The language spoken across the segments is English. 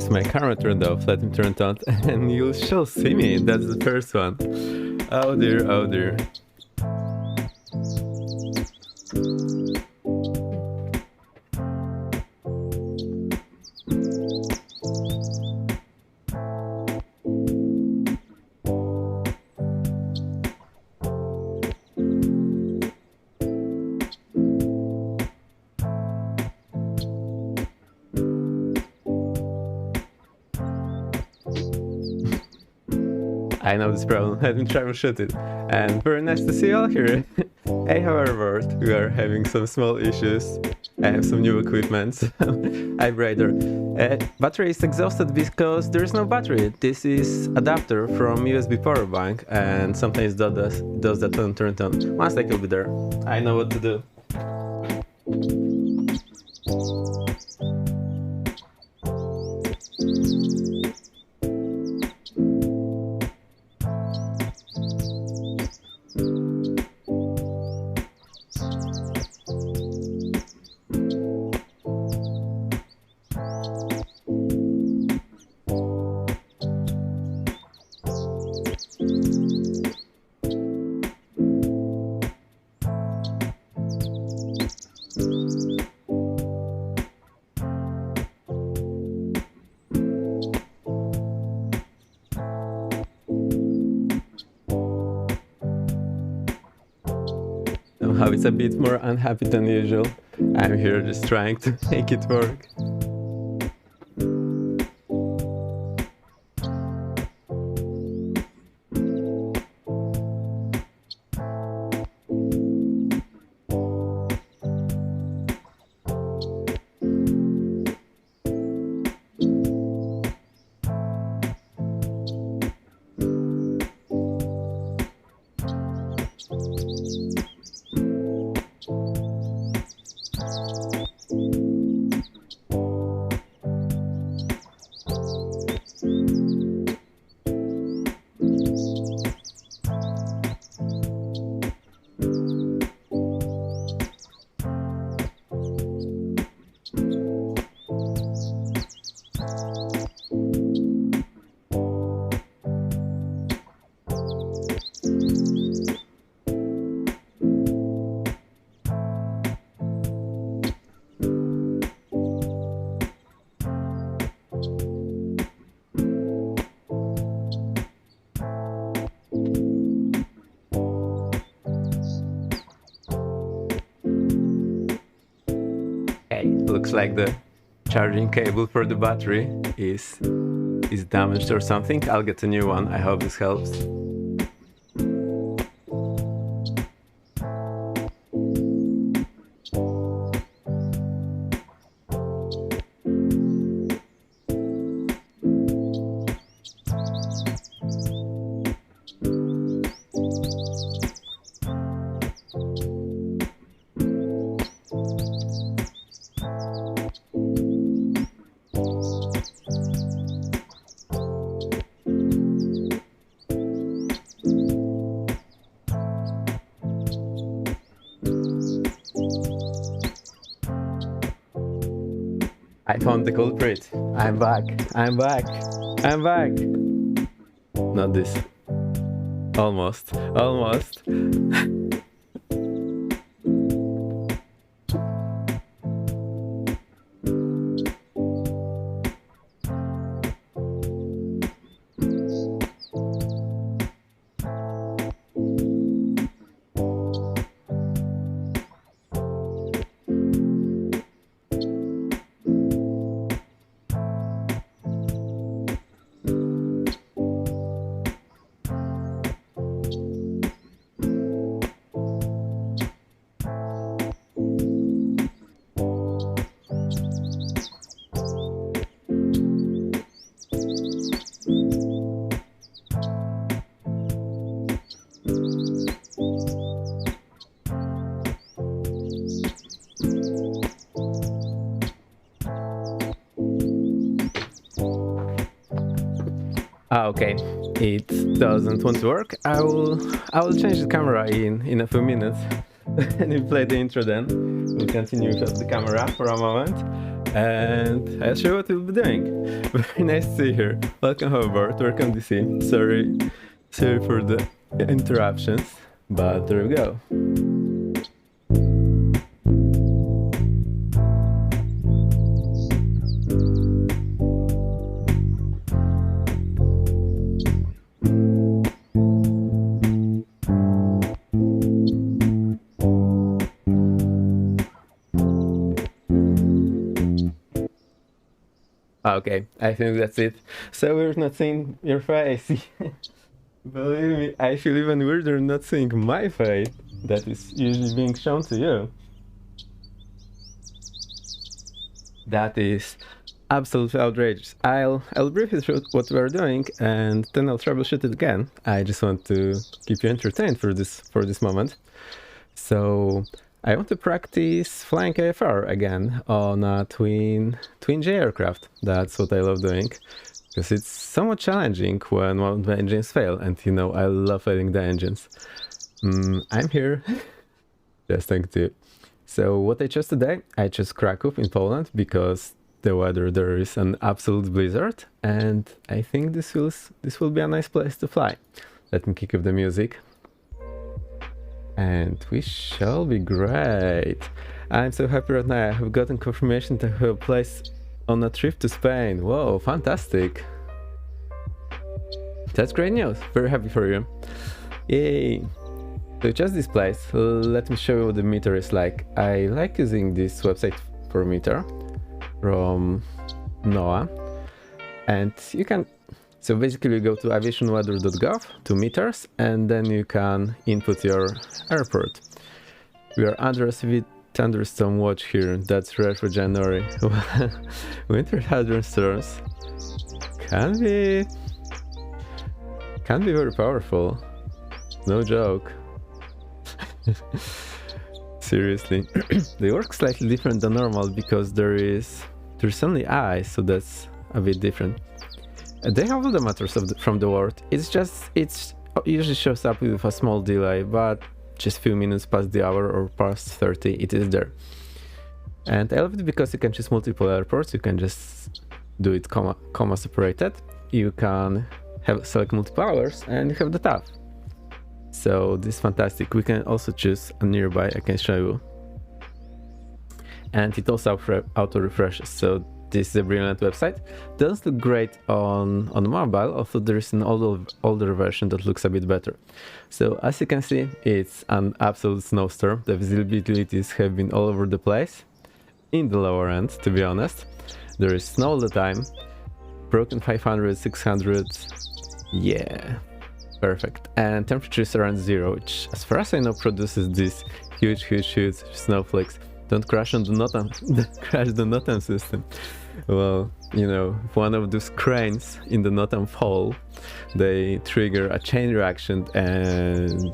is my camera turned off? Let me turn it on and you shall see me. That's the first one. Oh dear, oh dear. I know this problem, let me troubleshoot it. And very nice to see you all here. Hey, however, we are having some small issues. I have some new equipment. Hi, brother. Battery is exhausted because there is no battery. This is adapter from USB power bank, and sometimes does that on turn on. One second, will be there. I know what to do. Somehow it's a bit more unhappy than usual. I'm here just trying to make it work. Looks like the charging cable for the battery is damaged or something. I'll get a new one. I hope this helps. I found the culprit. I'm back. I'm back. I'm back. Not this. Almost. Almost. Okay, it doesn't want to work. I will change the camera in a few minutes and we play the intro then. We'll continue with the camera for a moment. and I'll show you what we'll be doing. Very nice to see you here. Welcome hoverboard, welcome DC. Sorry for the interruptions, but there we go. Okay, I think that's it. So we're not seeing your face. Believe me, I feel even weirder not seeing my face that is usually being shown to you. That is absolutely outrageous. I'll brief you through what we're doing and then I'll troubleshoot it again. I just want to keep you entertained for this moment. So I want to practice flying IFR again on a twin J aircraft. That's what I love doing, because it's somewhat challenging when one of the engines fail, and you know I love failing the engines. I'm here, just thank you. So what I chose today, I chose Kraków in Poland because the weather there is an absolute blizzard, and I think this will be a nice place to fly. Let me kick off the music. And we shall be great. I'm so happy right now. I have gotten confirmation to have a place on a trip to Spain. Whoa, fantastic. That's great news. Very happy for you. Yay. So just this place. Let me show you what the meter is like. I like using this website for meter from NOAA. And you can... So basically you go to aviationweather.gov to meters and then you can input your airport. We are under a severe thunderstorm watch here. That's rare for January. Winter thunderstorms can be very powerful. No joke. Seriously. They work slightly different than normal because there's only ice, so that's a bit different. They have all the matters from the world. It usually shows up with a small delay, but just few minutes past the hour or past 30, it is there. And I love it because you can choose multiple airports. You can just do it comma separated. You can select multiple hours and you have the tab. So this is fantastic. We can also choose a nearby. I can show you. And it also auto refreshes. So this is a brilliant website. Doesn't look great on mobile, although there is an older version that looks a bit better. So as you can see, it's an absolute snowstorm. The visibilities have been all over the place, in the lower end, to be honest. There is snow all the time, broken 500, 600, yeah, perfect. And temperature is around 0, which as far as I know produces these huge snowflakes. Don't crash on the NOTAM system. Well, you know, if one of those cranes in the NOTAM fall, they trigger a chain reaction and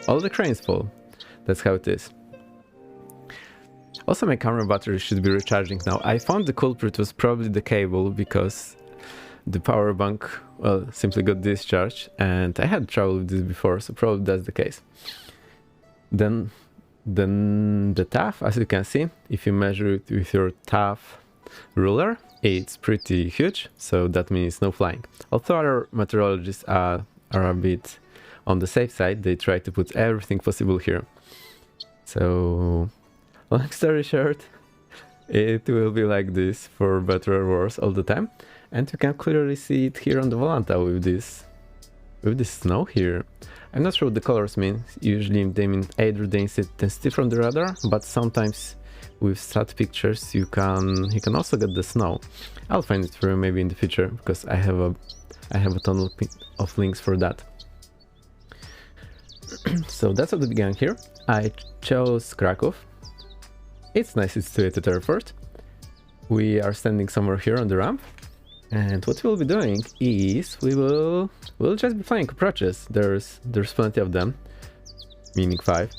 all the cranes fall. That's how it is. Also, my camera battery should be recharging now. I found the culprit was probably the cable because the power bank, well, simply got discharged, and I had trouble with this before, so probably that's the case. Then the TAF, as you can see, if you measure it with your TAF ruler, it's pretty huge, so that means no flying. Although other meteorologists are a bit on the safe side, they try to put everything possible here. So, long story short, it will be like this for better or worse all the time, and you can clearly see it here on the Volanta with this snow here. I'm not sure what the colors mean. Usually they mean either the intensity from the radar, but sometimes with sat pictures you can also get the snow. I'll find it for you maybe in the future because I have a ton of links for that. So that's at the beginning here. I chose Kraków. It's nice, it's situated airport. We are standing somewhere here on the ramp. And what we'll be doing is we'll just be flying approaches. There's plenty of them, meaning 5.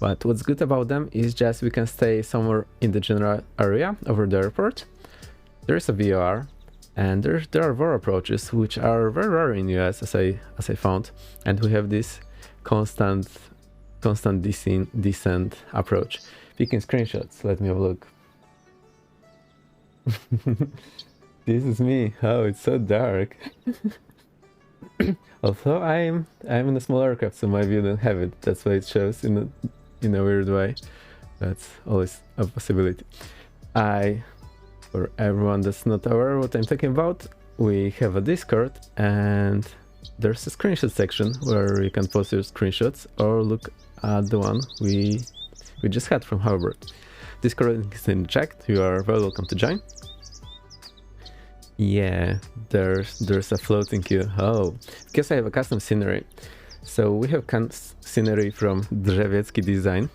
But what's good about them is just we can stay somewhere in the general area over the airport. There is a VOR, and there are VOR approaches which are very rare in US as I found, and we have this constant descent approach. Picking screenshots. Let me have a look. This is me. Oh, it's so dark. Although I'm in a small aircraft, so my view don't have it. That's why it shows in a weird way. That's always a possibility. For everyone that's not aware what I'm talking about, we have a Discord and there's a screenshot section where you can post your screenshots or look at the one we just had from Hoverboard. Discord link is in the chat. You are very welcome to join. Yeah, there's a floating queue. Oh, because I have a custom scenery. So we have scenery from Drzewiecki design.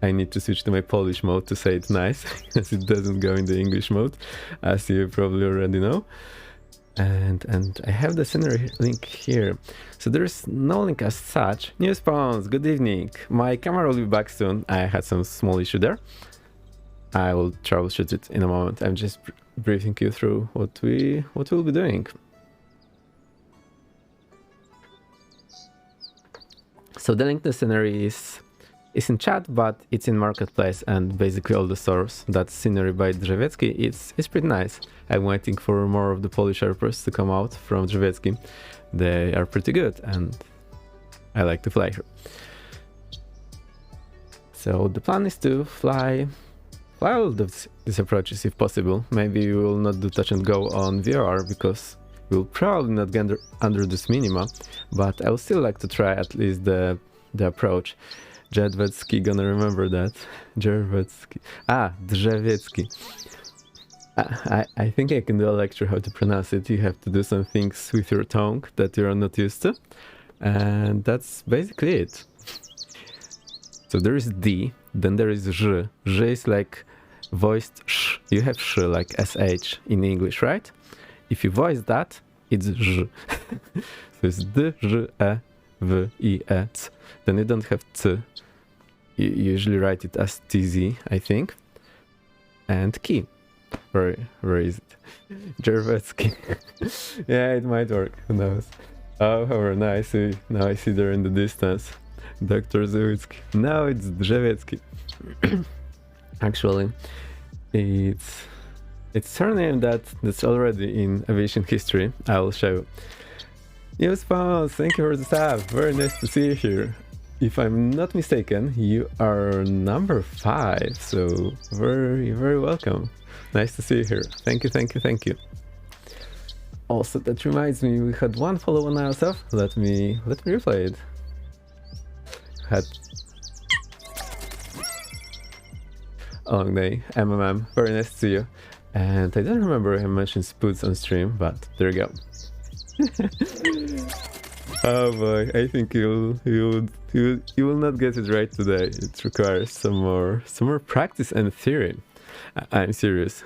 I need to switch to my Polish mode to say it nice, because it doesn't go in the English mode, as you probably already know. And I have the scenery link here. So there's no link as such. New spawns, good evening. My camera will be back soon. I had some small issue there. I will troubleshoot it in a moment. I'm just briefing you through what we'll be doing. So the link to the scenery is in chat, but it's in marketplace, and basically all the stores. That scenery by Drzewiecki, it's pretty nice. I'm waiting for more of the Polish airports to come out from Drzewiecki. They are pretty good, and I like to fly here. So the plan is to fly all of these approaches if possible. Maybe we will not do touch and go on VOR because we'll probably not get under this minima, but I would still like to try at least the approach. Drzewiecki, gonna remember that. Drzewiecki. Drzewiecki. I think I can do a lecture how to pronounce it. You have to do some things with your tongue that you're not used to, and that's basically it. So there is D, then there is Ż. Ż is like voiced sh. You have sh like sh in English, right? If you voice that, it's Ż. So it's D, Ż, E, W, I, E, C. Then you don't have C. You usually write it as TZ, I think. And key. Where is it? Drzewiecki. Yeah, it might work. Who knows? Oh, however, now I see there in the distance. Dr. Zewicki. Now it's Drzewiecki. Actually, it's surname that's already in aviation history. I will show you. New spawns, thank you for the sub. Very nice to see you here. If I'm not mistaken, you are number 5, so very, very welcome. Nice to see you here. Thank you. Also, that reminds me, we had one follow on ourselves. Let me replay it. Had a long day, MMM, very nice to see you. And I don't remember I mentioned Spoots on stream, but there you go. Oh boy, I think you will not get it right today. It requires some more practice and theory. I'm serious.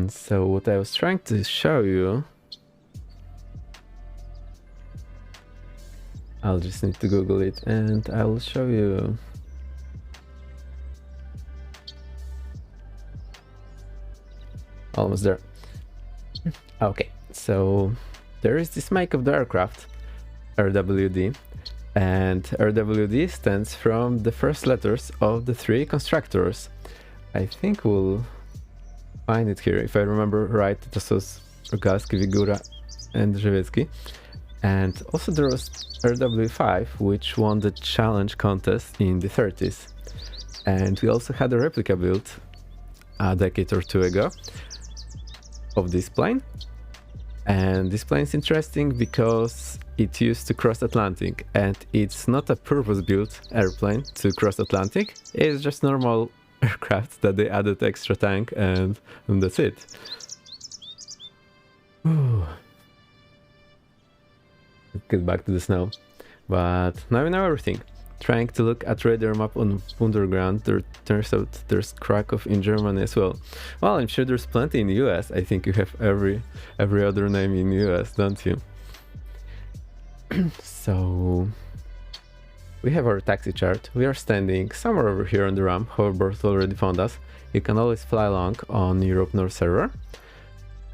So what I was trying to show you, I'll just need to Google it and I will show you. Almost there. Okay, so there is this make of the aircraft, RWD, and RWD stands from the first letters of the 3 constructors. I think we'll find it here. If I remember right, it was Rogalski, Wigura, and Drzewiecki. And also there was RW5, which won the challenge contest in the 30s. And we also had a replica built a decade or 2 ago of this plane. And this plane is interesting because it used to cross Atlantic, and it's not a purpose-built airplane to cross Atlantic. It's just normal aircraft that they added extra tank, and that's it. Let's get back to the snow. But now we know everything. Trying to look at radar map on underground, there turns out there's Krakow in Germany as well. Well, I'm sure there's plenty in the US. I think you have every other name in the US, don't you? So we have our taxi chart. We are standing somewhere over here on the ramp. Hoverboard already found us. You can always fly along on Europe North server.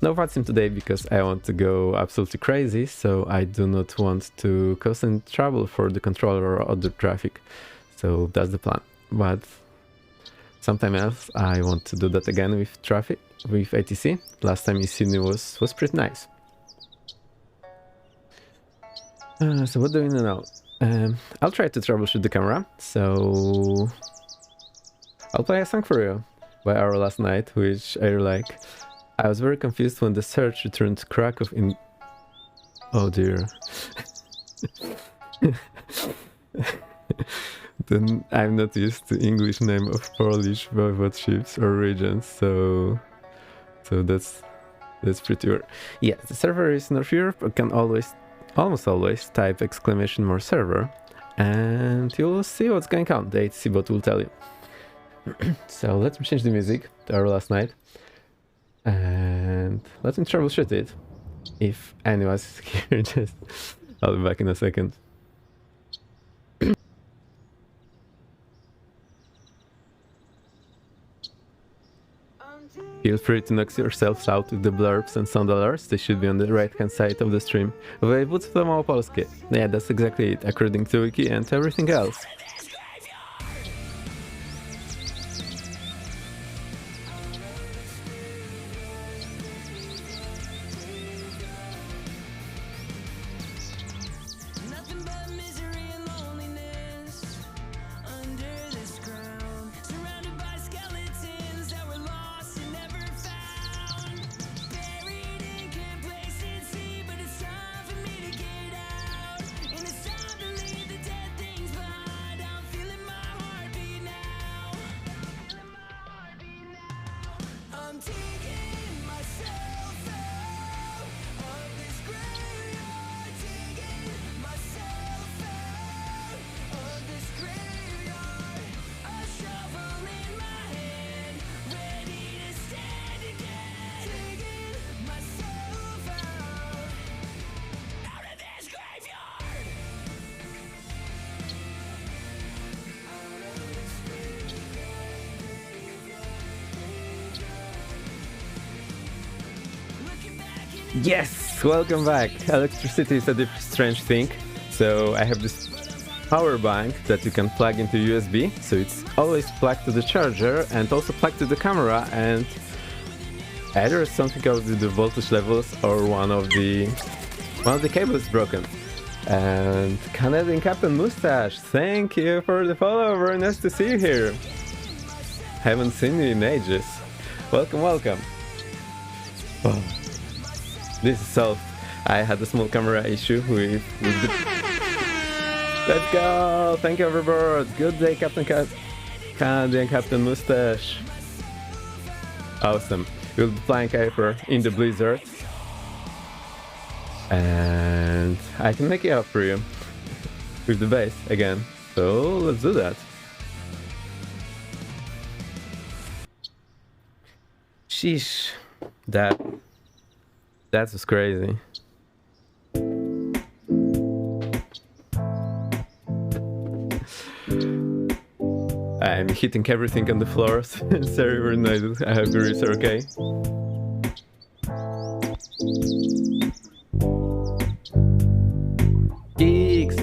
No VATSIM today because I want to go absolutely crazy, so I do not want to cause any trouble for the controller or other traffic. So that's the plan. but sometime else I want to do that again with traffic, with ATC. Last time in Sydney was pretty nice. So what do we know now? I'll try to troubleshoot the camera, so I'll play a song for you by Our Last Night, which I really like. I was very confused when the search returned Krakow in... Oh dear. Then I'm not used to English name of Polish voivodeships or regions, so that's pretty weird. Yeah, the server is North Europe, but can almost always type exclamation more server, and you'll see what's going on. The HC bot will tell you. So let me change the music to Our Last Night, and let me troubleshoot it. If anyone's here, just I'll be back in a second. Feel free to knock yourselves out with the blurbs and sound alerts. They should be on the right hand side of the stream. Województwo małopolskie. Yeah, that's exactly it, according to Wiki and everything else. Yes, welcome back. Electricity is a strange thing. So I have this power bank that you can plug into USB. So it's always plugged to the charger and also plugged to the camera, and either something else with the voltage levels or one of the cables is broken. And Canadian Captain Mustache, thank you for the follow. Very nice to see you here. Haven't seen you in ages. Welcome, welcome. Oh. This is solved. I had a small camera issue with the... Let's go! Thank you, overboard. Good day, Canadian Captain Mustache. Awesome. We'll be playing IFR in the blizzard. And I can make it up for you with the base again. So let's do that. Sheesh. That was crazy. I'm hitting everything on the floors. Sorry, we're not. I hope it's okay. Geeks!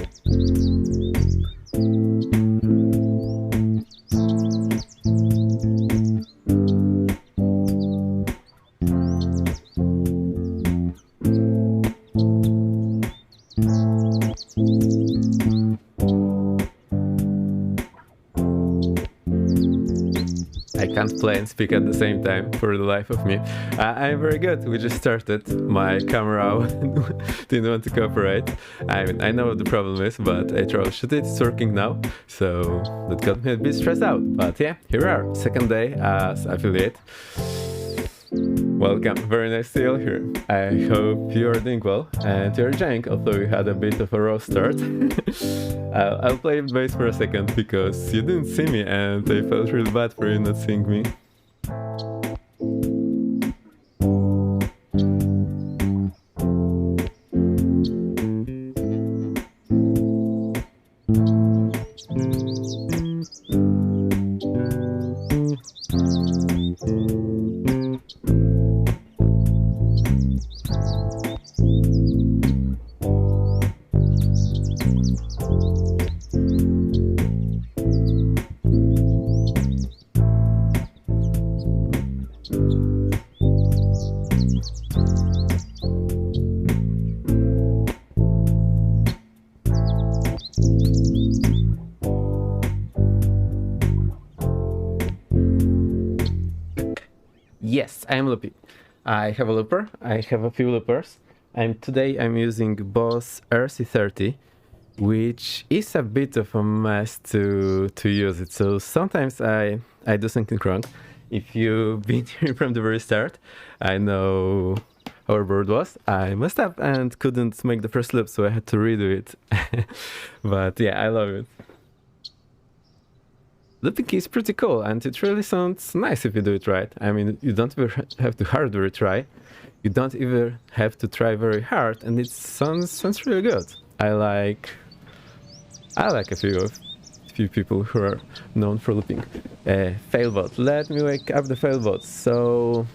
I can't play and speak at the same time for the life of me. I'm very good. We just started. My camera didn't want to cooperate. I mean, I know what the problem is, but I troubleshoot it. It's working now. So that got me a bit stressed out. But yeah, here we are. Second day as affiliate. Welcome. Very nice to see you all here. I hope you are doing well and you're enjoying, although we had a bit of a rough start. I'll play bass for a second because you didn't see me and I felt really bad for you not seeing me. Yes, I am loopy. I have a looper. I have a few loopers. Today I'm using Boss RC30, which is a bit of a mess to use it. So sometimes I do something wrong. If you've been here from the very start, I know how our board was. I messed up and couldn't make the first loop, so I had to redo it. But yeah, I love it. Looping is pretty cool, and it really sounds nice if you do it right. I mean, you don't even have to hardware try. You don't even have to try very hard, and it sounds really good. I like a few people who are known for looping. Failbot. Let me wake up the failbot. So,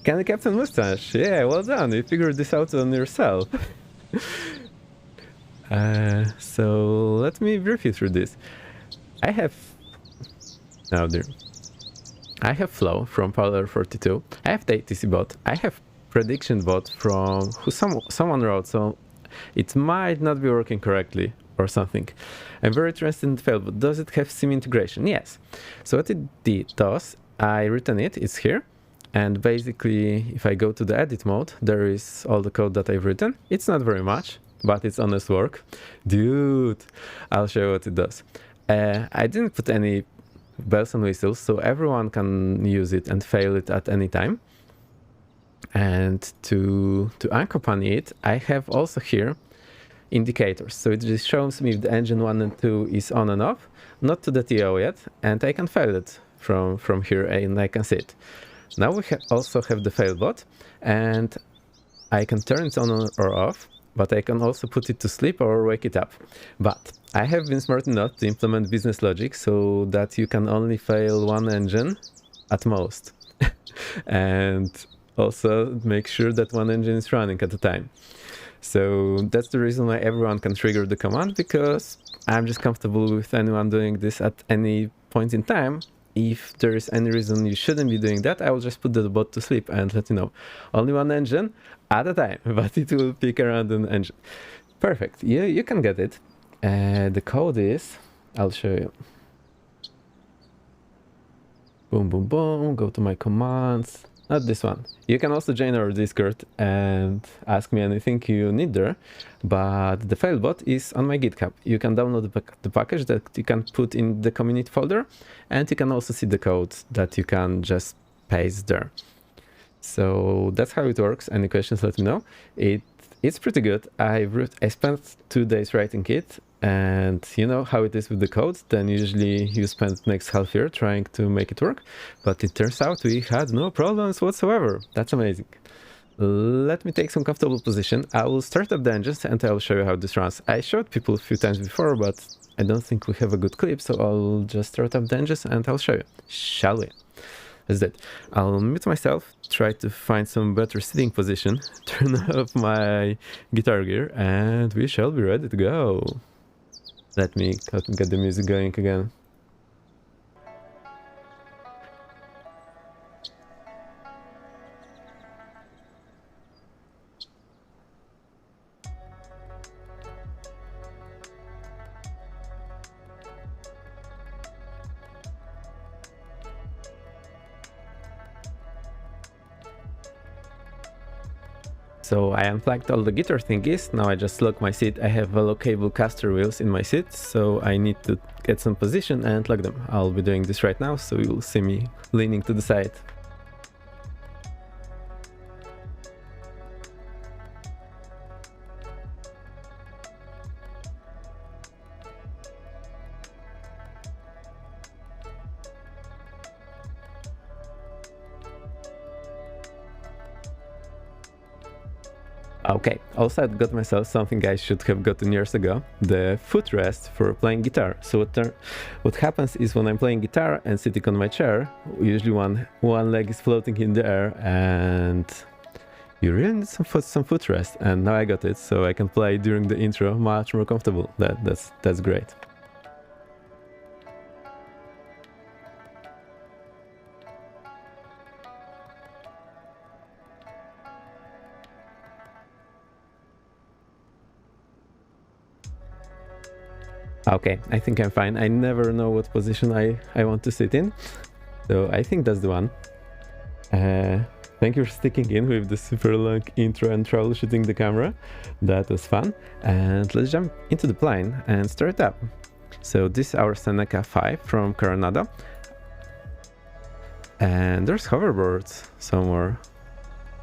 Candy Captain Mustache. Yeah, well done. You figured this out on yourself. So let me brief you through this. I have I have Flow from Polar 42. I have the ATC bot. I have prediction bot from who someone wrote, so it might not be working correctly or something. I'm very interested in the fail, but does it have SIM integration? Yes. So what it does, I written it, it's here. And basically, if I go to the edit mode, there is all the code that I've written. It's not very much, but it's honest work. Dude, I'll show you what it does. I didn't put any bells and whistles, so everyone can use it and fail it at any time. And to accompany it, I have also here indicators. So it just shows me if the engine 1 and 2 is on and off, not to the TO yet, and I can fail it from here and I can see it. Now we also have the fail bot, and I can turn it on or off, but I can also put it to sleep or wake it up. But I have been smart enough to implement business logic so that you can only fail one engine at most. And also make sure that one engine is running at a time. So that's the reason why everyone can trigger the command, because I'm just comfortable with anyone doing this at any point in time. If there is any reason you shouldn't be doing that, I will just put the bot to sleep and let you know. Only one engine at a time, but it will pick around an engine. Perfect. You can get it. The code is, I'll show you. Boom, boom, boom. Go to my commands. Not this one. You can also join our Discord and ask me anything you need there, but the failbot is on my GitHub. You can download the package that you can put in the community folder, and you can also see the code that you can just paste there. So that's how it works. Any questions, let me know. It's pretty good. I spent 2 days writing it, and you know how it is with the code. Then usually you spend next half year trying to make it work, but it turns out we had no problems whatsoever. That's amazing. Let me take some comfortable position. I will start up the engines and I will show you how this runs. I showed people a few times before, but I don't think we have a good clip, so I'll just start up the engines and I'll show you. Shall we? That's it. I'll mute myself, try to find some better sitting position, turn off my guitar gear, and we shall be ready to go. Let me get the music going again. So I unplugged all the guitar thingies, now I just lock my seat. I have allocable caster wheels in my seat, so I need to get some position and lock them. I'll be doing this right now, so you'll see me leaning to the side. Okay, also I got myself something I should have gotten years ago, the footrest for playing guitar. So what happens is when I'm playing guitar and sitting on my chair, usually one leg is floating in the air and you really need some footrest, and now I got it, so I can play during the intro much more comfortable. That's great. Okay, I think I'm fine. I never know what position I want to sit in, so I think that's the one. Thank you for sticking in with the super long intro and troubleshooting the camera. That was fun. And let's jump into the plane and start up. So this is our Seneca 5 from Coronado. And there's hoverboards somewhere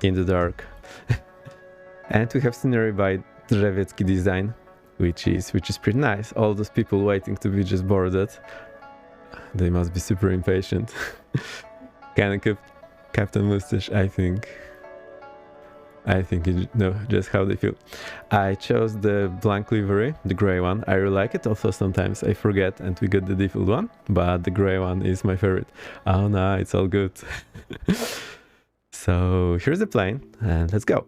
in the dark. And we have scenery by Drzewiecki Design, which is pretty nice. All those people waiting to be just boarded. They must be super impatient. Kind of Captain Mustache, I think you know just how they feel. I chose the blank livery, the gray one. I really like it, although sometimes I forget and we get the default one, but the gray one is my favorite. Oh no, it's all good. So here's the plane and let's go.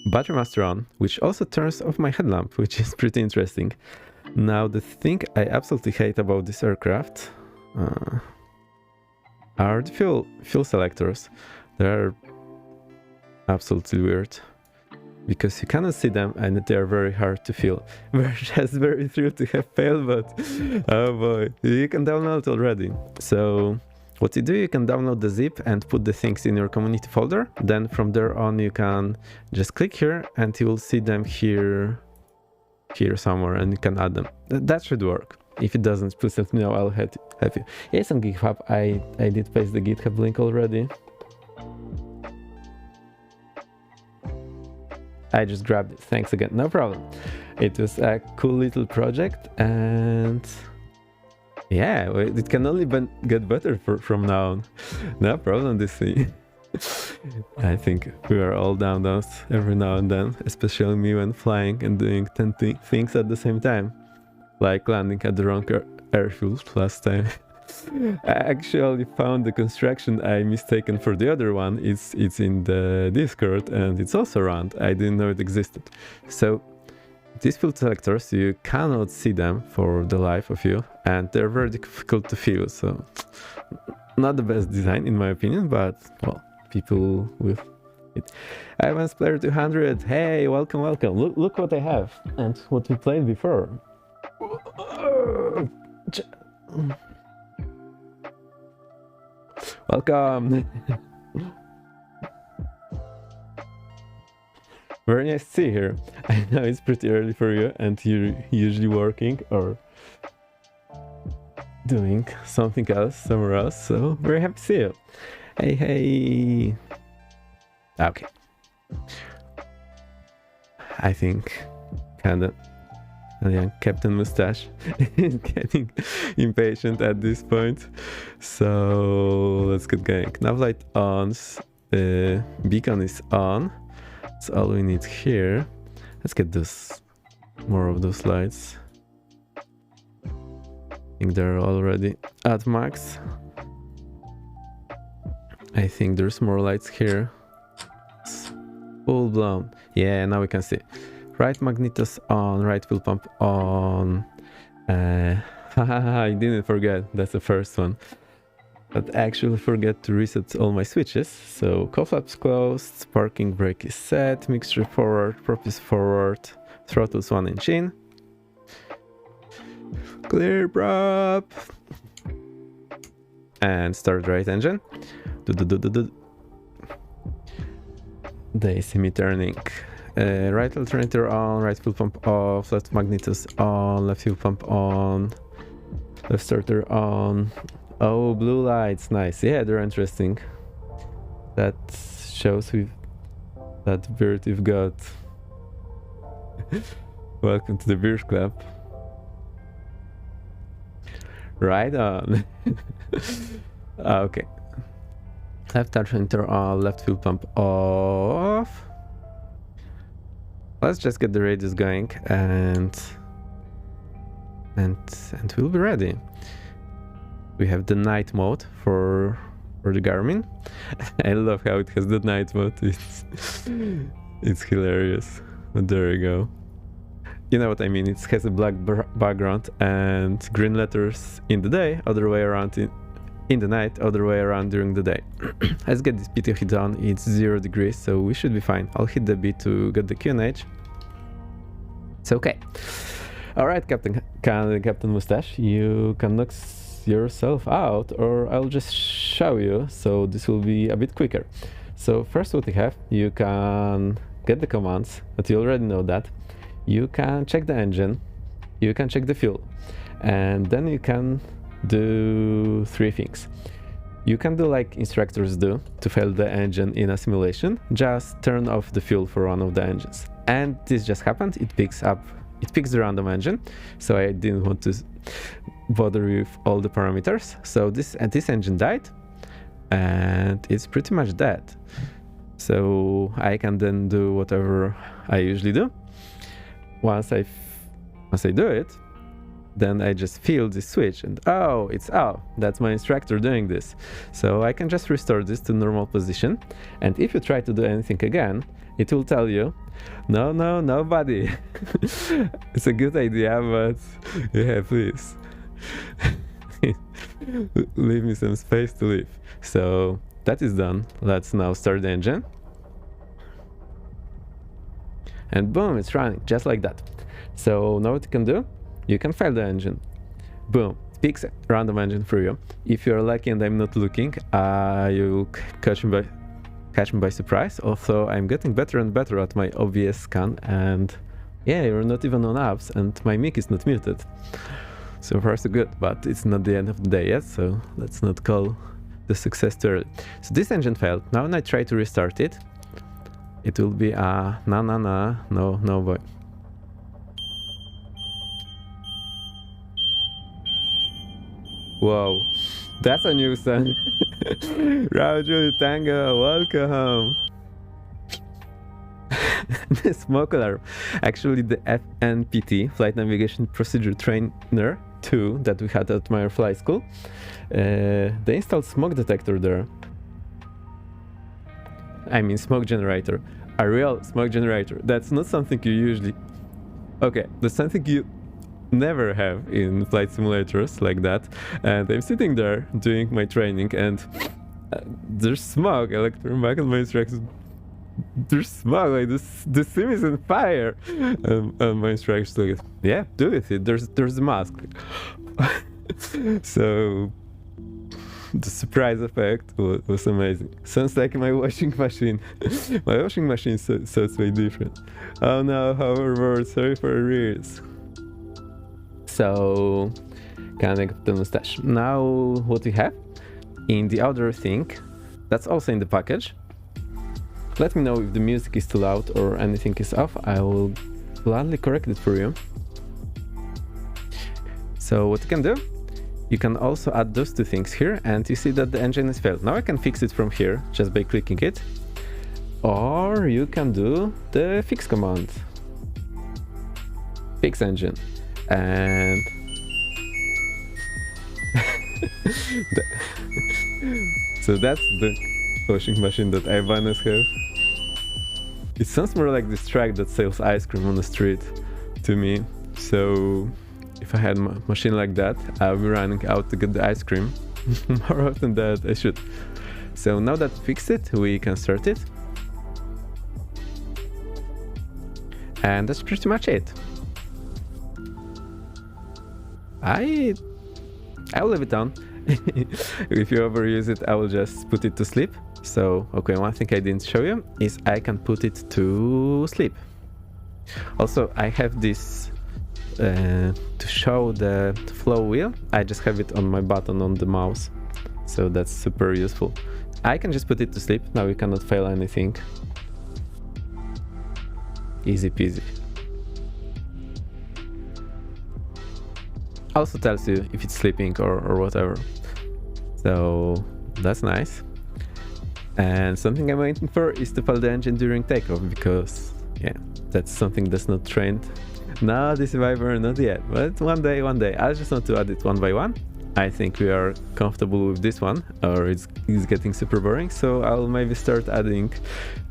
Battery master on, which also turns off my headlamp, which is pretty interesting. Now the thing I absolutely hate about this aircraft are the fuel selectors. They're absolutely weird because you cannot see them and they are very hard to fill. We're just very thrilled to have failed, but oh boy, you can download already. So what you do, you can download the zip and put the things in your community folder. Then from there on you can just click here and you will see them here somewhere and you can add them. That should work. If it doesn't, please let me know, I'll have you. Yes, on GitHub, I did paste the GitHub link already. I just grabbed it, thanks again, no problem. It was a cool little project and yeah, it can only get better from now on. No problem, this thing. I think we are all down those every now and then, especially me when flying and doing 10 things at the same time. Like landing at the wrong airfield last time. I actually found the construction I mistaken for the other one. It's in the Discord and it's also round. I didn't know it existed. So these fuel selectors, you cannot see them for the life of you and they're very difficult to feel. So not the best design in my opinion, but well, people with it. Ivan's Player 200, hey, welcome. Look what I have and what we played before. Welcome. Very nice to see you here. I know it's pretty early for you and you're usually working or doing something else somewhere else, so very happy to see you. Hey. Okay. I think kinda young Captain Mustache is getting impatient at this point. So let's get going. Nav light on, beacon is on. That's all we need here. Let's get more of those lights. I think they're already at max. I think there's more lights here. It's full blown. Yeah, now we can see. Right magnetos on, right fuel pump on. I didn't forget, that's the first one. But I actually forget to reset all my switches. So cowl flaps closed, parking brake is set, mixture forward, prop is forward, throttle's 1 inch in. Clear prop. And start right engine. They see me turning. Right alternator on, right fuel pump off, left magnetos on, left fuel pump on, left starter on. Oh, blue lights, nice. Yeah, they're interesting. That shows that beard we've got. Welcome to the beard club. Right on. Okay. Left alternator on, left fuel pump off. Let's just get the radius going and we'll be ready. We have the night mode for the Garmin. I love how it has the night mode. It's hilarious. But there you go. You know what I mean. It has a black background and green letters in the day, other way around in the night, other way around during the day. Let's get this PTO hit on. It's 0 degrees, so we should be fine. I'll hit the B to get the QNH. It's okay. All right, Captain Mustache, you can knock yourself out, or I'll just show you, so this will be a bit quicker. So first what you have, you can get the commands, but you already know that. You can check the engine, you can check the fuel, and then you can do three things. You can do like instructors do to fail the engine in a simulation, just turn off the fuel for one of the engines. And this just happened, it picks the random engine, so I didn't want to bother with all the parameters. So this engine died, and it's pretty much dead. So I can then do whatever I usually do. Once I do it, then I just feel this switch and oh, it's off. That's my instructor doing this. So I can just restore this to normal position. And if you try to do anything again, it will tell you, no, nobody. It's a good idea, but yeah, please. Leave me some space to live. So that is done. Let's now start the engine. And boom, it's running just like that. So now what you can do, you can fail the engine. Boom, it picks a random engine for you. If you're lucky and I'm not looking, you'll catch me by surprise. Also, I'm getting better and better at my OBS scan, and yeah, you're not even on apps and my mic is not muted. So far so good, but it's not the end of the day yet, so let's not call the success too early. So this engine failed. Now when I try to restart it, it will be no boy. Whoa, that's a new song. Raju Tango, welcome. The smoke alarm. Actually, the FNPT, Flight Navigation Procedure Trainer 2, that we had at my flight school, they installed smoke detector there. I mean smoke generator. A real smoke generator. That's not something you usually... Okay, that's something you never have in flight simulators like that. And I'm sitting there doing my training and there's smoke. I look back at my instructions. There's smoke, like the sim is on fire. And my instructions like, yeah, do it. There's a mask. So the surprise effect was amazing. Sounds like my washing machine. My washing machine sounds way different. Oh no, however, sorry for arrears. So, connect the mustache. Now, what we have in the other thing, that's also in the package. Let me know if the music is too loud or anything is off. I will gladly correct it for you. So, what you can do, you can also add those two things here, and you see that the engine is failed. Now I can fix it from here just by clicking it, or you can do the fix command. Fix engine. And so that's the washing machine that Ivanas have. It sounds more like this truck that sells ice cream on the street to me. So if I had a machine like that, I would be running out to get the ice cream more often than I should. So now that we fixed it, we can start it. And that's pretty much it. I'll leave it on. If you overuse it, I will just put it to sleep. So, okay, one thing I didn't show you is I can put it to sleep. Also, I have this to show the flow wheel. I just have it on my button on the mouse. So that's super useful. I can just put it to sleep. Now we cannot fail anything. Easy peasy. Also tells you if it's sleeping or whatever. So that's nice. And something I'm waiting for is to fail the engine during takeoff, because yeah, that's something that's not trained. No, the survivor, not yet, but one day. I just want to add it one by one. I think we are comfortable with this one, or it's getting super boring, so I'll maybe start adding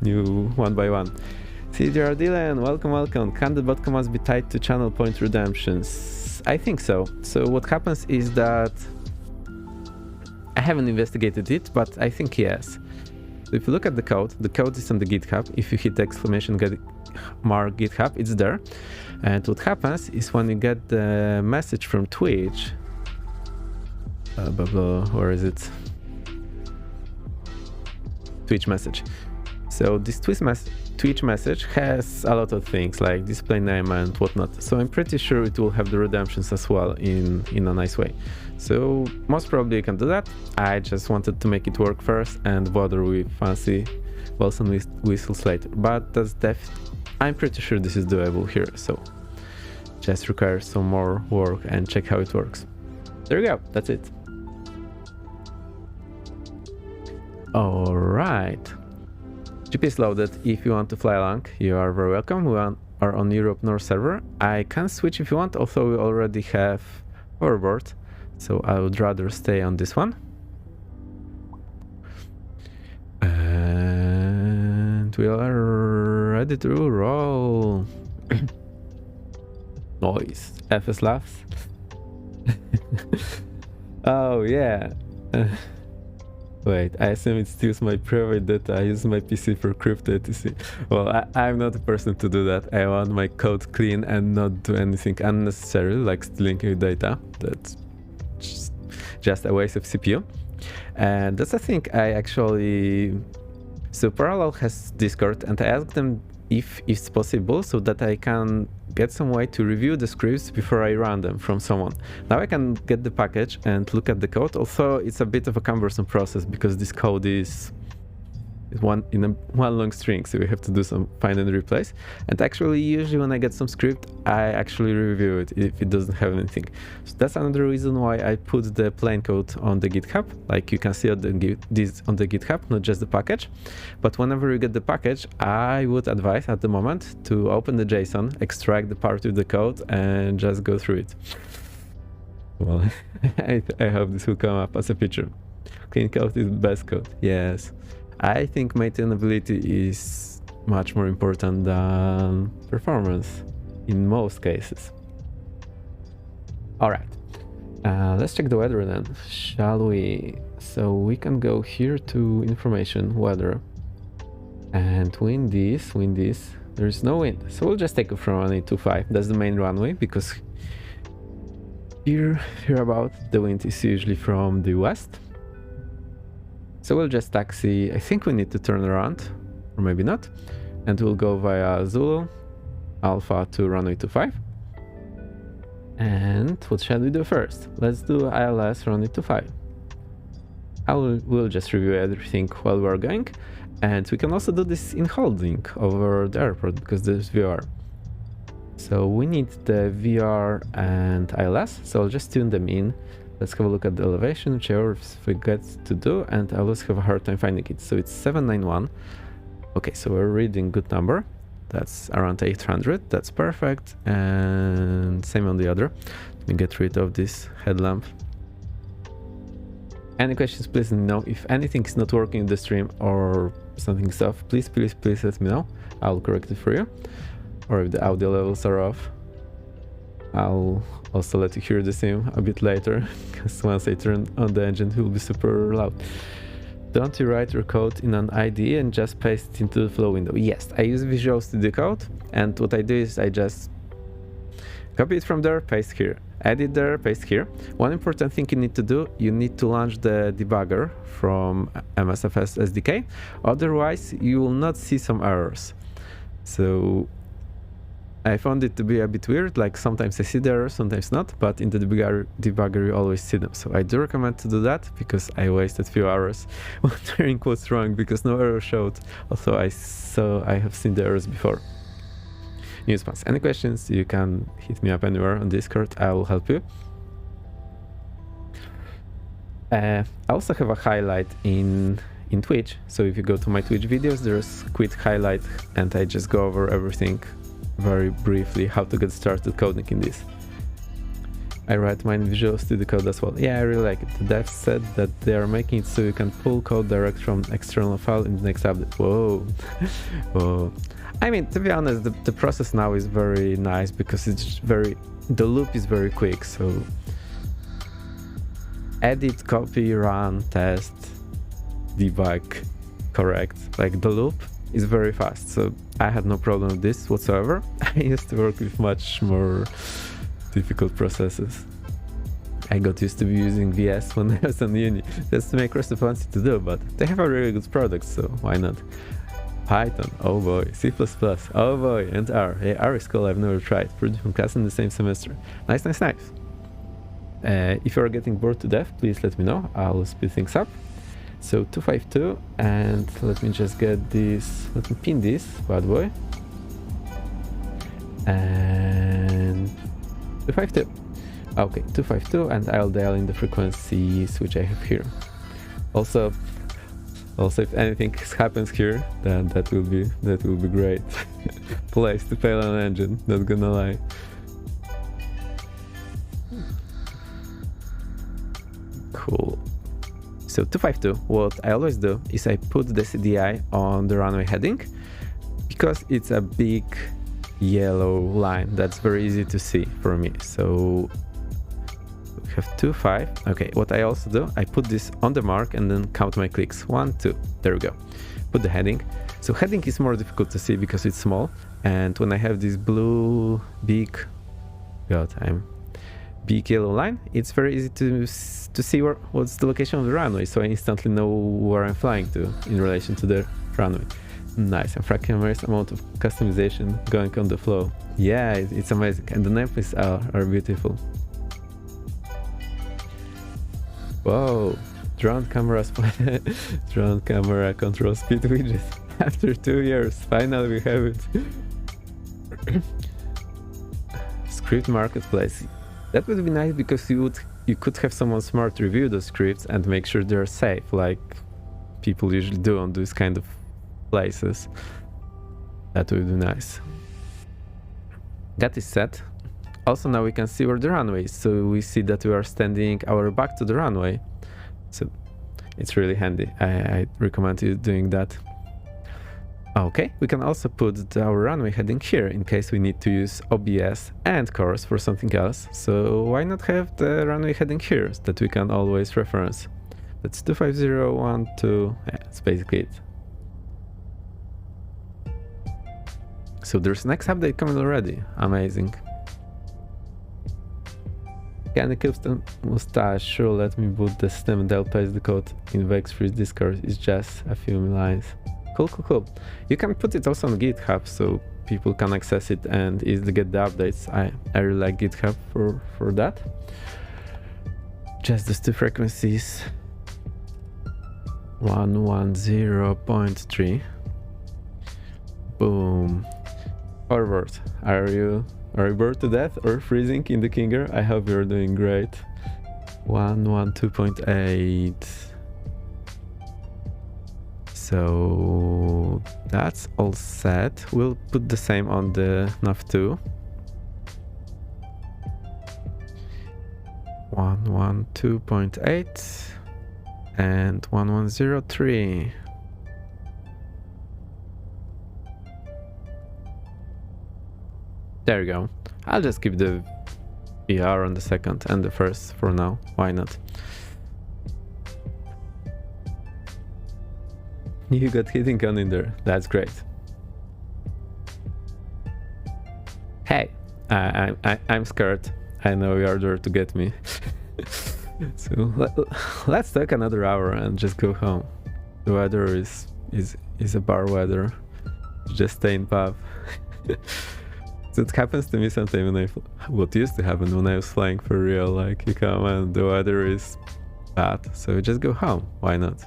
new one by one. CDR Dylan, welcome. Can the bot commands be tied to channel point redemptions? I think so. So what happens is that I haven't investigated it, but I think yes. So if you look at the code is on the GitHub. If you hit the exclamation mark GitHub, it's there. And what happens is when you get the message from Twitch, where is it? Twitch message. So this Twitch message has a lot of things like display name and whatnot. So I'm pretty sure it will have the redemptions as well in a nice way. So most probably you can do that. I just wanted to make it work first and bother with fancy bells and whistles later. But I'm pretty sure this is doable here. So just requires some more work and check how it works. There you go. That's it. All right. GPS loaded. If you want to fly along, you are very welcome. We are on Europe North server. I can switch if you want, although we already have hoverboard, so I would rather stay on this one. And we are ready to roll. Noise. FS laughs. Oh yeah. Wait, I assume it steals my private data. I use my PC for crypto etc. Well, I'm not a person to do that. I want my code clean and not do anything unnecessary, like stealing your data. That's just a waste of CPU. And that's the thing. I actually... So Parallel has Discord, and I asked them if it's possible so that I can get some way to review the scripts before I run them from someone. Now I can get the package and look at the code, although it's a bit of a cumbersome process because this code is one long string, so we have to do some find and replace. And actually, usually when I get some script, I actually review it if it doesn't have anything. So that's another reason why I put the plain code on the GitHub. Like you can see this on the GitHub, not just the package. But whenever you get the package, I would advise at the moment to open the JSON, extract the part of the code, and just go through it. Well, I hope this will come up as a feature. Clean code is best code. Yes. I think maintainability is much more important than performance in most cases. All right, let's check the weather then, shall we? So we can go here to information, weather, and wind this. There's no wind, so we'll just take it from runway 25. That's the main runway because hereabout the wind is usually from the west. So we'll just taxi. I think we need to turn around, or maybe not, and we'll go via Zulu Alpha to runway 25. And what shall we do first? Let's do ILS runway 25. We'll just review everything while we're going, and we can also do this in holding over the airport because there's VR. So we need the VR and ILS, so I'll just tune them in. Let's have a look at the elevation, which I always forget to do, and I always have a hard time finding it. So it's 791. Okay, so we're reading good number. That's around 800. That's perfect. And same on the other. Let me get rid of this headlamp. Any questions, please let me know. If anything is not working in the stream or something's off, please let me know. I'll correct it for you. Or if the audio levels are off, I'll also let you hear the same a bit later, because once I turn on the engine, it will be super loud. Don't you write your code in an IDE and just paste it into the flow window? Yes, I use Visual Studio Code, and what I do is I just copy it from there, paste here, edit there, paste here. One important thing you need to do, you need to launch the debugger from MSFS SDK, otherwise you will not see some errors. So I found it to be a bit weird, like sometimes I see the errors, sometimes not, but in the debugger you always see them. So I do recommend to do that, because I wasted a few hours wondering what's wrong, because no error showed, although I have seen the errors before. Newspass. Any questions, you can hit me up anywhere on Discord, I will help you. I also have a highlight in Twitch, so if you go to my Twitch videos, there's quick highlight, and I just go over everything very briefly, how to get started coding in this. I write mine in Visual Studio Code as well. Yeah, I really like it. The devs said that they are making it so you can pull code direct from external file in the next update. Whoa. Whoa. I mean, to be honest, the process now is very nice because the loop is very quick. So edit, copy, run, test, debug, correct. Like the loop is very fast. So I had no problem with this whatsoever. I used to work with much more difficult processes. I got used to using VS when I was in uni. That's to make rest fancy to do, but they have a really good product, so why not? Python, oh boy, C++, oh boy, and R. Yeah, R is cool, I've never tried. For different class in the same semester. Nice, nice, nice. If you're getting bored to death, please let me know. I'll speed things up. So 252, and let me just get this, let me pin this bad boy. And 252. Okay, 252, and I'll dial in the frequencies which I have here. Also, if anything happens here, then that will be great. Place to fail an engine, not gonna lie. Cool. So 252, what I always do is I put the CDI on the runway heading because it's a big yellow line that's very easy to see for me. So we have 25. Okay, what I also do, I put this on the mark and then count my clicks. 1, 2, there we go. Put the heading. So heading is more difficult to see because it's small, and when I have this blue big yellow line, it's very easy to see what's the location of the runway, so I instantly know where I'm flying to in relation to the runway. Nice, and fractional amount of customization going on the flow. Yeah, it's amazing, and the nameplates are beautiful. Whoa, drone camera control speed widget. After 2 years, finally we have it. Script marketplace. That would be nice because you could have someone smart review the scripts and make sure they're safe, like people usually do on these kind of places. That would be nice. That is set. Also now we can see where the runway is, so we see that we are standing our back to the runway. So it's really handy. I recommend you doing that. Okay, we can also put our runway heading here in case we need to use OBS and course for something else. So why not have the runway heading here that we can always reference? That's 25012. Yeah, that's basically it. So there's next update coming already. Amazing. Can the custom mustache sure let me boot the system and I'll paste the code in Vex Freeze Discord. It's just a few lines. Cool. You can put it also on GitHub so people can access it and easily get the updates. I really like GitHub for that. Just those two frequencies. 110.3. Boom. Forward. Are you bored to death or freezing in the Kinger? I hope you're doing great. 112.8. So that's all set. We'll put the same on the nav2. 112.8 and 1103. There we go. I'll just keep the PR on the second and the first for now. Why not? You got hitting gun in there. That's great. Hey, I'm scared. I know you are there to get me. So let's take another hour and just go home. The weather is a bar weather. Just stay in pub. So it happens to me sometimes when what used to happen when I was flying for real, like you come and the weather is bad, so just go home. Why not?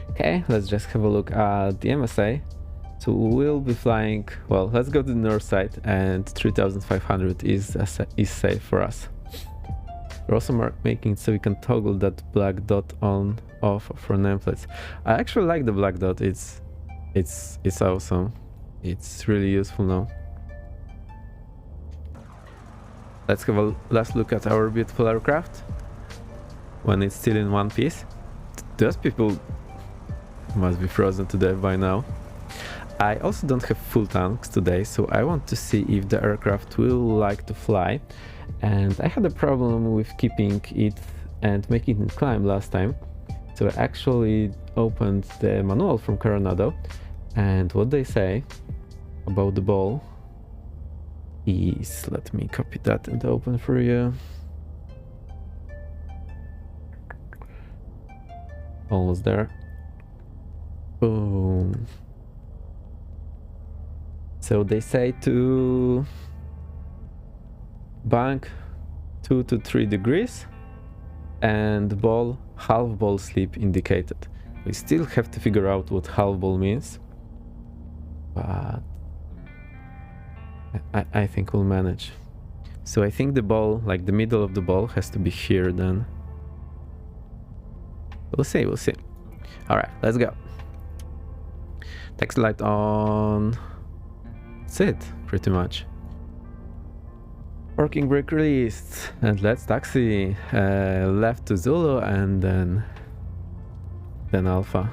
Okay, let's just have a look at the MSA. So we'll be flying, well, let's go to the north side, and 3500 is safe for us. We're also making it so we can toggle that black dot on off for nameplates. I actually like the black dot. It's awesome. It's really useful now. Let's have a last look at our beautiful aircraft when it's still in one piece. Those people must be frozen to death by now. I also don't have full tanks today, so I want to see if the aircraft will like to fly. And I had a problem with keeping it and making it climb last time. So I actually opened the manual from Coronado, and what they say about the ball Please let me copy that and open for you. Almost there. Boom. So they say to bank 2 to 3 degrees and ball, half ball sleep indicated. We still have to figure out what half ball means, but I think we'll manage. So I think the ball, like the middle of the ball, has to be here then. We'll see, we'll see. Alright, let's go. Taxi light on. That's it, pretty much. Parking brake released. And let's taxi. Left to Zulu and then Alpha.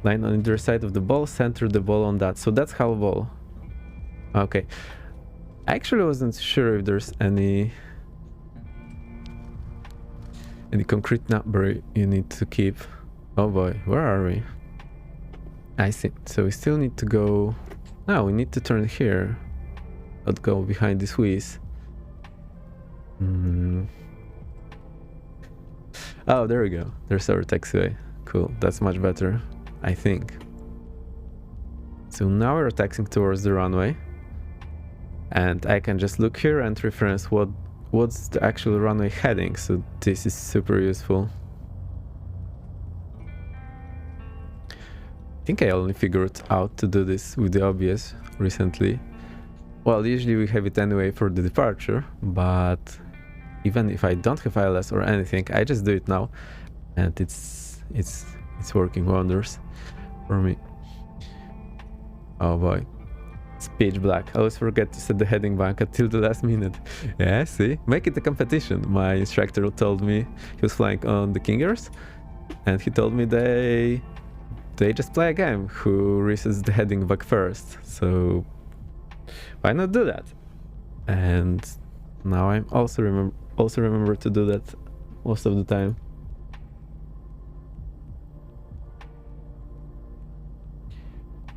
Line on either side of the ball, center the ball on that. So that's half ball. Okay. I actually wasn't sure if there's any concrete number you need to keep. Oh boy, where are we? I see. So we still need to go. No, we need to turn here. Not go behind this whiz. Oh, there we go. There's our taxiway. Cool. That's much better, I think. So now we're taxiing towards the runway. And I can just look here and reference what's the actual runway heading. So this is super useful. I think I only figured out to do this with the OBS recently. Well, usually we have it anyway for the departure, but even if I don't have ILS or anything, I just do it now, and it's working wonders for me. Oh boy, it's pitch black. I always forget to set the heading back until the last minute. Yeah, see, make it a competition. My instructor told me he was flying on the Kingers, and he told me they just play a game who resets the heading back first. So why not do that? And now I'm also remember to do that most of the time.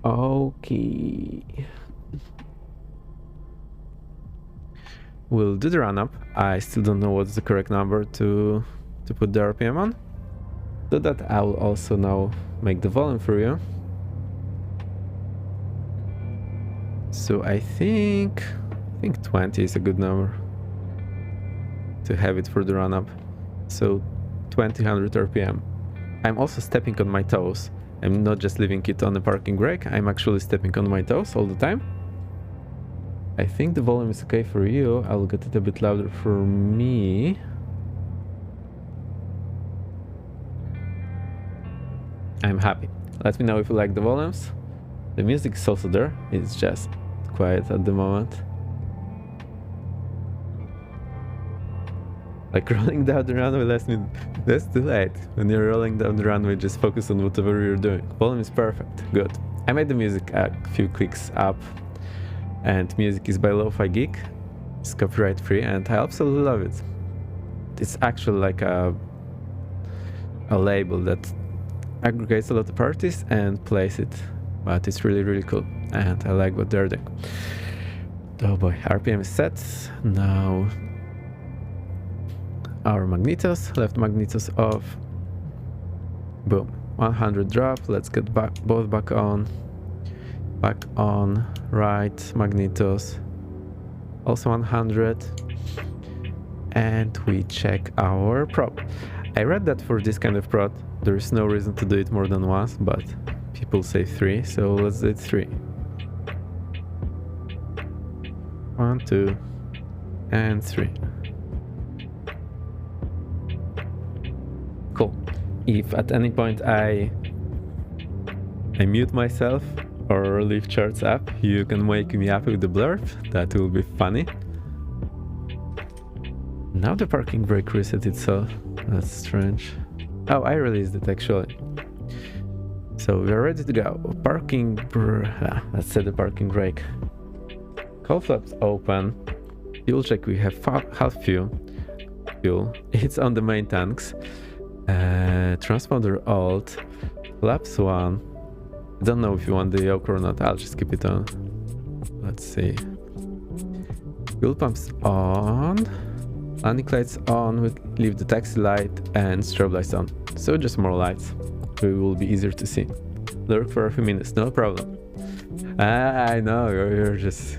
Okay. We'll do the run-up. I still don't know what's the correct number to put the RPM on. So that I will also now make the volume for you. So I think 20 is a good number to have it for the run-up. So 2000 RPM. I'm also stepping on my toes. I'm not just leaving it on the parking brake, I'm actually stepping on my toes all the time. I think the volume is okay for you. I'll get it a bit louder for me. I'm happy. Let me know if you like the volumes. The music is also there, it's just quiet at the moment. Like rolling down the runway last minute. That's too late. When you're rolling down the runway, just focus on whatever you're doing. Volume is perfect. Good. I made the music a few clicks up, and music is by Lo-Fi Geek. It's copyright free, and I absolutely love it. It's actually like a label that aggregates a lot of artists and plays it, but it's really, really cool, and I like what they're doing. Oh boy, RPM is set. Now our magnetos, left magnetos off. Boom, 100 drop. Let's get both back on. Right magnetos, also 100. And we check our prop. I read that for this kind of prop, there is no reason to do it more than once, but people say 3, so let's do it 3. 1, 2, and 3. Cool. If at any point I mute myself or leave charts up, you can wake me up with the blurb. That will be funny. Now the parking brake reset itself. That's strange. Oh, I released it actually. So we're ready to go. Let's set the parking brake. Cowl flaps open. Fuel check. We have half fuel. It's on the main tanks. Transponder alt. Flaps 1. I don't know if you want the yoke or not. I'll just keep it on. Let's see. Fuel pumps on. Landing lights on, we leave the taxi light and strobe lights on. So just more lights. It will be easier to see. Lurk for a few minutes, no problem. I know,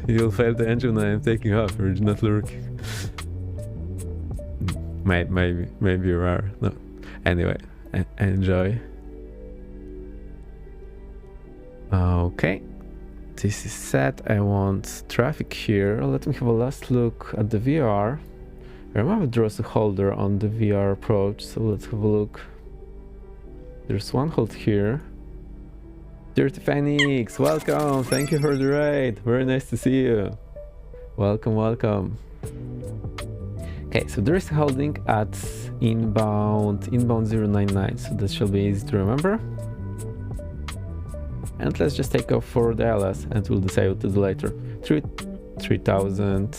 you'll fail the engine when I'm taking off, you're not lurking. Maybe you are. No. Anyway, enjoy. Okay. This is set. I want traffic here. Let me have a last look at the VR. I remember there was a holder on the VR approach, so let's have a look. There's one hold here. Dirty Phoenix, welcome! Thank you for the raid. Very nice to see you. Welcome, welcome. Okay, so there is a holding at inbound 099, so that shall be easy to remember. And let's just take off for the LS and we'll decide what to do later. 3,000.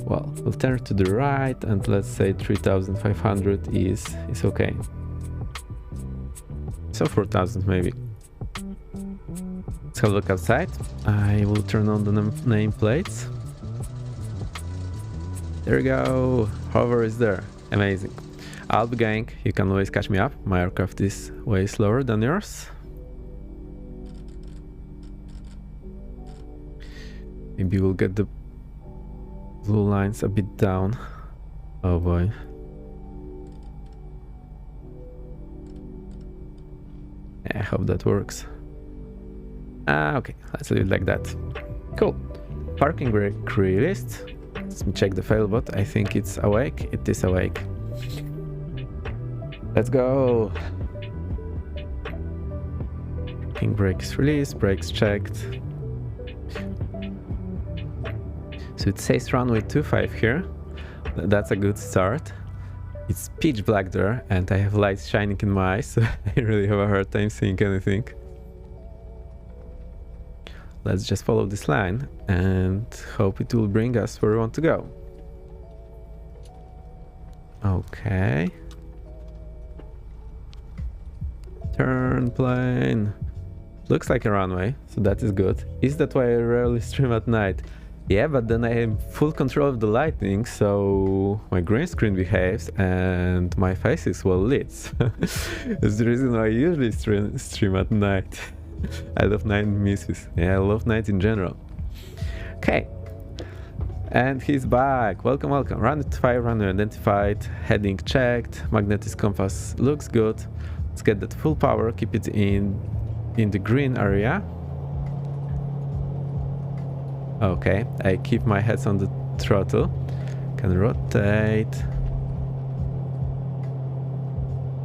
Well, we'll turn to the right and let's say 3,500 is okay. So 4,000 maybe. Let's have a look outside. I will turn on the nameplates. There we go. Hover is there. Amazing. I'll be going. You can always catch me up. My aircraft is way slower than yours. Maybe we'll get the blue lines a bit down. Oh boy. I hope that works. Okay, let's leave it like that. Cool. Parking brake released. Let me check the failbot. I think it's awake. It is awake. Let's go. Parking brake is released. Brakes checked. So it says runway 25 here. That's a good start. It's pitch black there and I have lights shining in my eyes, so I really have a hard time seeing anything. Let's just follow this line and hope it will bring us where we want to go. Okay. Turn plane. Looks like a runway, so that is good. Is that why I rarely stream at night? Yeah, but then I have full control of the lighting, so my green screen behaves and my face is well lit. That's the reason why I usually stream at night. I love night misses. Yeah, I love night in general. Okay. And he's back. Welcome, welcome. Runway 5, runway identified, heading checked, magnetic compass looks good. Let's get that full power, keep it in the green area. Okay, I keep my heads on the throttle. Can rotate.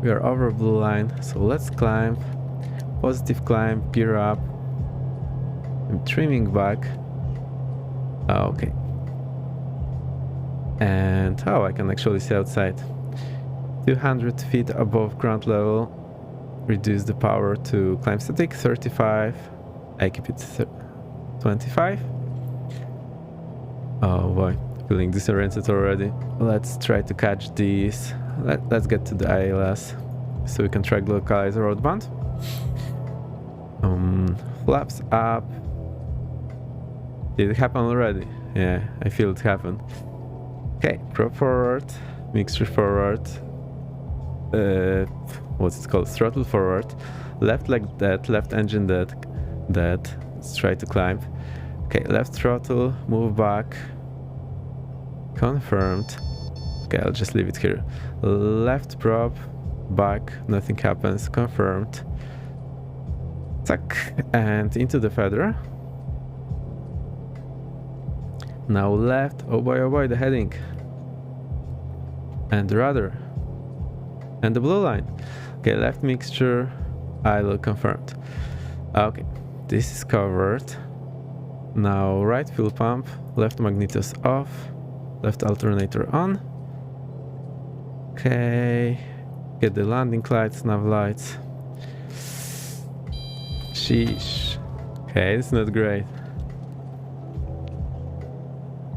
We are over blue line, so let's climb. Positive climb, gear up. I'm trimming back. Okay. And oh, I can actually see outside. 200 feet above ground level. Reduce the power to climb static. 35. I keep it 25. Oh boy, feeling disoriented already. Let's try to catch these. Let's get to the ILS so we can track localize road band. Flaps up. Did it happen already? Yeah, I feel it happened. Okay, prop forward, mixture forward. What's it called? Throttle forward. Left like that, left engine that. Let's try to climb. Okay, left throttle, move back. Confirmed. Okay, I'll just leave it here. Left prop, back, nothing happens. Confirmed. Tuck, and into the feather. Now left. Oh boy, the heading. And the rudder. And the blue line. Okay, left mixture, idle confirmed. Okay, this is covered. Now right fuel pump, left magnetos off, left alternator on. Okay, get the landing lights, nav lights. Sheesh. Okay, it's not great.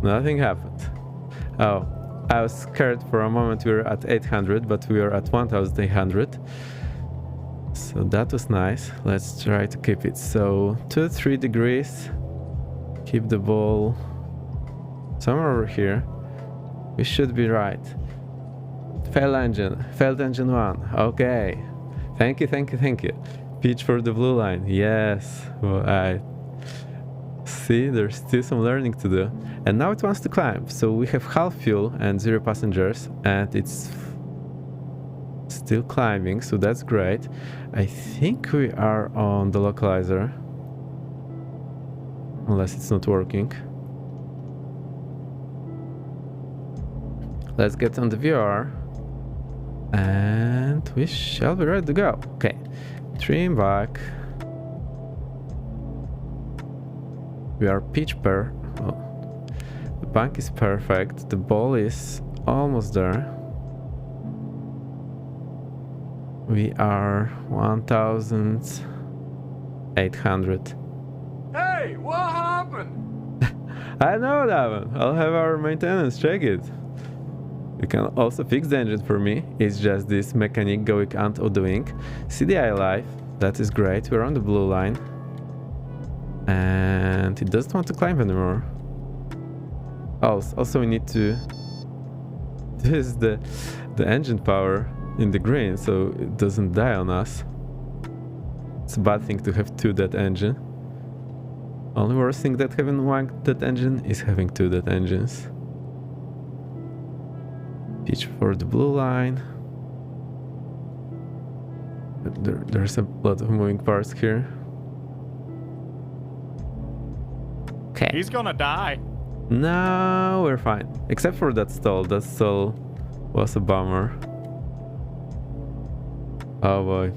Nothing happened. Oh, I was scared for a moment. We were at 800, but we are at 1800. So that was nice. Let's try to keep it. So 2-3 degrees. Keep the ball Somewhere over here. We should be right. Failed engine 1. Okay. Thank you, thank you, thank you. Pitch for the blue line. Yes. Well, I see there's still some learning to do. And now it wants to climb. So we have half fuel and 0 passengers, and it's still climbing, so that's great. I think we are on the localizer. Unless it's not working. Let's get on the VR. And we shall be ready to go. Okay. Trim back. We are pitch per. Oh. The bank is perfect. The ball is almost there. We are 1,800. Hey, what happened? I know that one. I'll have our maintenance check it. You can also fix the engine for me. It's just this mechanic going out of the wing. CDI live. That is great. We're on the blue line. And it doesn't want to climb anymore. Also we need to... This is the engine power in the green, so it doesn't die on us. It's a bad thing to have 2 dead engine. Only worst thing that having 1 dead engine is having 2 dead engines. Pitch for the blue line. There's a lot of moving parts here. Okay. He's gonna die. No, we're fine. Except for that stall. That stall was a bummer. Oh boy.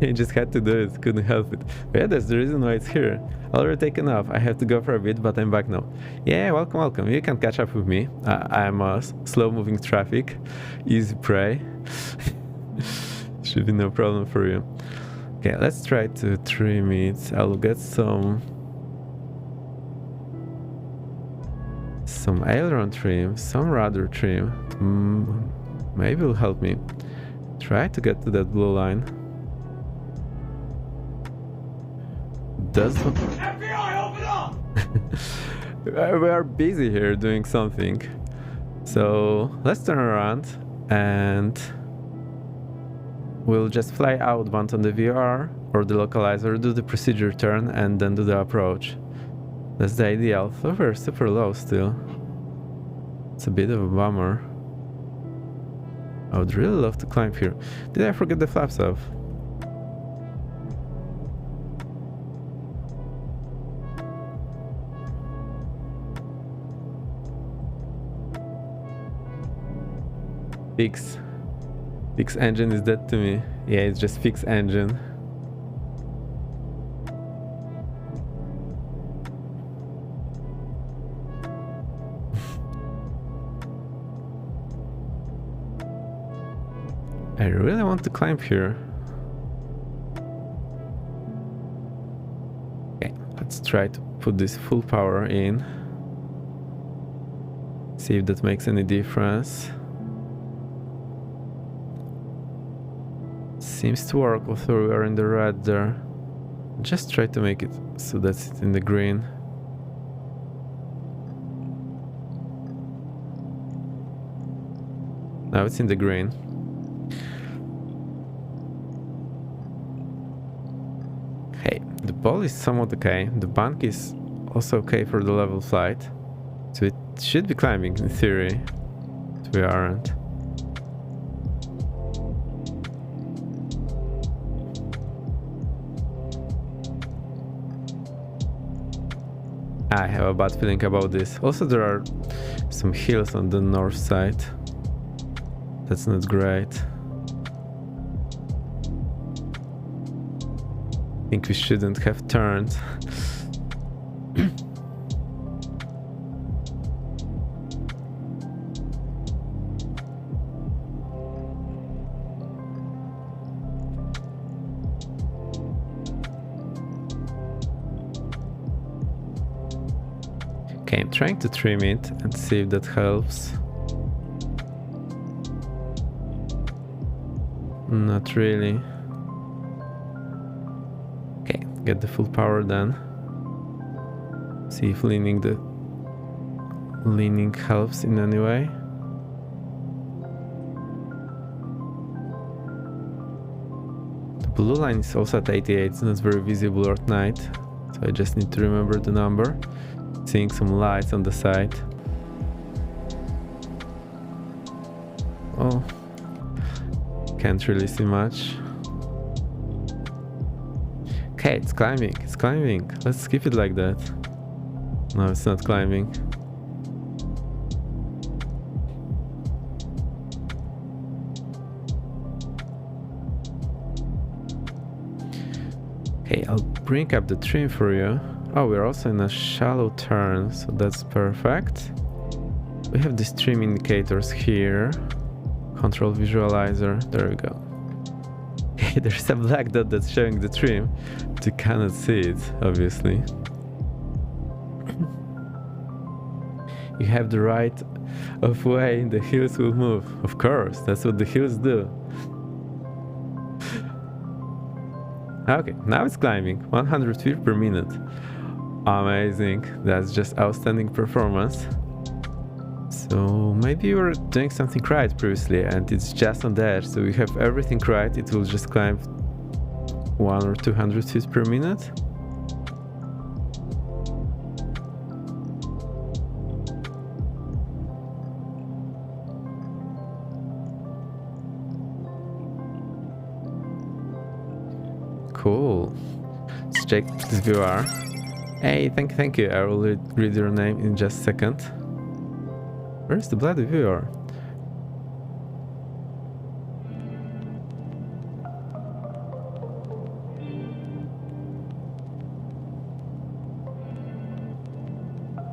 He just had to do it, couldn't help it. But yeah, that's the reason why it's here. Already taken off. I have to go for a bit, but I'm back now. Yeah, welcome, welcome. You can catch up with me. I'm a slow-moving traffic. Easy prey. Should be no problem for you. Okay, let's try to trim it. I'll get some aileron trim, some rudder trim. Maybe it'll help me. Try to get to that blue line. Does not... FBI, open up! We are busy here doing something. So let's turn around and we'll just fly outbound on the VR or the localizer, do the procedure turn and then do the approach. That's the ideal. So we're super low still. It's a bit of a bummer. I would really love to climb here. Did I forget the flaps off? Fix engine is dead to me. Yeah, it's just fix engine. I really want to climb here. Okay, let's try to put this full power in. See if that makes any difference. Seems to work, although we are in the red there. Just try to make it so that's it in the green. Now it's in the green. Okay, the ball is somewhat okay. The bank is also okay for the level flight. So it should be climbing in theory. But we aren't. I have a bad feeling about this. Also, there are some hills on the north side. That's not great. I think we shouldn't have turned. Okay, I'm trying to trim it and see if that helps. Not really. Okay, get the full power then. See if leaning helps in any way. The blue line is also at 88, it's not very visible at night, so I just need to remember the number. Seeing some lights on the side. Oh, can't really see much. Okay, it's climbing. Let's keep it like that. No, it's not climbing. Okay, I'll bring up the trim for you. Oh, we're also in a shallow turn, so that's perfect. We have these trim indicators here. Control visualizer, there we go. Okay, there's a black dot that's showing the trim, but you cannot see it, obviously. You have the right of way, the hills will move. Of course, that's what the hills do. Okay, now it's climbing, 100 feet per minute. Amazing, that's just outstanding performance. So maybe you were doing something right previously and it's just on the edge, so we have everything right, it will just climb 100 or 200 feet per minute. Cool. Let's check this VR. Hey, thank you. I will read your name in just a second. Where's the bloody VR?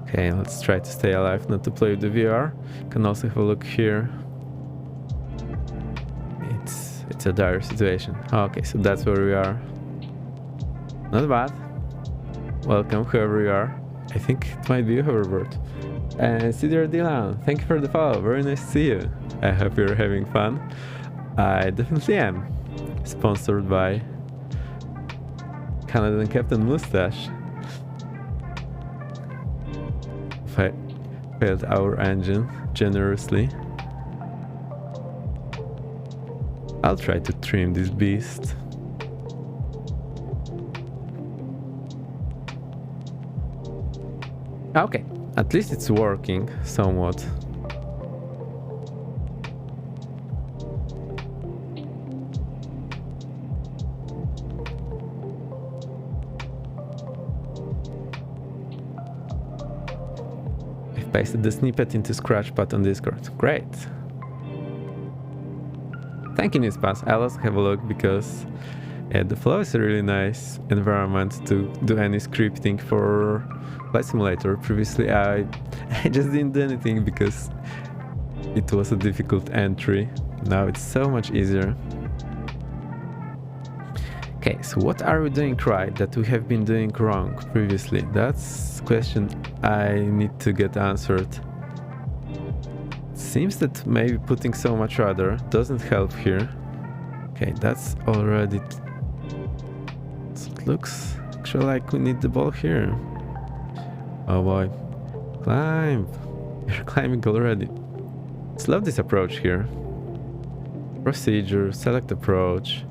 Okay, let's try to stay alive, not to play with the VR. Can also have a look here. It's a dire situation. Okay, so that's where we are. Not bad. Welcome, whoever you are. I think it might be a hoverboard. And Cedar Dylan, thank you for the follow. Very nice to see you. I hope you're having fun. I definitely am. Sponsored by Canadian Captain Mustache. Failed our engine generously. I'll try to trim this beast. Okay, at least it's working somewhat. I've pasted the snippet into Scratchpad on Discord. Great. Thank you, Nispas. I'll also have a look because the flow is a really nice environment to do any scripting for Flight Simulator. Previously I just didn't do anything because it was a difficult entry. Now it's so much easier. Okay, so what are we doing right that we have been doing wrong previously? That's a question I need to get answered. Seems that maybe putting so much rudder doesn't help here. Okay, that's already... So it looks actually like we need the ball here. Oh boy. Climb! You're climbing already. Let's love this approach here. Procedure, select approach.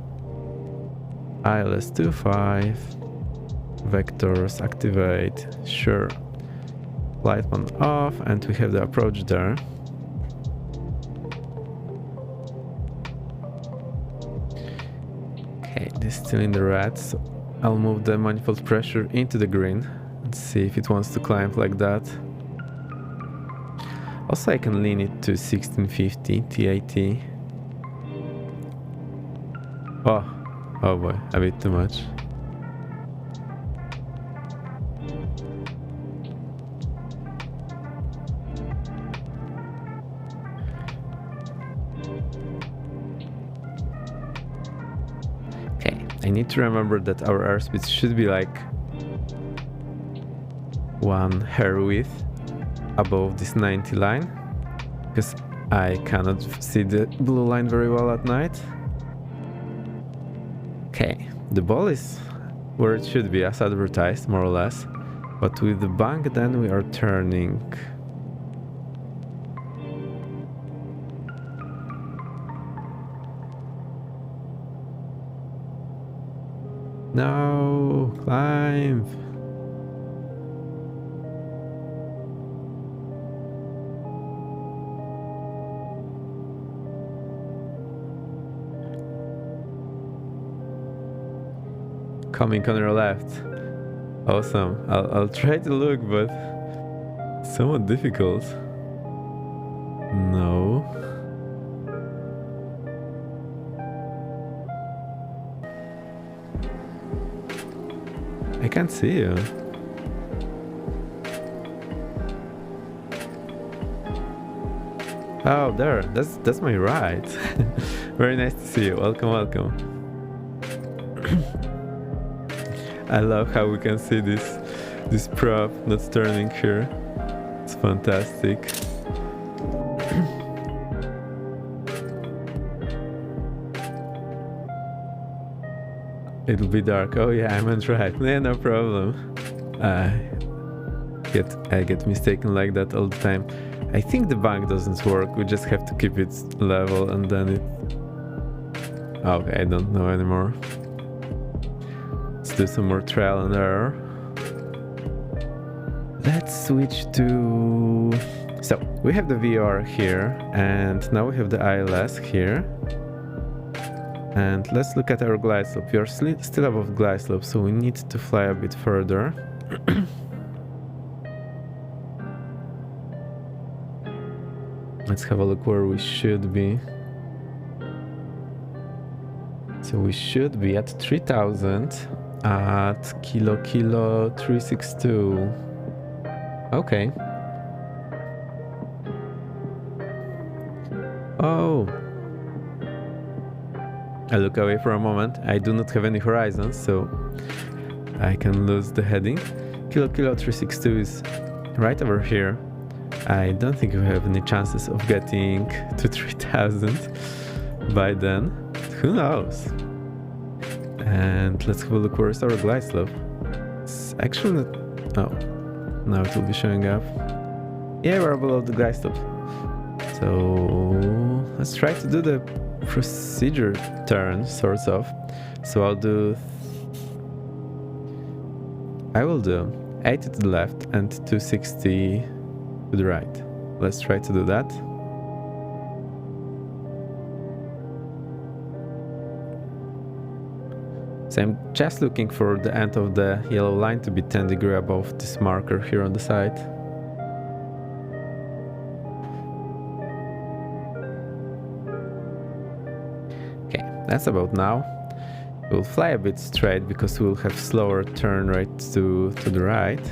ILS 25. Vectors, activate. Sure. Flight one off, and we have the approach there. Okay, this is still in the red, so I'll move the manifold pressure into the green and see if it wants to climb like that. Also, I can lean it to 1650 TAT. Oh boy, a bit too much. Okay, I need to remember that our airspeed should be like one hair width above this 90 line, because I cannot see the blue line very well at night. Okay, the ball is where it should be as advertised, more or less. But with the bank then we are turning. No, climb. Coming on your left. Awesome. I'll try to look, but it's somewhat difficult. No. I can't see you. Oh, there. That's my right. Very nice to see you. Welcome, welcome. I love how we can see this prop not turning here. It's fantastic. It'll be dark. Oh yeah, I meant right. Yeah, no problem. I get mistaken like that all the time. I think the bank doesn't work. We just have to keep it level and then it... Okay, I don't know anymore. Let's do some more trial and error. Let's switch to... So, we have the VR here, and now we have the ILS here. And let's look at our glide slope. We are still above glide slope, so we need to fly a bit further. Let's have a look where we should be. So we should be at 3000 at kilo 362. Okay. Oh. I look away for a moment. I do not have any horizons, so I can lose the heading. Kilo 362 is right over here. I don't think we have any chances of getting to 3000 by then. Who knows? And let's have a look, where is our glide slope. It's actually not... Oh, now it will be showing up. Yeah, we're below the glide slope. So let's try to do the procedure turn, sort of. So I will do 80 to the left and 260 to the right. Let's try to do that. So I'm just looking for the end of the yellow line to be 10 degrees above this marker here on the side. Okay, that's about now. We'll fly a bit straight because we'll have slower turn rate to the right.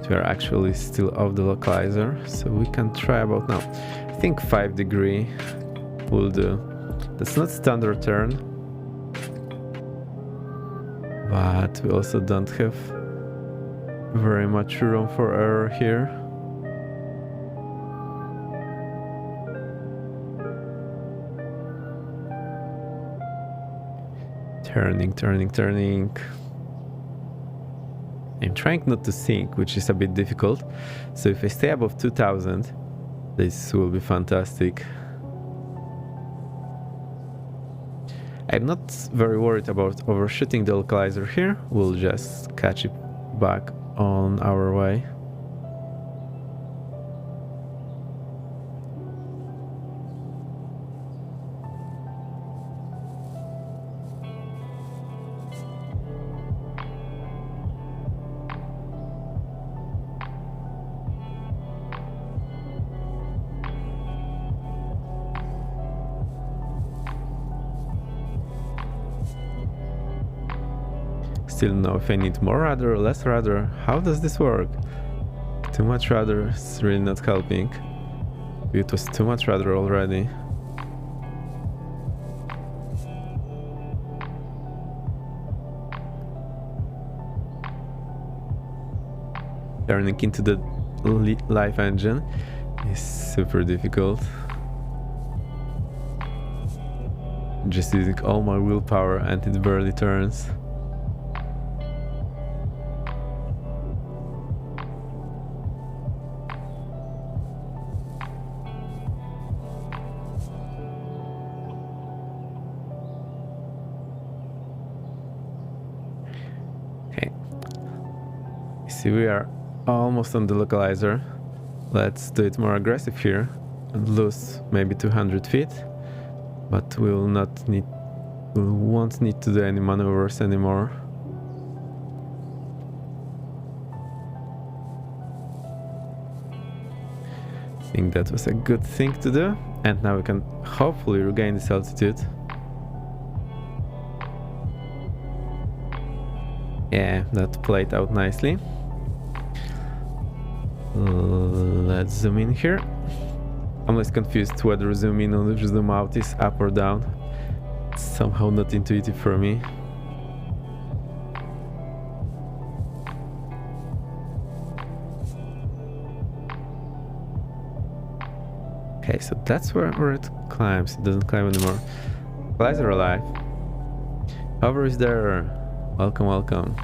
We are actually still off the localizer, so we can try about now. I think 5 degrees will do. That's not standard turn, but we also don't have very much room for error here. Turning. I'm trying not to sink, which is a bit difficult. So if I stay above 2000, this will be fantastic. I'm not very worried about overshooting the localizer here. We'll just catch it back on our way. Still don't know if I need more rudder or less rudder. How does this work? Too much rudder is really not helping. It was too much rudder already. Turning into the live engine is super difficult. Just using all my willpower and it barely turns. see, we are almost on the localizer. Let's do it more aggressive here and lose maybe 200 feet, but we won't need to do any maneuvers anymore. I think that was a good thing to do, and now we can hopefully regain this altitude. Yeah, that played out nicely. Let's zoom in here. I'm less confused whether zoom in or zoom out is up or down. It's somehow not intuitive for me. Okay, so that's where it climbs. It doesn't climb anymore. Flies are alive. Hover is there. Welcome, welcome.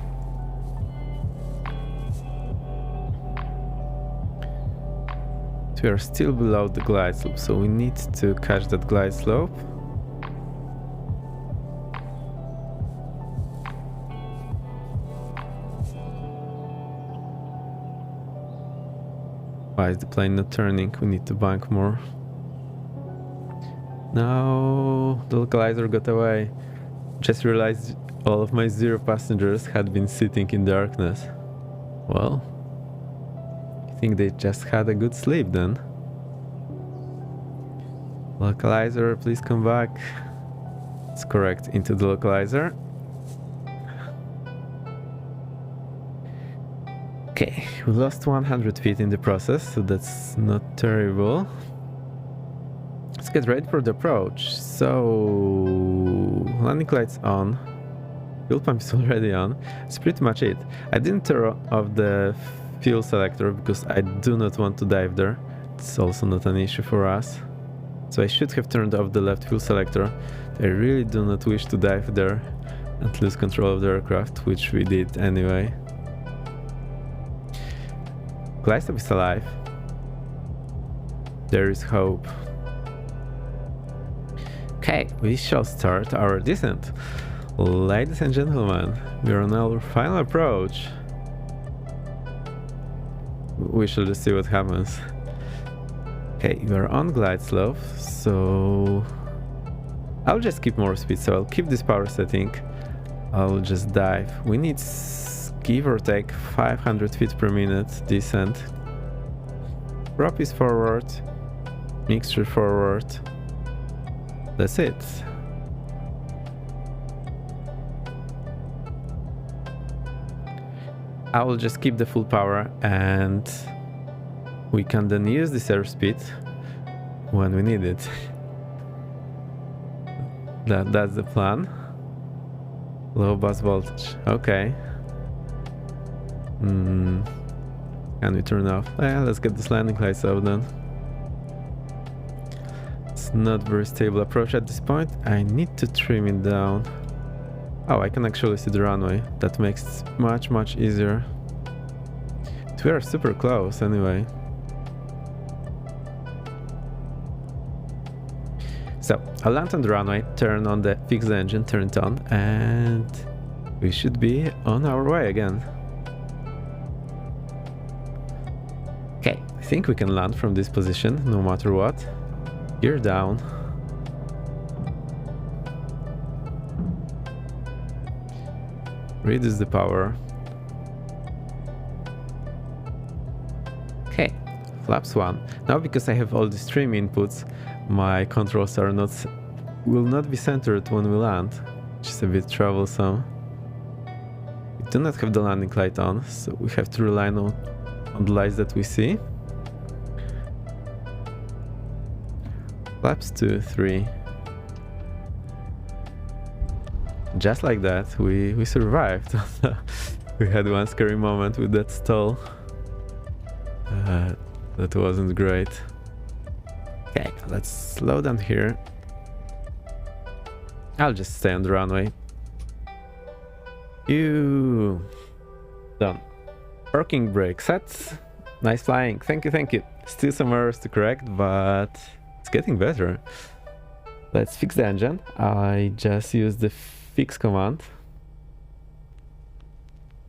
We are still below the glide slope, so we need to catch that glide slope. Why is the plane not turning? We need to bank more. No, the localizer got away. Just realized all of my 0 passengers had been sitting in darkness. Well, I think they just had a good sleep then. Localizer, please come back. It's correct, into the localizer. Okay, we lost 100 feet in the process, so that's not terrible. Let's get ready for the approach. So, landing lights on. Fuel pump is already on. That's pretty much it. I didn't turn off the fuel selector because I do not want to dive there. It's also not an issue for us. So I should have turned off the left fuel selector. I really do not wish to dive there and lose control of the aircraft, which we did anyway. Glidestop is alive. There is hope. Okay, we shall start our descent. Ladies and gentlemen, we are on our final approach. We shall just see what happens. Okay, we are on glide slope, so I'll just keep more speed, so I'll keep this power setting. I'll just dive. We need, give or take, 500 feet per minute descent. Prop is forward, mixture forward. That's it. I will just keep the full power and we can then use this airspeed when we need it. That's the plan. Low bus voltage. Okay. Can we turn off? Yeah, let's get this landing lights off then. It's not very stable approach at this point. I need to trim it down. Oh, I can actually see the runway. That makes it much easier. But we are super close anyway. So, I'll land on the runway, turn on the fixed engine, turn it on, and we should be on our way again. Okay, I think we can land from this position, no matter what. Gear down. Reduce the power. Okay, flaps 1. Now because I have all the stream inputs, my controls will not be centered when we land, which is a bit troublesome. We do not have the landing light on, so we have to rely on the lights that we see. Flaps 2, 3. Just like that, we survived. We had one scary moment with that stall. That wasn't great. Okay, let's slow down here. I'll just stay on the runway. Done. Parking brake set. Nice flying. Thank you, thank you. Still some errors to correct, but it's getting better. Let's fix the engine. I just used the fix command.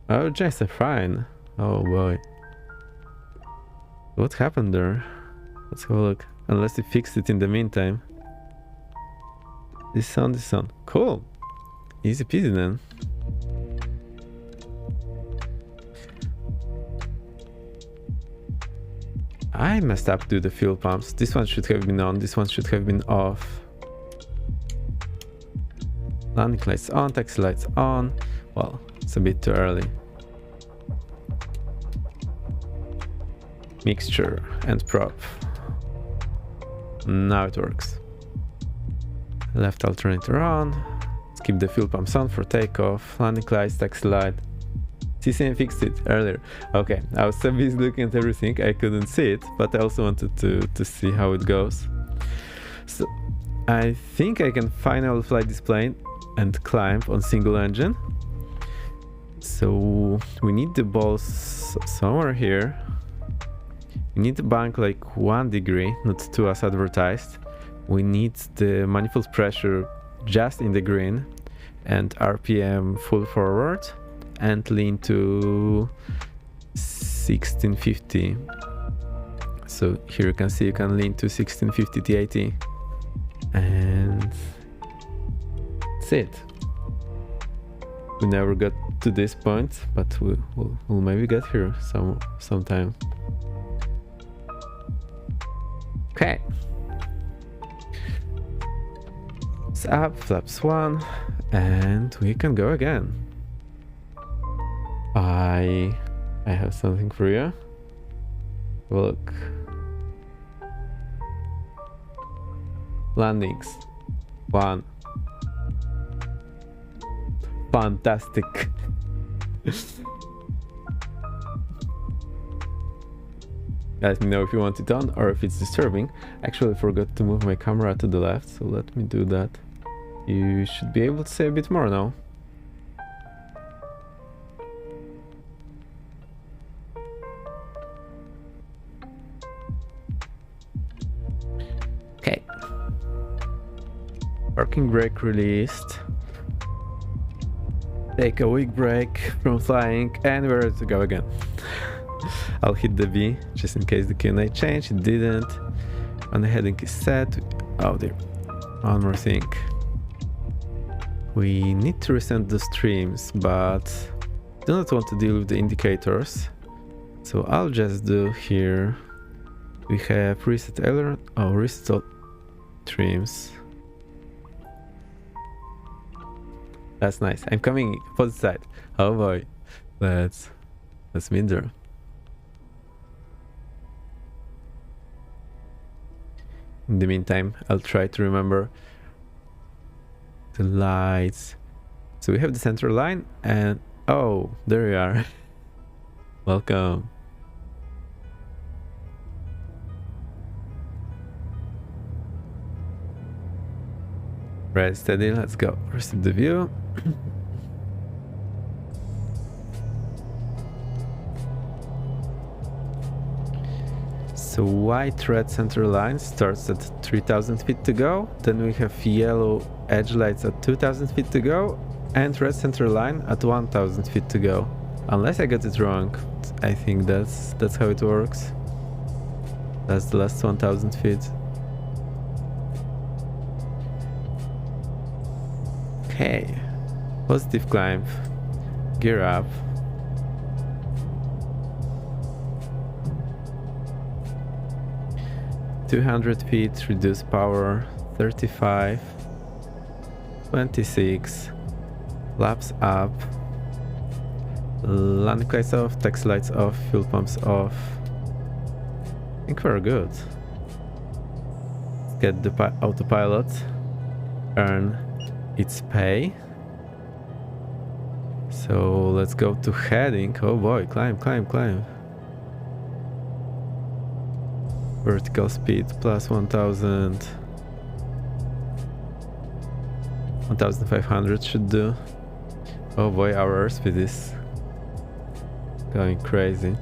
Oh, just fine. Oh boy. What happened there? Let's have a look. Unless he fixed it in the meantime. This on. Cool. Easy peasy then. I messed up to the fuel pumps. This one should have been on, this one should have been off. Landing lights on, taxi lights on. Well, it's a bit too early. Mixture and prop. Now it works. Left alternator on. Let's keep the fuel pumps on for takeoff. Landing lights, taxi light. CCM fixed it earlier. Okay, I was so busy looking at everything I couldn't see it, but I also wanted to see how it goes. So I think I can finally fly this plane and climb on single engine. So we need the balls somewhere here. We need the bank like 1 degree, not 2 as advertised. We need the manifold pressure just in the green and RPM full forward. And lean to 1650. So here you can see you can lean to 1650 T80. And that's it. We never got to this point, but we'll maybe get here sometime. Okay. It's up, flaps 1, and we can go again. I have something for you. Look. Landings. 1. Fantastic. Let me know if you want it on or if it's disturbing. Actually, I forgot to move my camera to the left, so let me do that. You should be able to say a bit more now. Okay. Parking brake released. Take a weak break from flying and we're ready to go again. I'll hit the B just in case the Q&A changed. It didn't. When the heading is set. Oh dear. One more thing. We need to resend the streams, but do not want to deal with the indicators. So I'll just do here. We have reset aileron. Oh, reset all streams. That's nice. I'm coming opposite side. Oh boy. Let's meet there. In the meantime, I'll try to remember the lights. So we have the center line and oh, there we are. Welcome. Right, steady, let's go. Receive the view. So white red center line starts at 3000 feet to go, then we have yellow edge lights at 2000 feet to go, and red center line at 1000 feet to go. Unless I got it wrong, I think that's how it works. That's the last 1000 feet. Okay, positive climb, gear up. $200 feet, reduce power, 35, 26, laps up, landing lights off, taxi lights off, fuel pumps off. I think we're good. Let's get the autopilot, earn its pay. So let's go to heading. Oh boy, climb, climb, climb. Vertical speed plus 1000. 1500 should do. Oh boy, our airspeed is going crazy.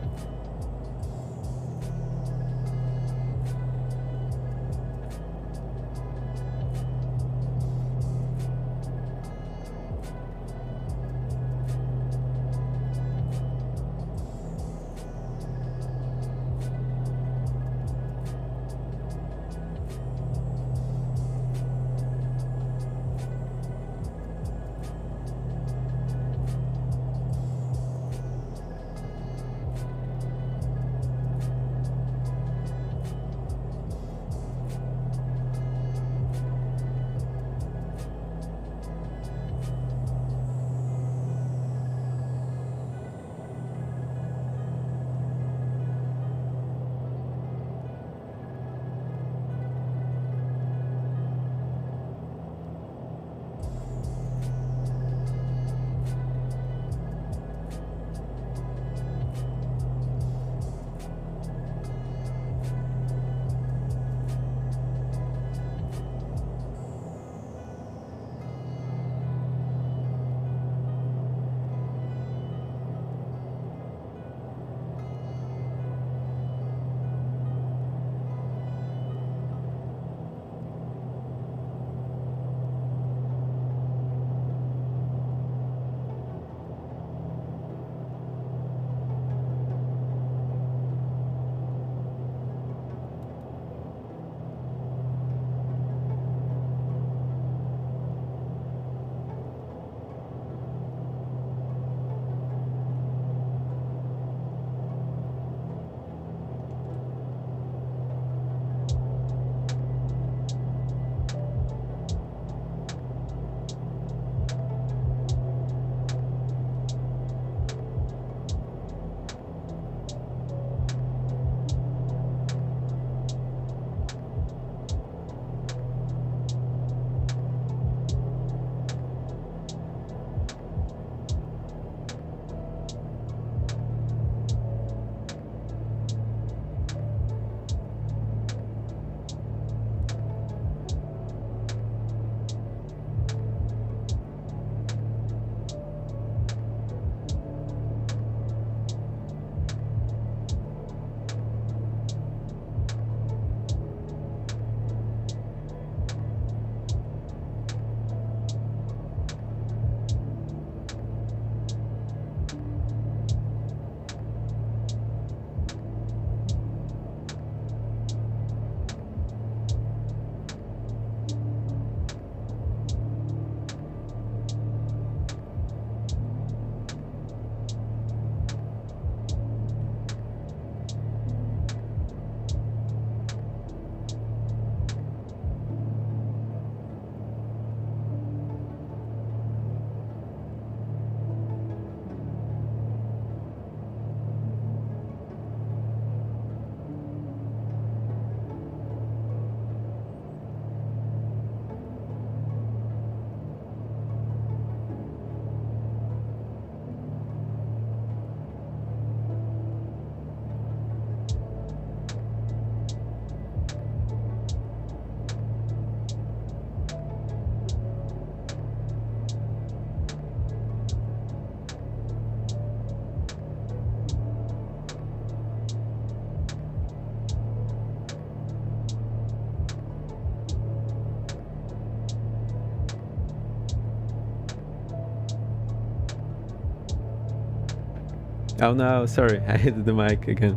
Oh no, sorry, I hit the mic again.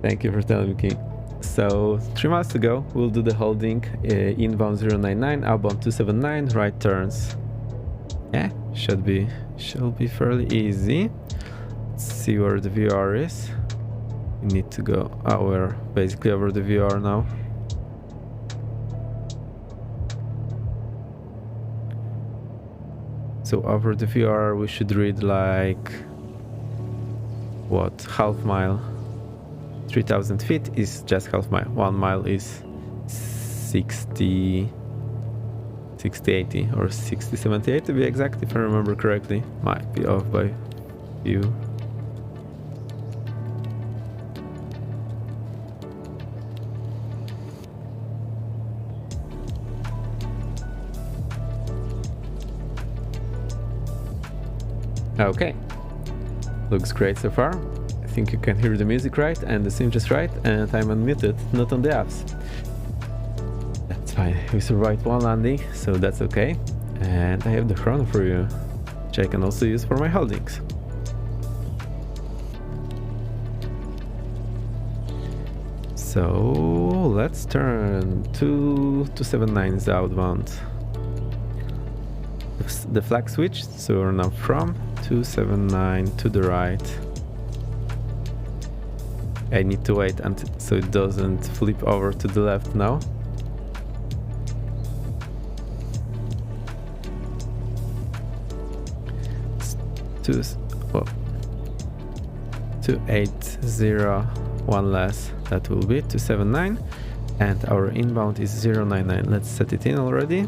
Thank you for telling me, King. So 3 miles to go. We'll do the holding. Inbound 099, outbound 279, right turns. Yeah, should be fairly easy. Let's see where the VR is. We need to go. Oh, we're basically over the VR now. So over the VR we should read like what, half mile. 3000 feet is just half mile. 1 mile is 60 80 or 60 78 to be exact, if I remember correctly. Might be off by few. Okay, looks great so far. I think you can hear the music right and the sim just right, and I'm unmuted, not on the apps. That's fine, we survived 1 landing, so that's okay. And I have the chrono for you, which I can also use for my holdings. So let's turn 279 is outbound. The flag switched, so we're now from 279 to the right. I need to wait until so it doesn't flip over to the left now. It's 280, one less, that will be 279, and our inbound is 099. Let's set it in already.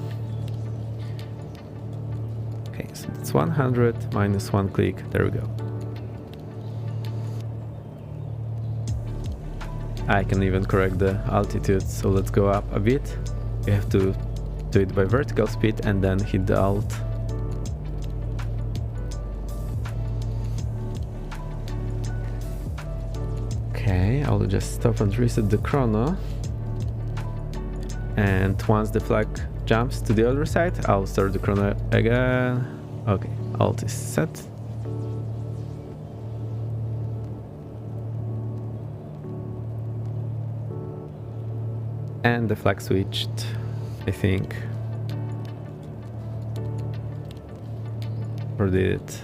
Okay, so it's 100 minus 1 click. There we go. I can even correct the altitude, so let's go up a bit. We have to do it by vertical speed and then hit the alt. Okay, I'll just stop and reset the chrono. And once the flag jumps to the other side, I'll start the chrono again. Okay, alt is set. And the flag switched, I think. Or did it?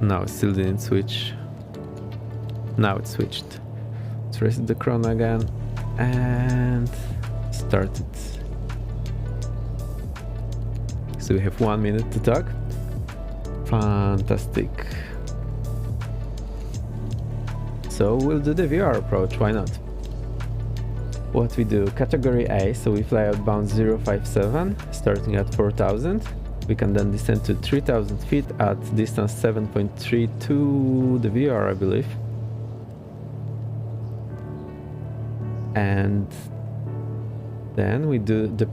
No, it still didn't switch. Now it switched. Let's reset the chrono again and start it. So we have 1 minute to talk. Fantastic. So we'll do the VR approach, why not? What we do, category A, so we fly outbound 057, starting at 4000. We can then descend to 3000 feet at distance 7.3 to the VR, I believe. And then we do the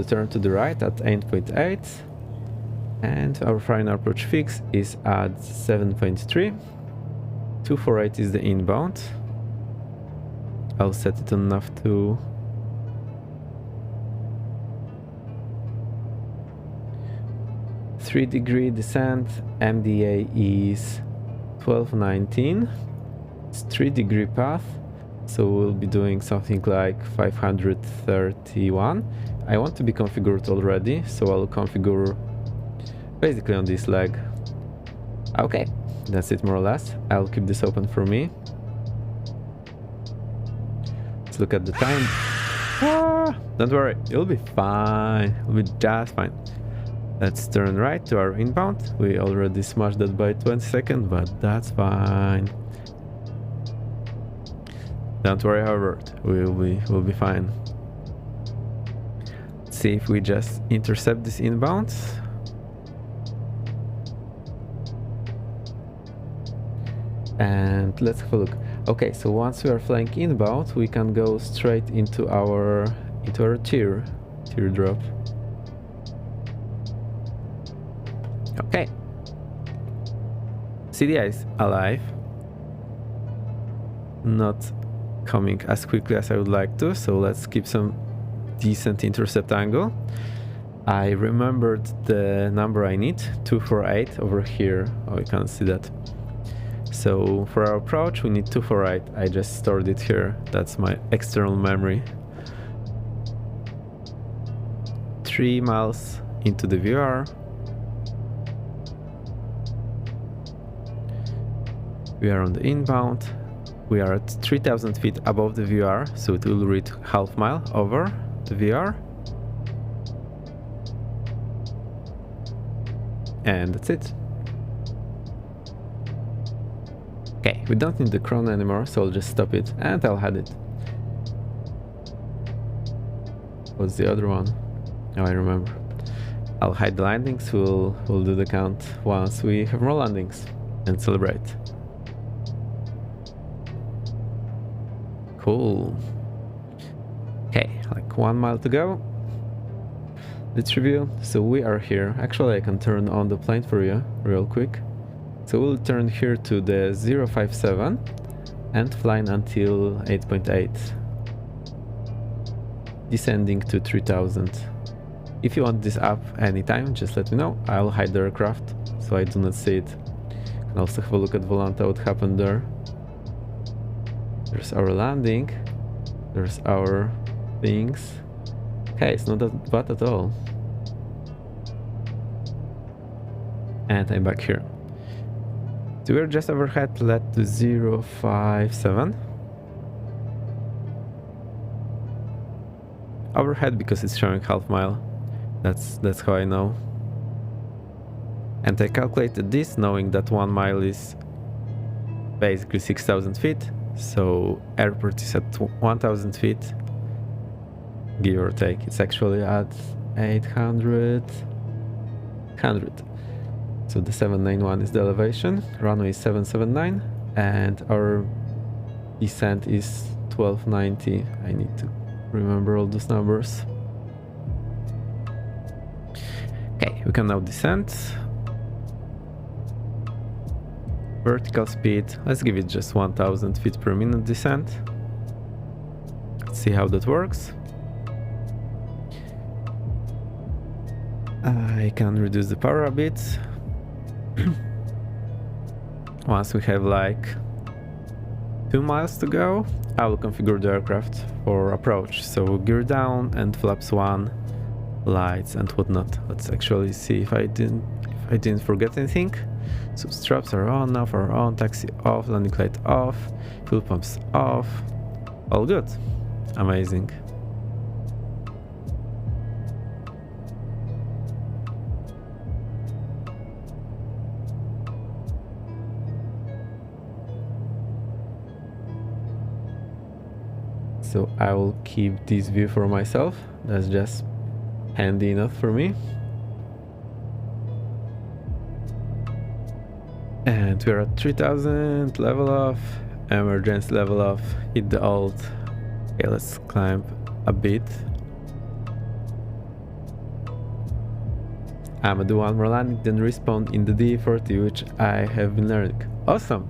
turn to the right at 8.8, and our final approach fix is at 7.3. 248 is the inbound. I'll set it on nav to .3-degree descent. MDA is 1219. It's 3-degree path. So we'll be doing something like 531. I want to be configured already, so I'll configure basically on this leg. Okay, that's it more or less. I'll keep this open for me. Let's look at the time. Don't worry, it'll be fine. It'll be just fine. Let's turn right to our inbound. We already smashed that by 20 seconds, but that's fine. Don't worry, however, we'll be fine. Let's see if we just intercept this inbound. And let's have a look. Okay, so once we are flying inbound, we can go straight into our teardrop. Okay. CDI is alive. Not coming as quickly as I would like to, so let's keep some decent intercept angle. I remembered the number I need, 248 over here. Oh, you can't see that. So for our approach, we need 248. I just stored it here. That's my external memory. 3 miles into the VR. We are on the inbound. We are at 3,000 feet above the VR, so it will read half mile over the VR. And that's it. Okay, we don't need the chrono anymore, so I'll just stop it and I'll hide it. What's the other one? Oh, I remember. I'll hide the landings, we'll do the count once we have more landings and celebrate. Cool. Okay, like 1 mile to go. Let's review. So we are here. Actually, I can turn on the plane for you real quick. So we'll turn here to the 057 and flying until 8.8. Descending to 3000. If you want this up anytime, just let me know. I'll hide the aircraft so I do not see it. You can also have a look at Volanta, what happened there. There's our landing. There's our things. Okay, it's not that bad at all. And I'm back here. So we're just overhead, led to 057. Overhead because it's showing half mile. That's how I know. And I calculated this knowing that 1 mile is basically 6,000 feet. So airport is at 1,000 feet, give or take. It's actually at 800. So the 791 is the elevation, runway is 779, and our descent is 1290. I need to remember all those numbers. Okay, we can now descend. Vertical speed, let's give it just 1000 feet per minute descent. Let's see how that works. I can reduce the power a bit. Once we have like 2 miles to go, I will configure the aircraft for approach. So gear down and flaps 1, lights and whatnot. Let's actually see if I didn't forget anything. So straps are on, nav are on, taxi off, landing light off, fuel pumps off. All good. Amazing. So I will keep this view for myself. That's just handy enough for me. And we're at 3000, level off, emergency level off, hit the alt. Okay, let's climb a bit. I'm gonna do one more landing, then respawn in the D40, which I have been learning. Awesome!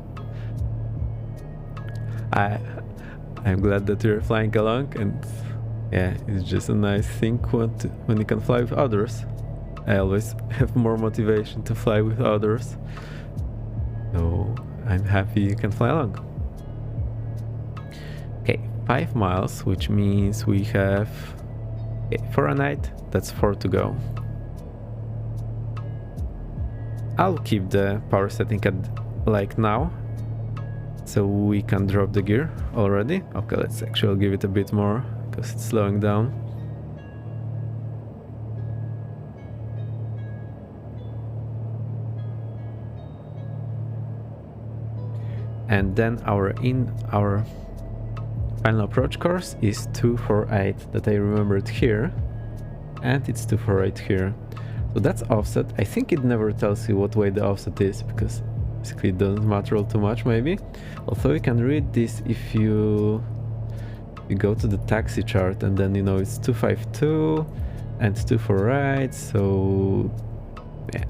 I'm glad that you're flying along, and yeah, it's just a nice thing when you can fly with others. I always have more motivation to fly with others. So I'm happy you can fly along. Okay, 5 miles, which means we have for a night, that's 4 to go. I'll keep the power setting at like now, so we can drop the gear already. Okay, let's actually give it a bit more because it's slowing down. And then our final approach course is 248 that I remembered here, and it's 248 here. So that's offset. I think it never tells you what way the offset is because basically it doesn't matter all too much maybe. Although you can read this if you go to the taxi chart, and then you know it's 252 and 248, so yeah,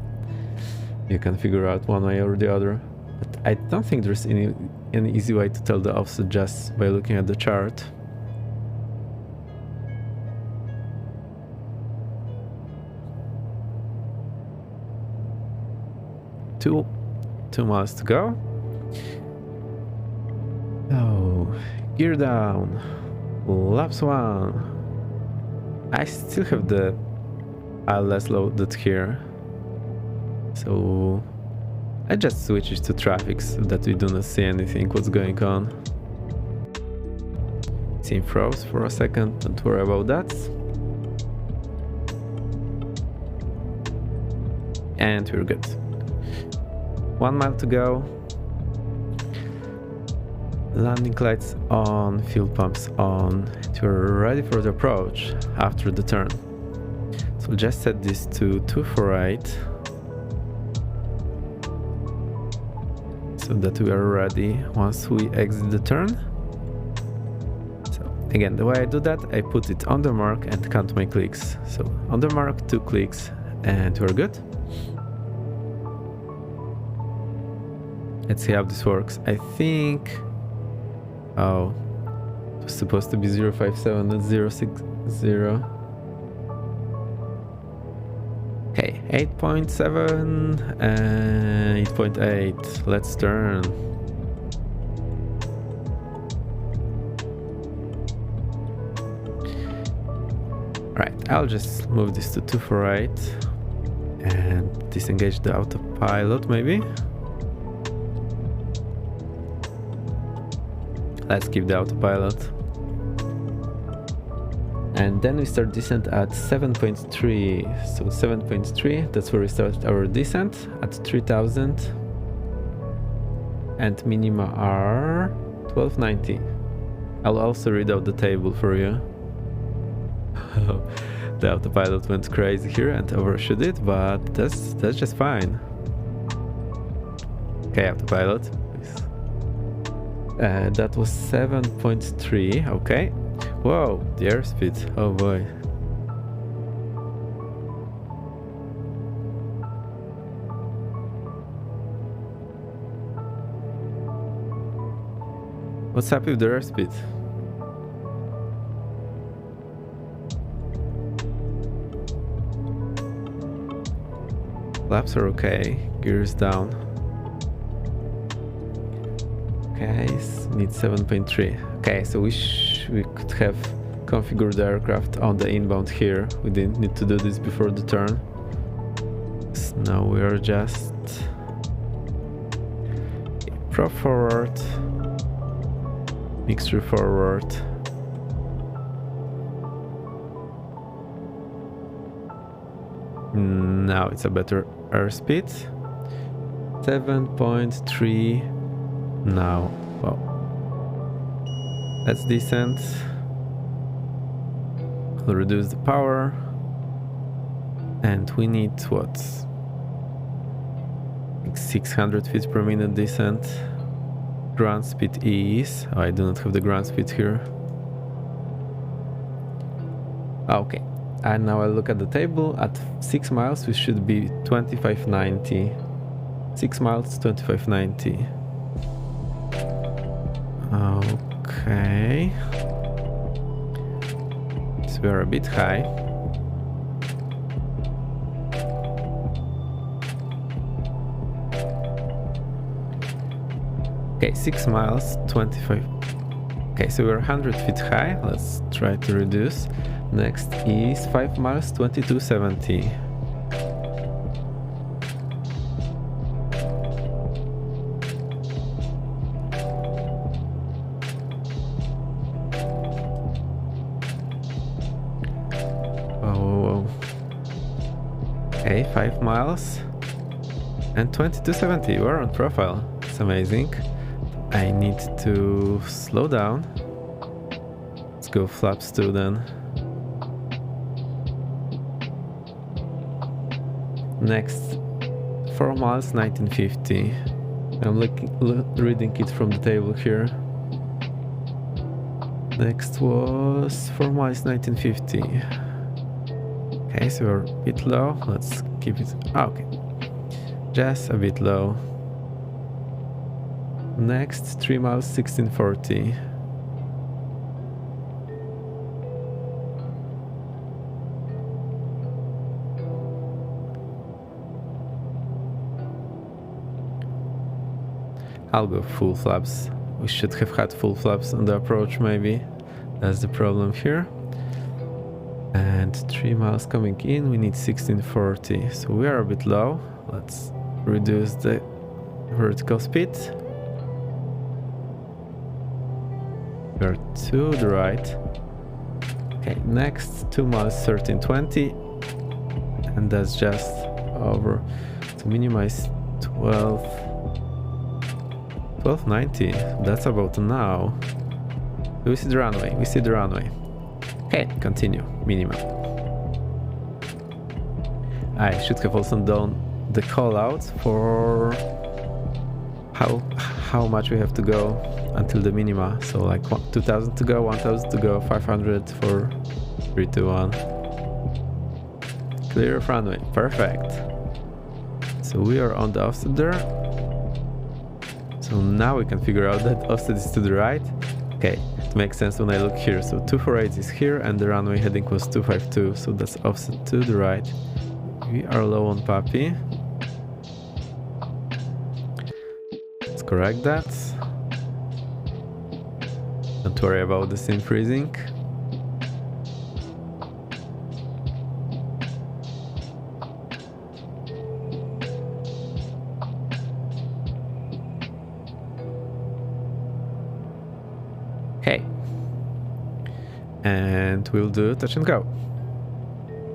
you can figure out one way or the other. But I don't think there's any easy way to tell the offset just by looking at the chart. Two miles to go. Oh, gear down. Laps 1. I still have the ILS loaded here. So I just switch it to traffic so that we do not see anything what's going on. Scene froze for a second, don't worry about that. And we're good. 1 mile to go. Landing lights on, fuel pumps on. And we're ready for the approach after the turn. So we'll just set this to 248. So that we are ready once we exit the turn. So again, the way I do that, I put it on the mark and count my clicks. So on the mark, 2 clicks, and we're good. Let's see how this works. I think... Oh, it was supposed to be 057, not 060. Okay, 8.7 and 8.8. Let's turn. Right, I'll just move this to 248 and disengage the autopilot maybe. Let's keep the autopilot. And then we start descent at 7.3. So 7.3, that's where we start our descent at 3000. And minima are 1290. I'll also read out the table for you. The autopilot went crazy here and overshoot it, but that's just fine. Okay, autopilot, please. That was 7.3, okay. Whoa, the airspeed, oh boy. What's up with the airspeed? Laps are okay, gears down. Okay, need 7.3. Okay, so we could have configured the aircraft on the inbound here. We didn't need to do this before the turn. So now we are just prop forward, mixture forward. Now it's a better airspeed. 7.3 now. Wow. Let's descend. We'll reduce the power. And we need what? Like 600 feet per minute descent. Ground speed is... Oh, I do not have the ground speed here. Okay. And now I look at the table. At 6 miles we should be 2590. 6 miles, 2590. Okay. So we're a bit high. Okay, 6 miles, 25. Okay, so we're 100 feet high. Let's try to reduce. Next is 5 miles, 2270. Okay, 5 miles and 2270. We're on profile. It's amazing. I need to slow down. Let's go flaps 2 then. Next, 4 miles, 1950. I'm reading it from the table here. Next was 4 miles, 1950. Okay, so we're a bit low. Let's keep it. Okay, just a bit low. Next, 3 miles, 1640. I'll go full flaps. We should have had full flaps on the approach maybe. That's the problem here. And 3 miles coming in, we need 1640. So we are a bit low. Let's reduce the vertical speed. We're to the right. Okay, next 2 miles 1320. And that's just over. To minimize 1290. That's about now. Do we see the runway? We see the runway. Okay, continue. Minimum. I should have also done the call out for how much we have to go until the minima. So like 2000 to go, 1000 to go, 500 for 3, 2, 1. Clear of runway. Perfect. So we are on the offset there. So now we can figure out that offset is to the right. Okay, it makes sense when I look here. So 248 is here and the runway heading was 252. So that's offset to the right. We are low on Puppy. Let's correct that. Don't worry about the scene freezing. Okay. And we'll do touch and go.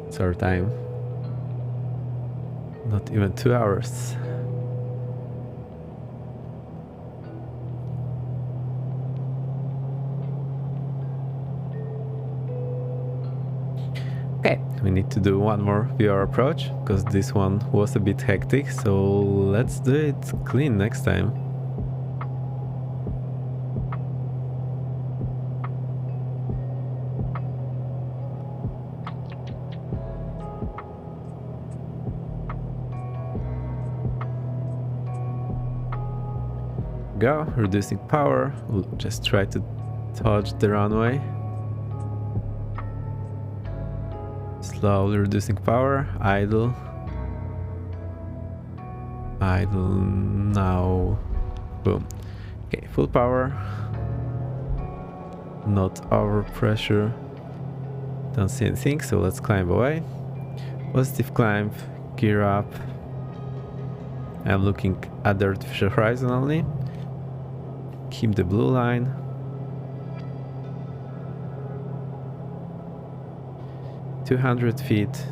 It's our time. Not even 2 hours. Okay, we need to do one more VR approach because this one was a bit hectic, so let's do it clean next time. Go, reducing power, we'll just try to touch the runway. Slowly reducing power, idle. Idle now. Boom. Okay, full power. Not over pressure. Don't see anything, so let's climb away. Positive climb, gear up. I'm looking at the artificial horizon only. Keep the blue line. $200 feet.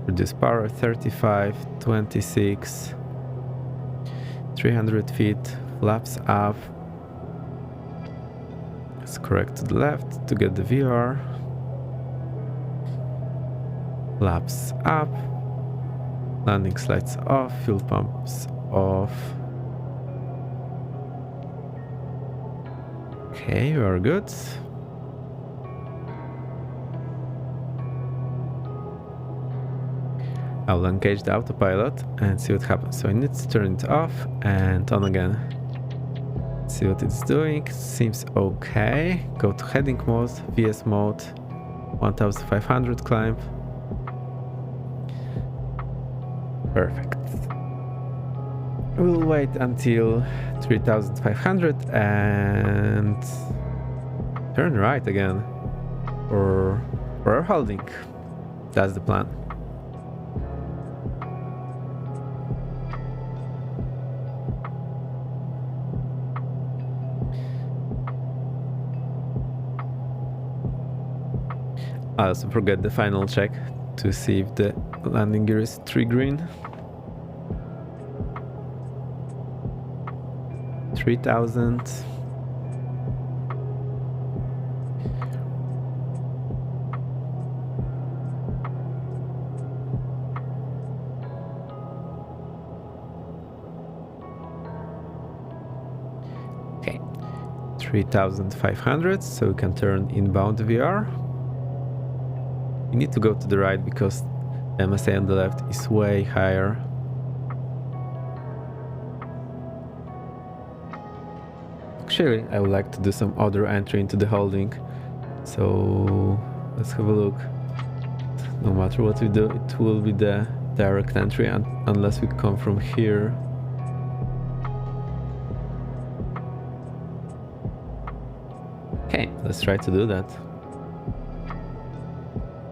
Reduce power 35, 26. 300 feet. Flaps up. Let's correct to the left to get the VR. Flaps up. Landing slides off. Fuel pumps off. Okay, we are good. I'll engage the autopilot and see what happens. So I need to turn it off and on again. See what it's doing. Seems okay. Go to heading mode, VS mode, 1500 climb. Perfect. We'll wait until 3500 and turn right again for our holding. That's the plan. I also forget the final check to see if the landing gear is 3 green. 3000. Okay, 3500, so we can turn inbound VR. We need to go to the right because MSA on the left is way higher. Actually, I would like to do some other entry into the holding. So let's have a look. No matter what we do, it will be the direct entry unless we come from here. Okay, let's try to do that.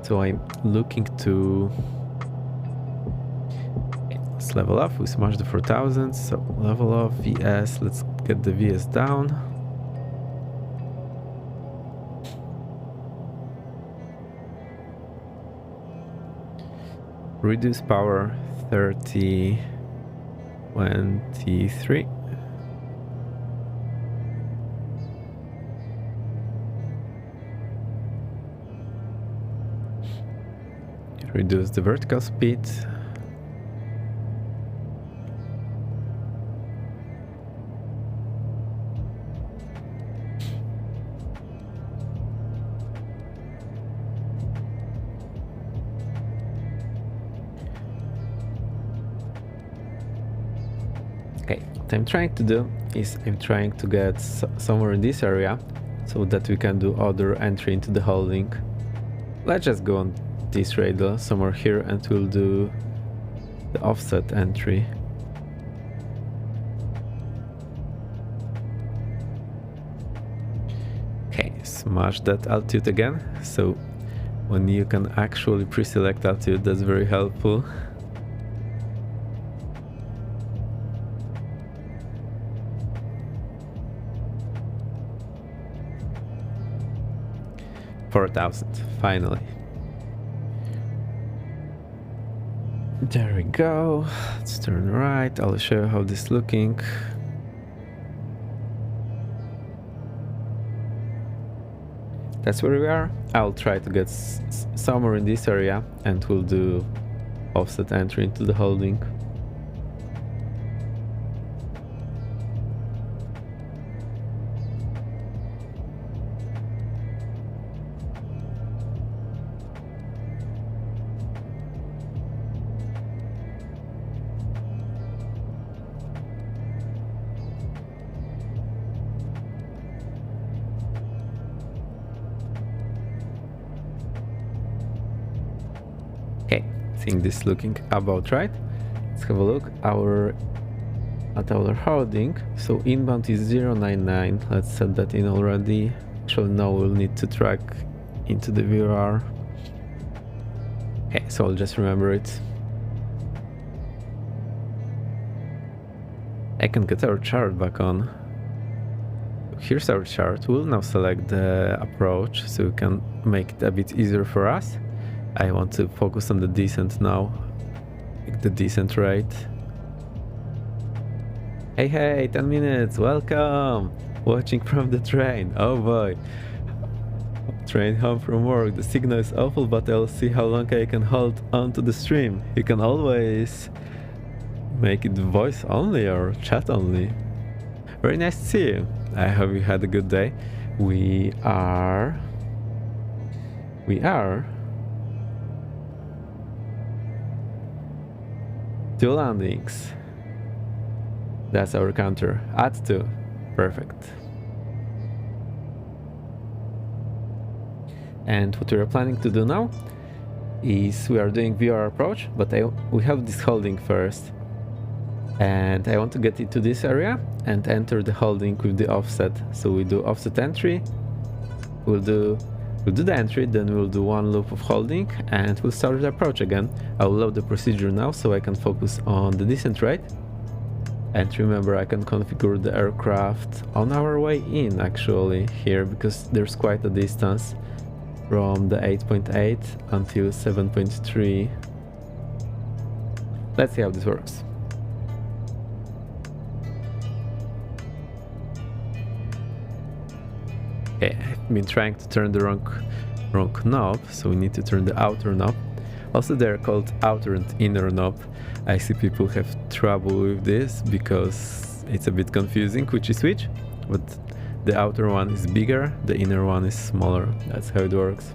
So I'm looking to... Okay, let's level up. We smashed the 4000, so level up, VS, let's get the VS down. Reduce power 30, 23. Reduce the vertical speed. Okay, what I'm trying to do is I'm trying to get somewhere in this area so that we can do other entry into the holding. Let's just go on this radar somewhere here and we'll do the offset entry. Okay, smash that altitude again. So when you can actually pre-select altitude, that's very helpful. $4,000, finally. There we go. Let's turn right. I'll show you how this is looking. That's where we are. I'll try to get somewhere in this area and we'll do offset entry into the holding. Okay, I think this is looking about right. Let's have a look at our holding. So inbound is 099. Let's set that in already. Actually, no, we'll need to track into the VRR. Okay, so I'll just remember it. I can get our chart back on. Here's our chart. We'll now select the approach so we can make it a bit easier for us. I want to focus on the descent now. Pick the descent rate. Hey, 10 minutes, welcome! Watching from the train, oh boy. Train home from work, the signal is awful, but I'll see how long I can hold on to the stream. You can always make it voice only or chat only. Very nice to see you. I hope you had a good day. We are 2 landings. That's our counter. Add 2. Perfect. And what we are planning to do now is we are doing VR approach, but we have this holding first. And I want to get into this area and enter the holding with the offset. So we do offset entry. We'll do the entry, then we'll do 1 loop of holding and we'll start the approach again. I'll load the procedure now so I can focus on the descent rate. And remember, I can configure the aircraft on our way in actually here, because there's quite a distance from the 8.8 until 7.3. Let's see how this works. Okay, I've been trying to turn the wrong knob, so we need to turn the outer knob. Also, they're called outer and inner knob. I see people have trouble with this because it's a bit confusing which is which, but the outer one is bigger, the inner one is smaller. That's how it works.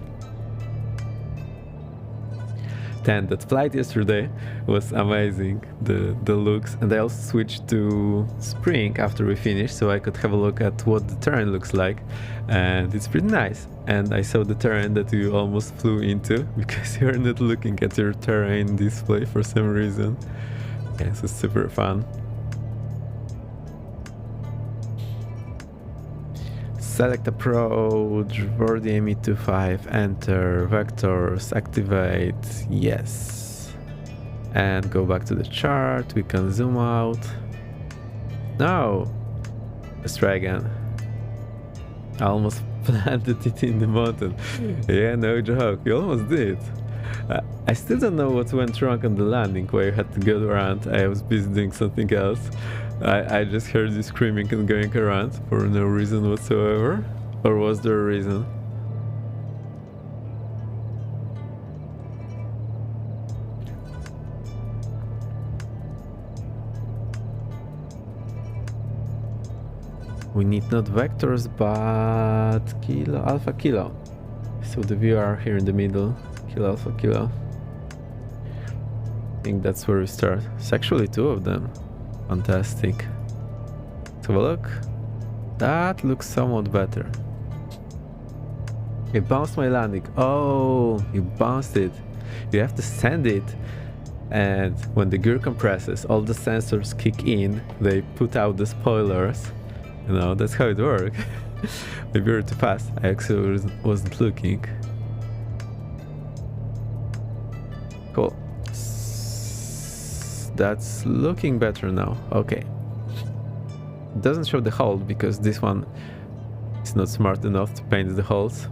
Then that flight yesterday was amazing, the looks, and I also switched to spring after we finished so I could have a look at what the terrain looks like, and it's pretty nice. And I saw the terrain that you almost flew into because you're not looking at your terrain display for some reason. Yeah, so super fun. Select approach, Vordi ME25, enter, vectors, activate, yes. And go back to the chart, we can zoom out. No! Let's try again. I almost planted it in the mountain. Yeah, no joke, you almost did. I still don't know what went wrong on the landing, where you had to go around. I was busy doing something else. I just heard you screaming and going around for no reason whatsoever. Or was there a reason? We need not vectors, but kilo, alpha kilo. So the VR here in the middle, kilo alpha kilo. I think that's where we start. It's actually two of them. Fantastic. Let's have a look. That looks somewhat better. It bounced my landing. Oh, you bounced it. You have to send it. And when the gear compresses, all the sensors kick in. They put out the spoilers. You know, that's how it works. Maybe you're too fast. I actually wasn't looking. Cool. That's looking better now. Okay. It doesn't show the hold because this one is not smart enough to paint the holes.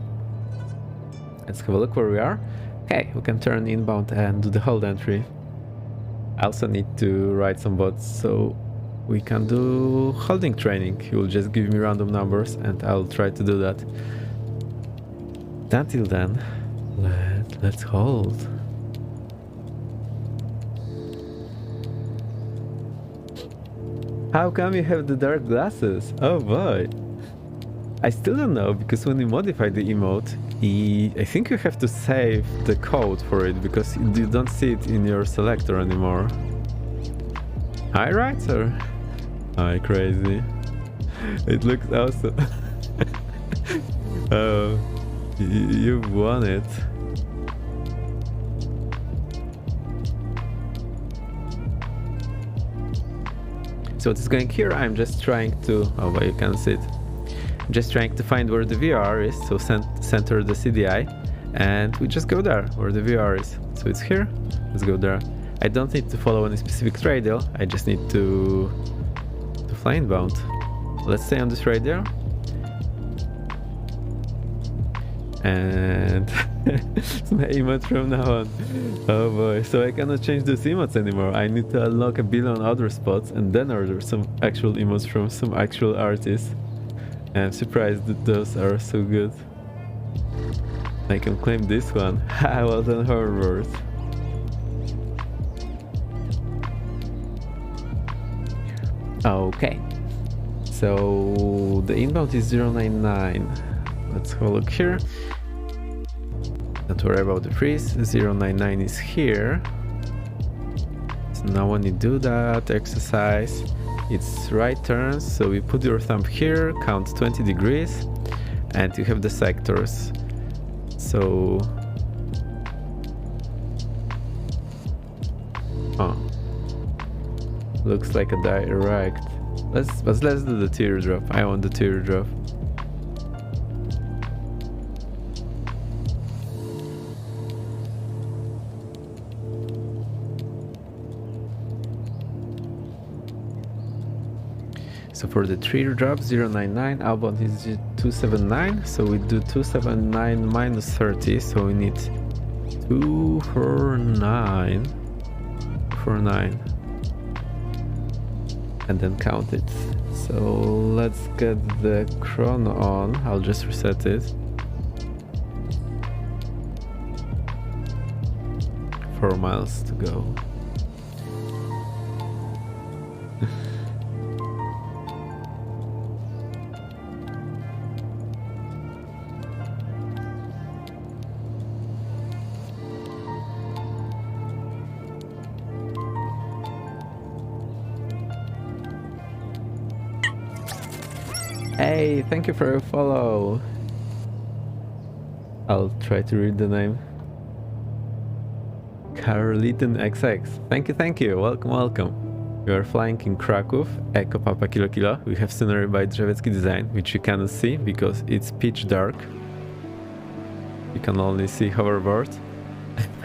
Let's have a look where we are. Okay, we can turn inbound and do the hold entry. I also need to write some bots so we can do holding training. You will just give me random numbers and I'll try to do that. Until then, let's hold. How come you have the dark glasses? Oh boy. I still don't know, because when you modify the emote, I think you have to save the code for it, because you don't see it in your selector anymore. Hi, right, sir? Hi, crazy. It looks awesome. Oh, you won it. So what's going here? I'm just trying to... Oh, well, you can see it. I'm just trying to find where the VR is. So center the CDI. And we just go there, where the VR is. So it's here. Let's go there. I don't need to follow any specific radial. I just need to fly inbound. Let's stay on this radial. And it's my emote from now on. Oh boy, so I cannot change those emotes anymore. I need to unlock a billion other spots and then order some actual emotes from some actual artists. And I'm surprised that those are so good. I can claim this one. Ha, well done, Harvard. Okay, so the inbound is 099. Let's have a look here. Don't worry about the freeze. 099 is here. So now when you do that exercise, it's right turns. So you put your thumb here, count 20 degrees, and you have the sectors. So, oh, looks like a direct. Let's do the teardrop. I want the teardrop. So for the teardrop 099, outbound is 279. So we do 279 minus 30. So we need 249. 49. And then count it. So let's get the chrono on. I'll just reset it. 4 miles to go. Hey, thank you for your follow. I'll try to read the name. Caroliton XX. Thank you, thank you. Welcome, welcome. We are flying in Kraków, Echo Papa Kilo Kilo. We have scenery by Drzewecki Design, which you cannot see because it's pitch dark. You can only see hoverboard,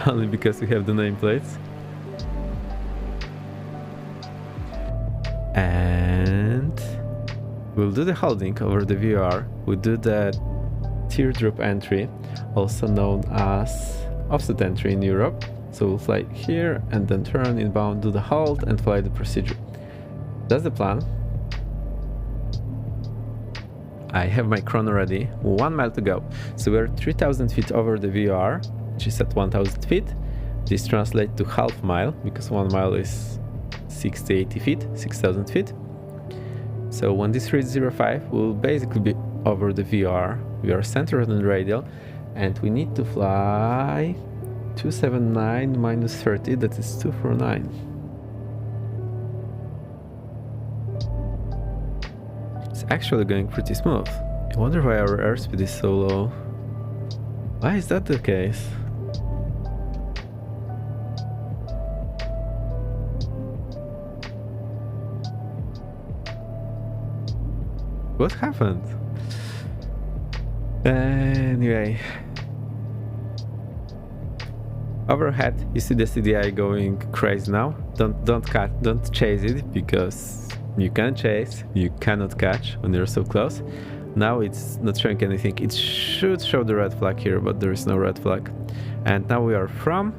only because we have the nameplates. And we'll do the holding over the VR. We'll do the teardrop entry, also known as offset entry in Europe. So we'll fly here and then turn inbound, do the hold and fly the procedure. That's the plan. I have my chrono ready, 1 mile to go. So we're 3000 feet over the VR, which is at 1000 feet. This translates to half mile because 1 mile is 60-80 feet, 6000 feet. So when this reaches 05, we'll basically be over the VR. We are centered on the radial and we need to fly 279 minus 30, that is 249. It's actually going pretty smooth. I wonder why our airspeed is so low. Why is that the case? What happened? Anyway. Overhead, you see the CDI going crazy now. Don't chase it because you can chase, you cannot catch when you're so close. Now it's not showing anything. It should show the red flag here, but there is no red flag. And now we are from,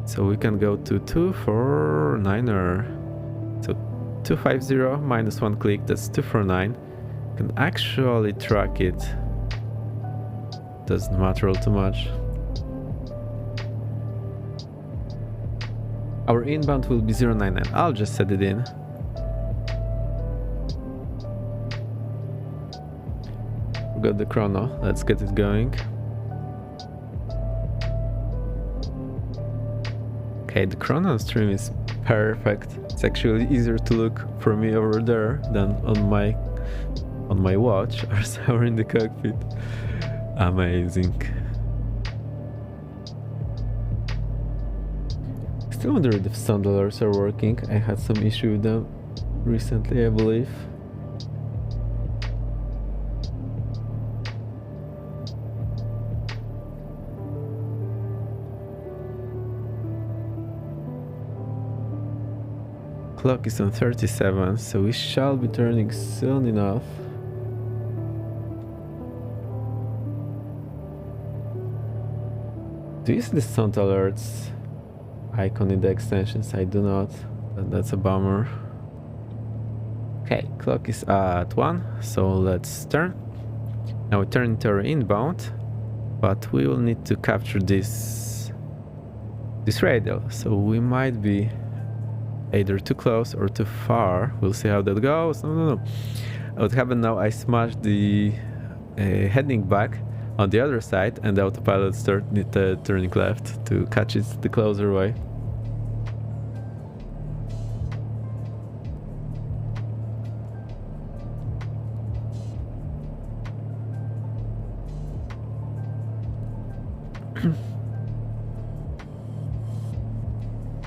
so we can go to 249 or so 250 minus 1 click, that's 249. You can actually track it. Doesn't matter all too much. Our inbound will be 099. I'll just set it in. We got the chrono. Let's get it going. Okay, the chrono stream is perfect. It's actually easier to look for me over there than on my watch or in the cockpit. Amazing. Still wonder if sound alerts are working. I had some issue with them recently, I believe. Clock is on 37, so we shall be turning soon enough. Do you see the sound alerts icon in the extensions? I do not. That's a bummer. Okay, clock is at 1, so let's turn. Now we turn into our inbound, but we will need to capture this radial, so we might be either too close or too far. We'll see how that goes. No. What happened now, I smashed the heading back on the other side and the autopilot started turning left to catch it the closer way.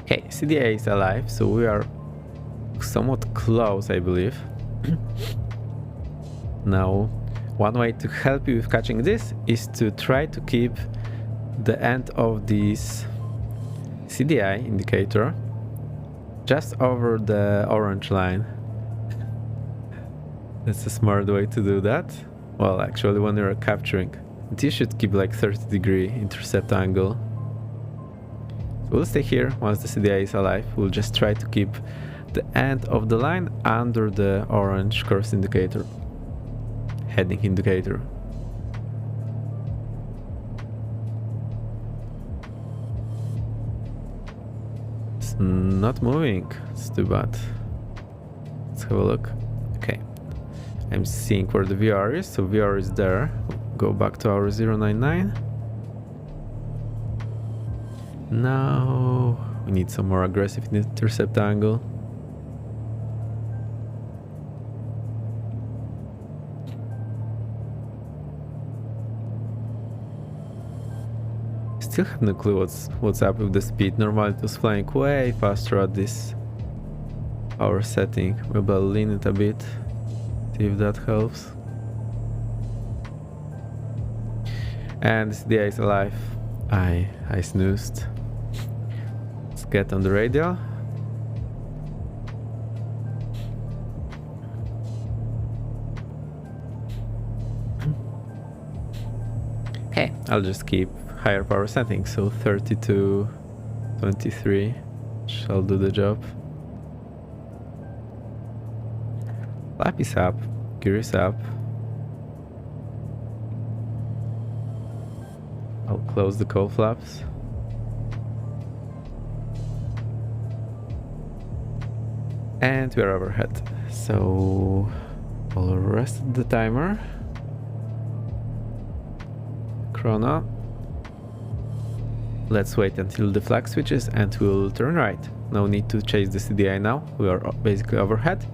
Okay, CDA is alive, so we are somewhat close, I believe. Now, one way to help you with catching this is to try to keep the end of this CDI indicator just over the orange line. That's a smart way to do that. Well, actually, when you're capturing, you should keep like 30-degree intercept angle. We'll stay here once the CDI is alive. We'll just try to keep the end of the line under the orange course indicator, heading indicator. It's not moving. It's too bad. Let's have a look. Okay. I'm seeing where the VR is. So VR is there. Go back to our 099. Now we need some more aggressive intercept angle. Still have no clue what's up with the speed. Normally it was flying way faster at this power setting. Maybe I'll lean it a bit, see if that helps. And the CDI is alive. I snoozed. Let's get on the radio. Okay, I'll just keep higher power settings, so 32, 23 shall do the job. Flap is up, gear is up. I'll close the cowl flaps. And we're overhead. So I'll rest the timer. Chrono. Let's wait until the flag switches and we'll turn right. No need to chase the CDI now. We are basically overhead.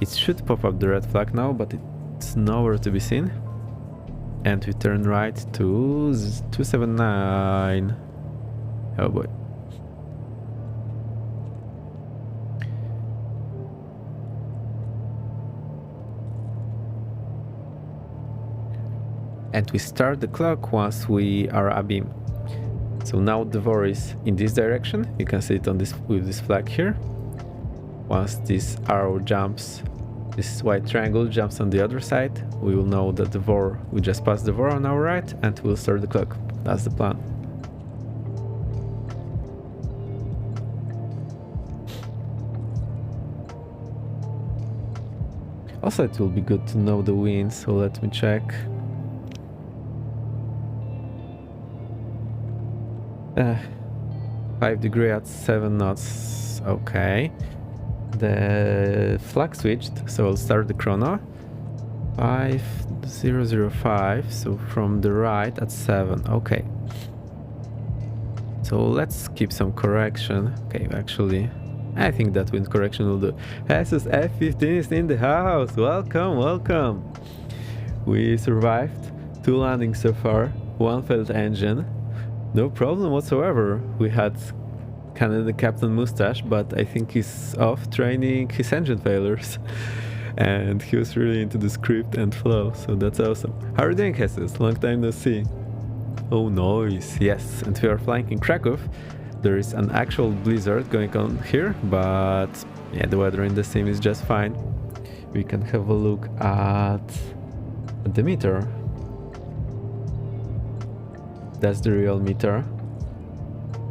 It should pop up the red flag now, but it's nowhere to be seen. And we turn right to 279. Oh boy. And we start the clock once we are abeam. So now the VOR is in this direction. You can see it on this with this flag here. Once this arrow jumps, this white triangle jumps on the other side, we will know that the VOR, we just passed the VOR on our right, and we'll start the clock. That's the plan. Also, it will be good to know the wind, so let me check. 5 degrees at 7 knots. Okay. The flag switched, so I'll start the chrono. 5005, so from the right at 7. Okay. So let's keep some correction. Okay, actually, I think that wind correction will do. Jesus F15 is in the house. Welcome, welcome. We survived 2 landings so far, 1 failed engine. No problem whatsoever. We had Canada Captain Mustache, but I think he's off training his engine failures. And he was really into the script and flow, so that's awesome. How are you doing, Jesus? Long time no see. Oh, noise. Yes, and we are flying in Krakow. There is an actual blizzard going on here, but yeah, the weather in the sim is just fine. We can have a look at the meter. That's the real meter.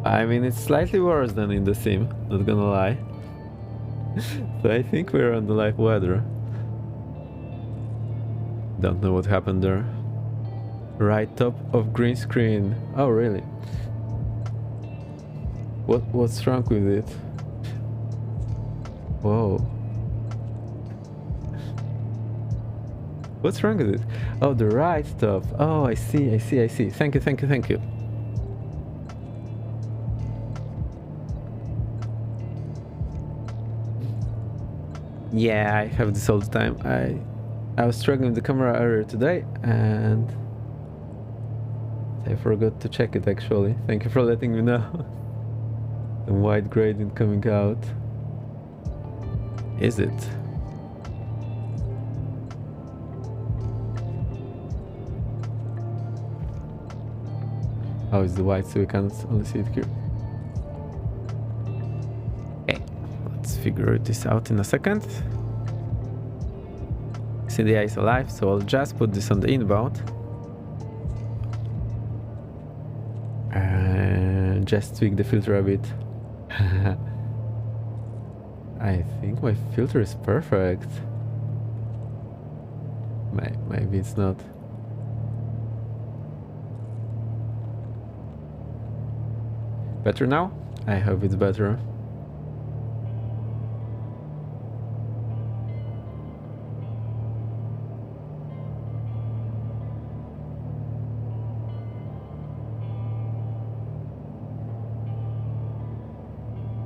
I mean, it's slightly worse than in the sim, not gonna lie. So I think we're on the live weather. Don't know what happened there. Right top of green screen. Oh, really? What's wrong with it? Whoa. What's wrong with it? Oh, the right top. Oh, I see. Thank you. Yeah, I have this all the time. I was struggling with the camera earlier today and I forgot to check it actually. Thank you for letting me know. The white gradient coming out. Is it? Oh, it's the white, so we can't only see it here. Okay, let's figure this out in a second. CDI is alive, so I'll just put this on the inbound. And just tweak the filter a bit. I think my filter is perfect. Maybe it's not. Better now? I hope it's better.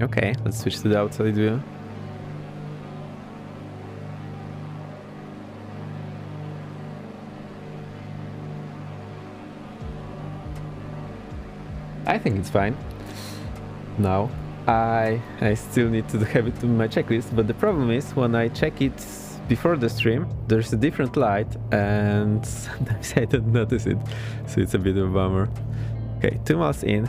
Okay, let's switch to the outside view. I think it's fine. Now, I still need to have it in my checklist, but the problem is when I check it before the stream, there's a different light and sometimes I don't notice it, so it's a bit of a bummer. Okay, 2 miles in,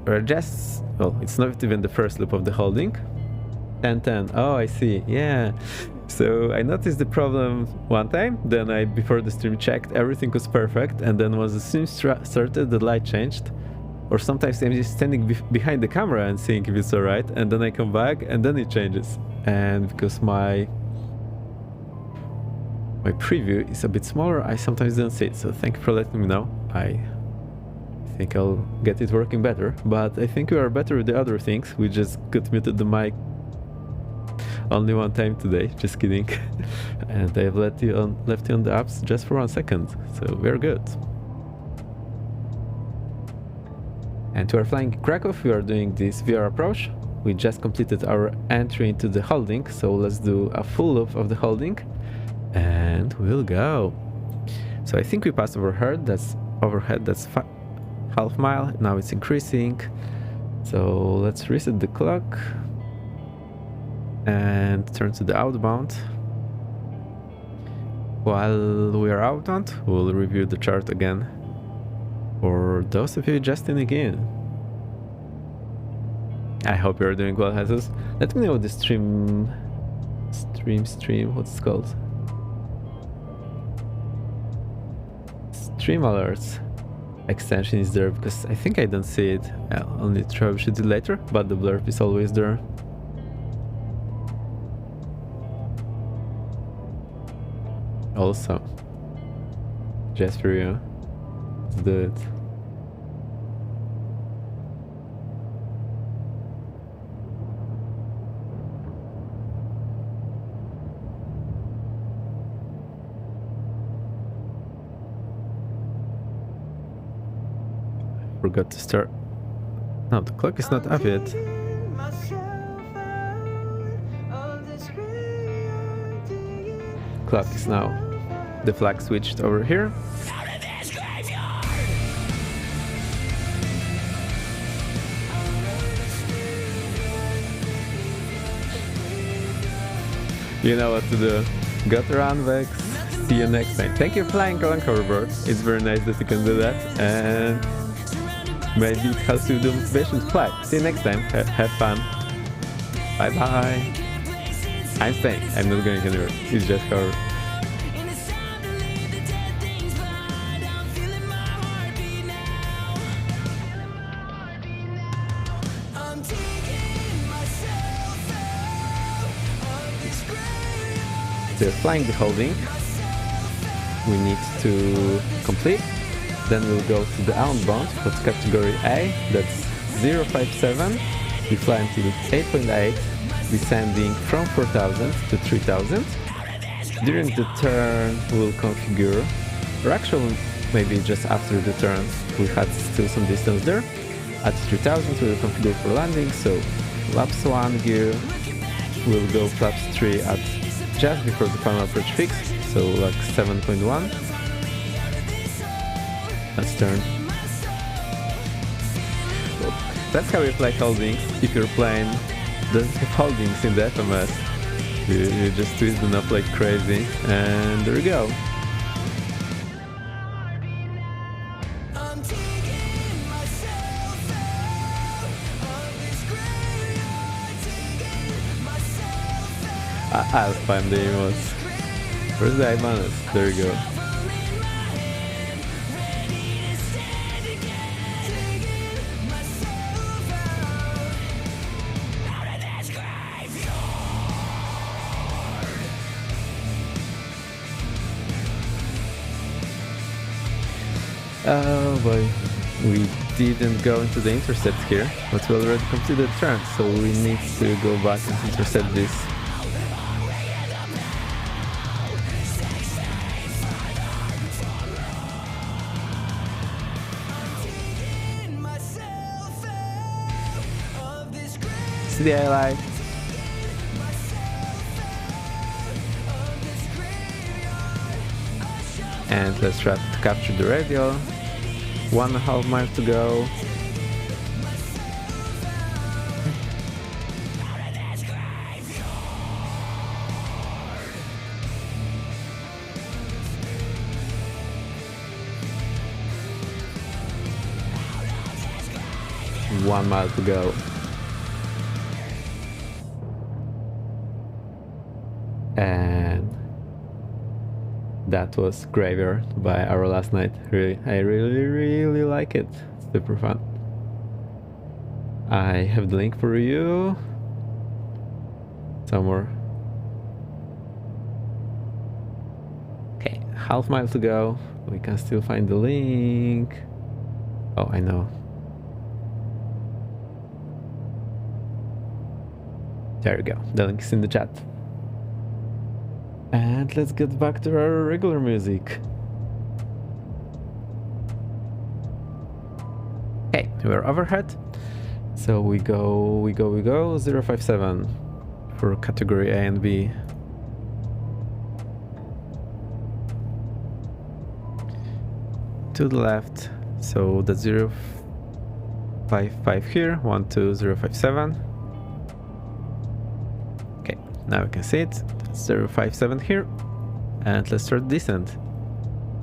we're just, well, it's not even the first loop of the holding. 10-10, oh I see, yeah. So I noticed the problem one time, then I, before the stream, checked, everything was perfect, and then once the stream started, the light changed. Or sometimes I'm just standing behind the camera and seeing if it's alright, and then I come back and then it changes. And because my preview is a bit smaller, I sometimes don't see it, so thank you for letting me know. I think I'll get it working better, but I think we are better with the other things. We just got muted the mic only one time today, just kidding. And I've left you on the apps just for 1 second, so we're good. And we are flying Krakow, we are doing this VR approach. We just completed our entry into the holding, so let's do a full loop of the holding and we'll go. So I think we passed overhead, that's half mile, now it's increasing. So let's reset the clock and turn to the outbound. While we are outbound, we'll review the chart again. For those of you just in again, I hope you're doing well, Jesus. Let me know the stream, what's it called? Stream alerts extension is there, because I think I don't see it. I'll need to troubleshoot it later, but the blurb is always there. Also, just for you. Let's do it. Forgot to start. No, the clock is not up yet. Clock is now. The flag switched over here. You know what to do. Got around, Vex. See you next time. Thank you for flying along hoverboard. It's very nice that you can do that. And maybe it helps you with the motivation to fly. See you next time. Have fun. Bye bye. I'm staying. I'm not going anywhere. It's just hover. They're flying the holding. We need to complete. Then we'll go to the outbound. That's category A. That's 057. We fly into the 8.8, descending from 4000 to 3000. During the turn, we'll configure, or actually maybe just after the turn, we had still some distance there. At 3000, we'll configure for landing. So flaps 1 gear will go flaps 3 at just before the final approach fix, so like 7.1. Let's turn. So that's how you fly holdings. If your plane doesn't have holdings in the FMS, you just twist them up like crazy, and there we go. I'll find the emotes. Where's the Ibanez? There we go. Oh boy, we didn't go into the intercept here, but we already completed the turn, so we need to go back and intercept this. See the highlight. And let's try to capture the radial. 1.5 miles to go. 1 mile to go. And that was Graveyard by our last night. I really like it. Super fun. I have the link for you somewhere. Okay, half mile to go. We can still find the link. Oh, I know. There you go. The link is in the chat. And let's get back to our regular music. Okay, we're overhead. So we go 057 for category A and B. To the left, so that's 055 here, 12057. Okay, now we can see it. 057 here, and let's start descent.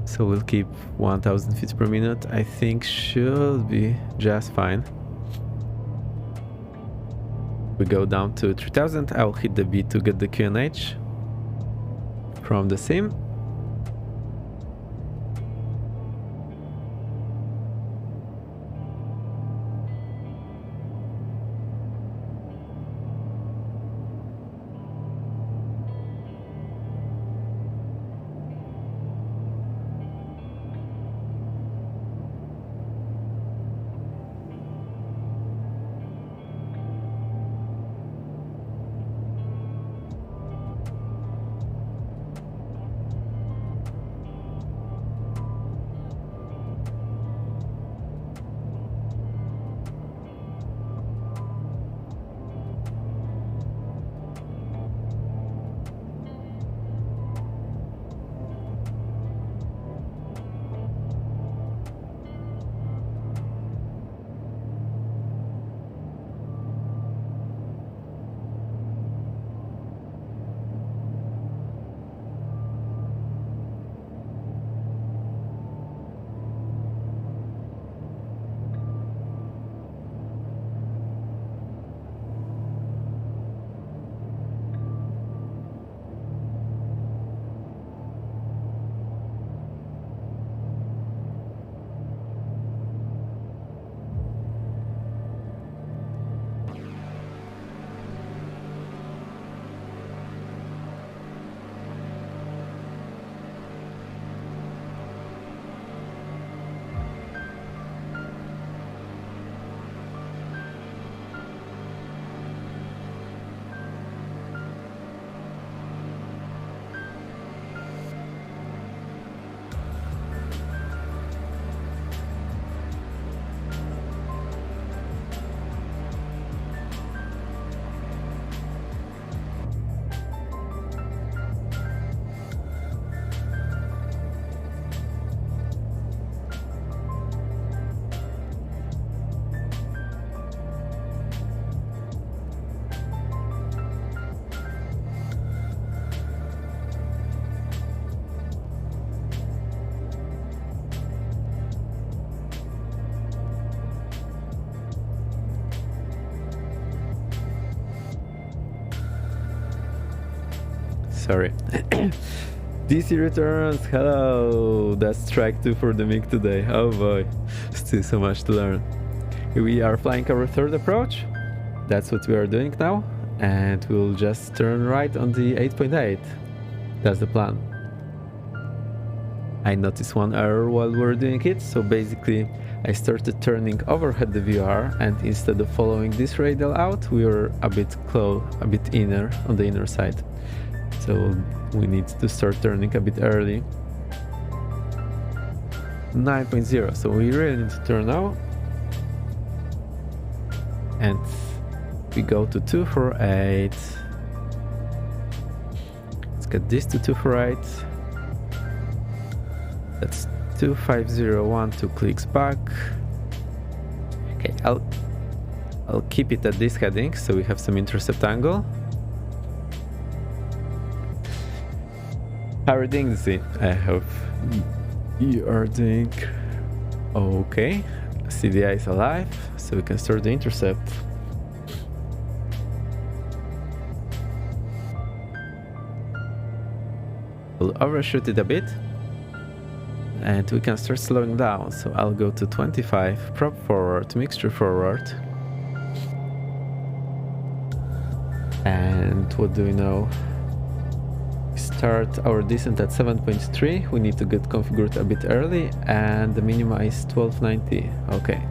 So we'll keep 1000 feet per minute. I think should be just fine. We go down to 3000. I'll hit the B to get the QNH from the sim. Sorry. DC returns, hello! That's track 2 for the MiG today. Oh boy, still so much to learn. We are flying our third approach. That's what we are doing now. And we'll just turn right on the 8.8. That's the plan. I noticed one error while we were doing it, so basically I started turning overhead the VR, and instead of following this radial out, we were a bit inner, on the inner side. So we need to start turning a bit early. 9.0, so we really need to turn now. And we go to 248. Let's get this to 248. That's 2501, 2 clicks back. Okay, I'll keep it at this heading so we have some intercept angle. How are you doing, Z? I hope you are doing okay. CDI is alive, so we can start the intercept. We'll overshoot it a bit, and we can start slowing down. So I'll go to 25, prop forward, mixture forward. And what do we know? Start our descent at 7.3. We need to get configured a bit early, and the minima is 1290. Okay.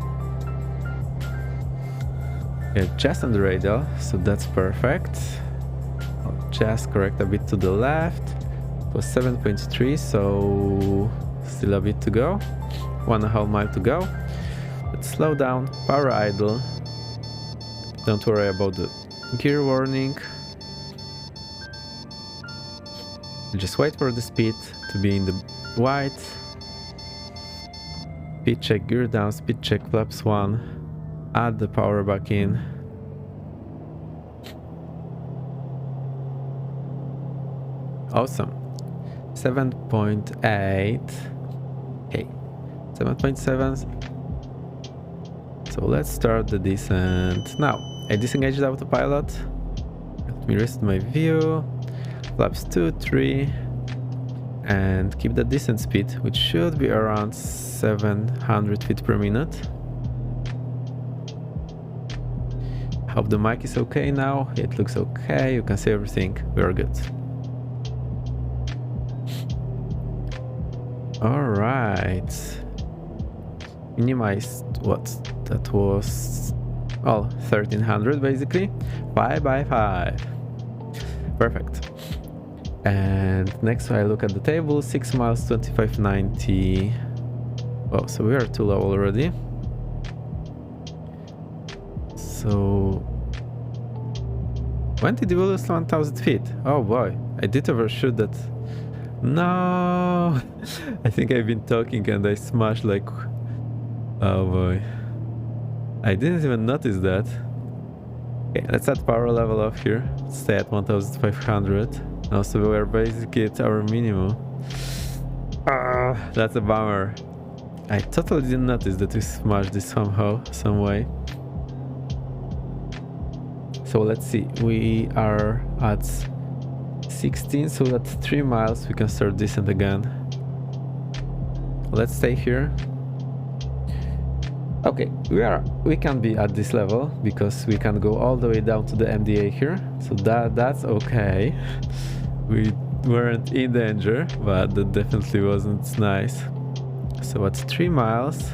We're just on the radar, so that's perfect. I'll just correct a bit to the left. It was 7.3, so still a bit to go. 1.5 mile to go. Let's slow down, power idle. Don't worry about the gear warning. Just wait for the speed to be in the white. Speed check, gear down, speed check, flaps 1. Add the power back in. Awesome. 7.8. Okay. 7.7. So let's start the descent now. I disengaged the autopilot. Let me rest my view. Flaps 2, 3, and keep the descent speed, which should be around 700 feet per minute. Hope the mic is okay now. It looks okay. You can see everything. We are good. Alright. Minimized what? That was 1300 basically. 5 by 5. Perfect. And next I look at the table, 6 miles, 2590. Oh, so we are too low already. So when did we lose 1000 feet? Oh boy, I did overshoot that. No, I think I've been talking and I smashed like, oh boy, I didn't even notice that. Okay, let's add power level up here. Let's stay at 1500. Also, we are basically at our minimum. That's a bummer. I totally didn't notice that we smashed this somehow, some way. So let's see, we are at 16, so that's 3 miles. We can start descent again. Let's stay here. Okay, we can be at this level because we can go all the way down to the MDA here. So that's okay. We weren't in danger, but that definitely wasn't nice. So at 3 miles.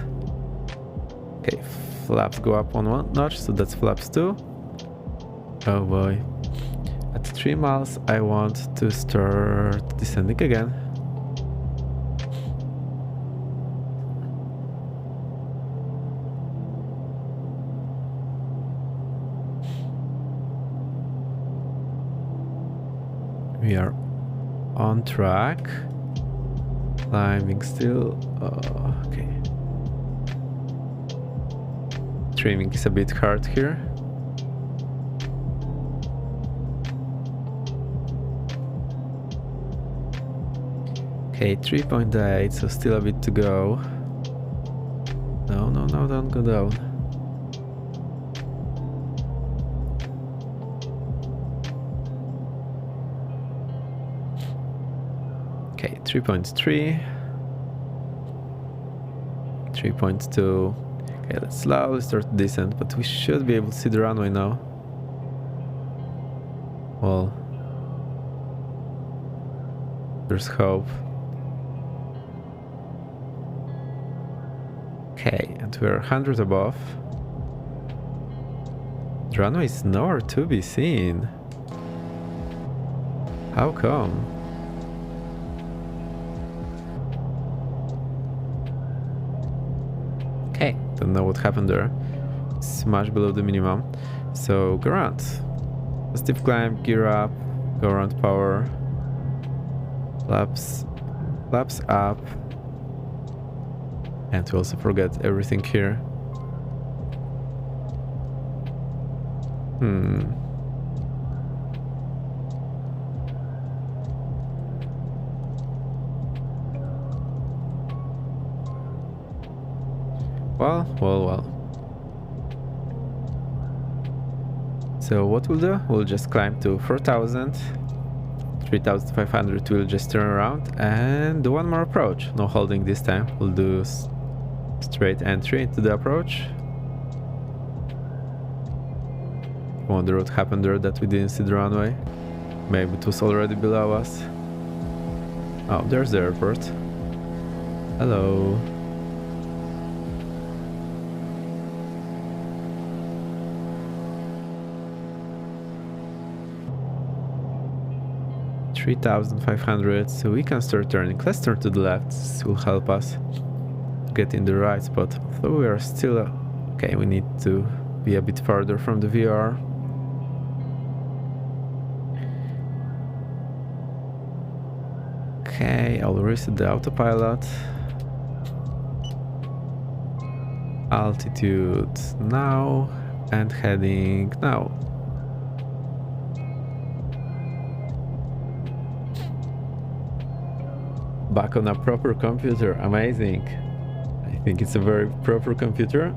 Okay, flaps go up on 1 notch, so that's flaps 2. Oh boy. At 3 miles I want to start descending again. We are on track. Climbing still. Okay. Trimming is a bit hard here. Okay, 3.8, so still a bit to go. No, don't go down. Okay, 3.3. 3.2. Okay, let's slowly start descent, but we should be able to see the runway now. Well, there's hope. Okay, and we're 100 above. The runway is nowhere to be seen. How come? Okay, don't know what happened there. It's much below the minimum. So go around. Positive climb, gear up, go around power. Flaps up. And we also forget everything here. Well. So what we'll do, we'll just climb to 4,000. 3,500 we'll just turn around and do one more approach. No holding this time. We'll do straight entry into the approach. Wonder what happened there that we didn't see the runway. Maybe it was already below us. Oh, there's the airport. Hello. $3,500, so we can start turning. Let's turn to the left. This will help us get in the right spot. Although we are still okay, we need to be a bit farther from the VR. Okay, I'll reset the autopilot. Altitude now and heading now. Back on a proper computer, amazing. I think it's a very proper computer.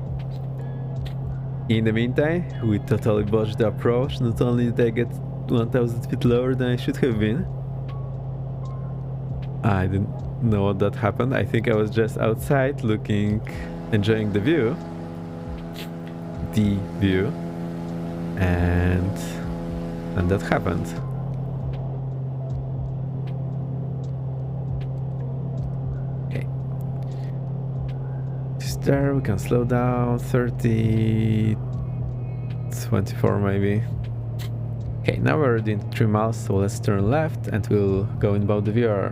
In the meantime, we totally botched the approach. Not only did I get 1,000 feet lower than I should have been. I didn't know what that happened. I think I was just outside looking, enjoying the view. The view. And that happened. There we can slow down 30 24 maybe. Okay, now we're already in 3 miles, so let's turn left and we'll go in about the VR.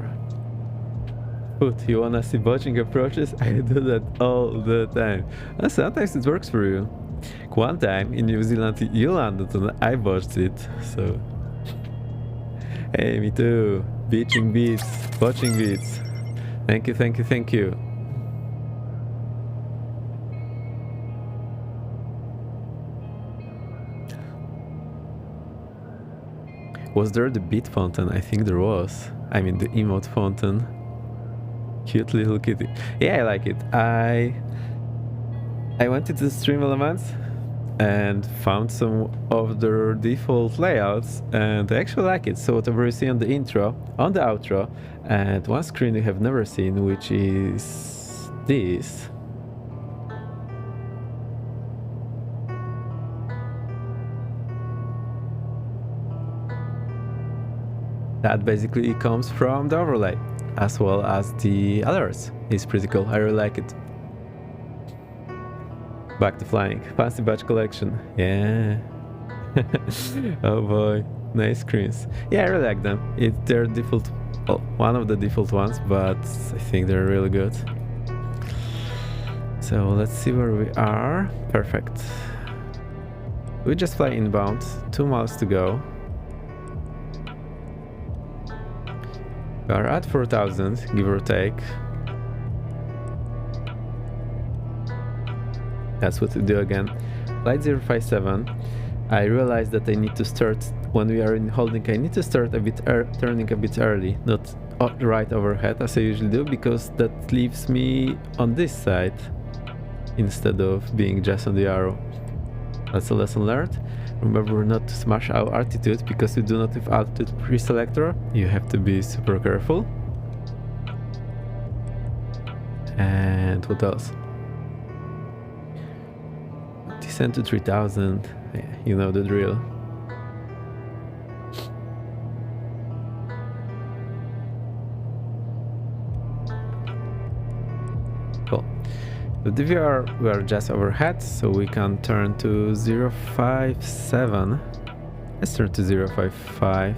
Foot, you wanna see botching approaches? I do that all the time. And sometimes it works for you. One time in New Zealand you landed and I botched it, so hey, me too. Beaching beats, botching beats. Thank you. Was there the beat fountain? I think there was. I mean the emote fountain. Cute little kitty. Yeah, I like it. I went into the stream elements and found some of their default layouts and I actually like it. So whatever you see on the intro, on the outro, and one screen you have never seen, which is this. That basically comes from the overlay, as well as the alerts. It's pretty cool, I really like it. Back to flying. Fancy badge collection. Yeah. Oh boy, nice screens. Yeah, I really like them. It's their default, well, one of the default ones, but I think they're really good. So let's see where we are. Perfect. We just fly inbound, 2 miles to go. We are at 4,000, give or take. That's what we do again. Flight 057. I realized that I need to start, when we are in holding, I need to start a bit turning a bit early, not right overhead as I usually do, because that leaves me on this side instead of being just on the arrow. That's a lesson learned. Remember not to smash our altitude, because we do not have altitude pre-selector. You have to be super careful. And what else? Descend to 3,000. Yeah, you know the drill. Cool. With the VR, we are just overhead, so we can turn to 057. Let's turn to 055.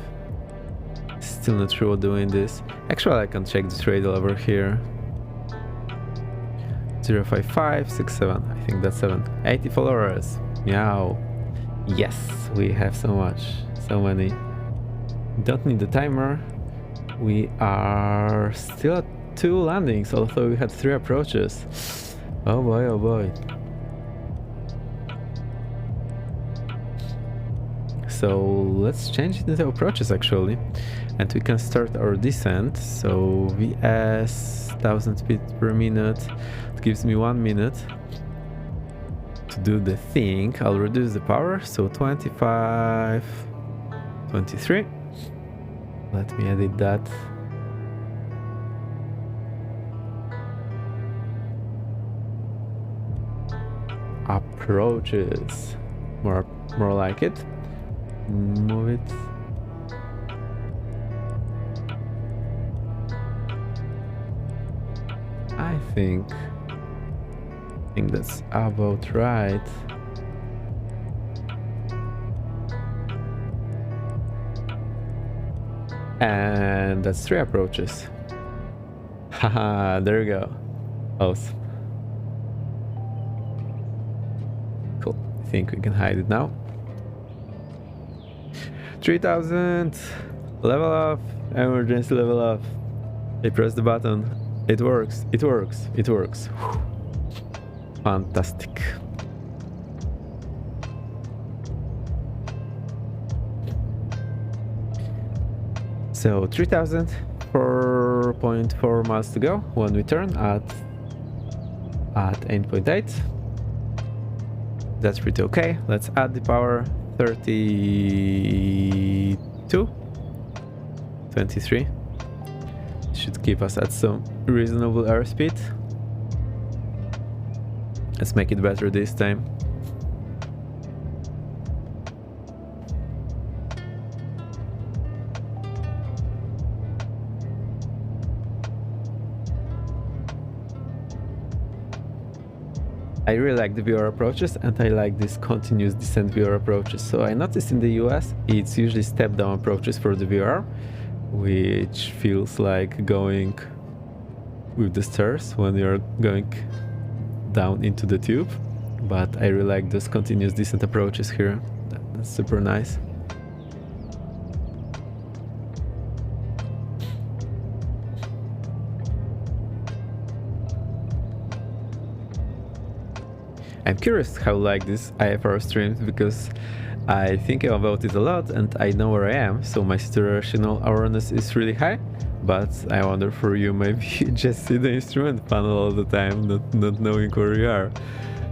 Still not sure what doing this. Actually, I can check this radar over here. 055, 67, I think that's 7. 80 followers. Meow. Yes, we have so much. So many. Don't need the timer. We are still at 2 landings, although we had 3 approaches. Oh boy, oh boy. So let's change it into approaches actually. And we can start our descent. So VS 1000 feet per minute. It gives me 1 minute. to do the thing, I'll reduce the power, so 25, 23. Let me edit that. Approaches, more like it. Move it. I think that's about right. And that's 3 approaches. Haha, there you go. Awesome. Cool. I think we can hide it now. 3000. Level up. Emergency level up. I press the button. It works. It works. It works. Whew. Fantastic. So 3000, 4.4 miles to go. When we turn at 8.8. That's pretty okay. Let's add the power. 32, 23. Should keep us at some reasonable airspeed. Let's make it better this time. I really like the VR approaches, and I like this continuous descent VR approaches. So I noticed in the US it's usually step down approaches for the VR, which feels like going with the stairs when you're going down into the tube. But I really like those continuous descent approaches here. That's super nice. I'm curious how like this IFR streams, because I think about it a lot and I know where I am, so my situational awareness is really high. But I wonder for you, maybe you just see the instrument panel all the time, not knowing where you are.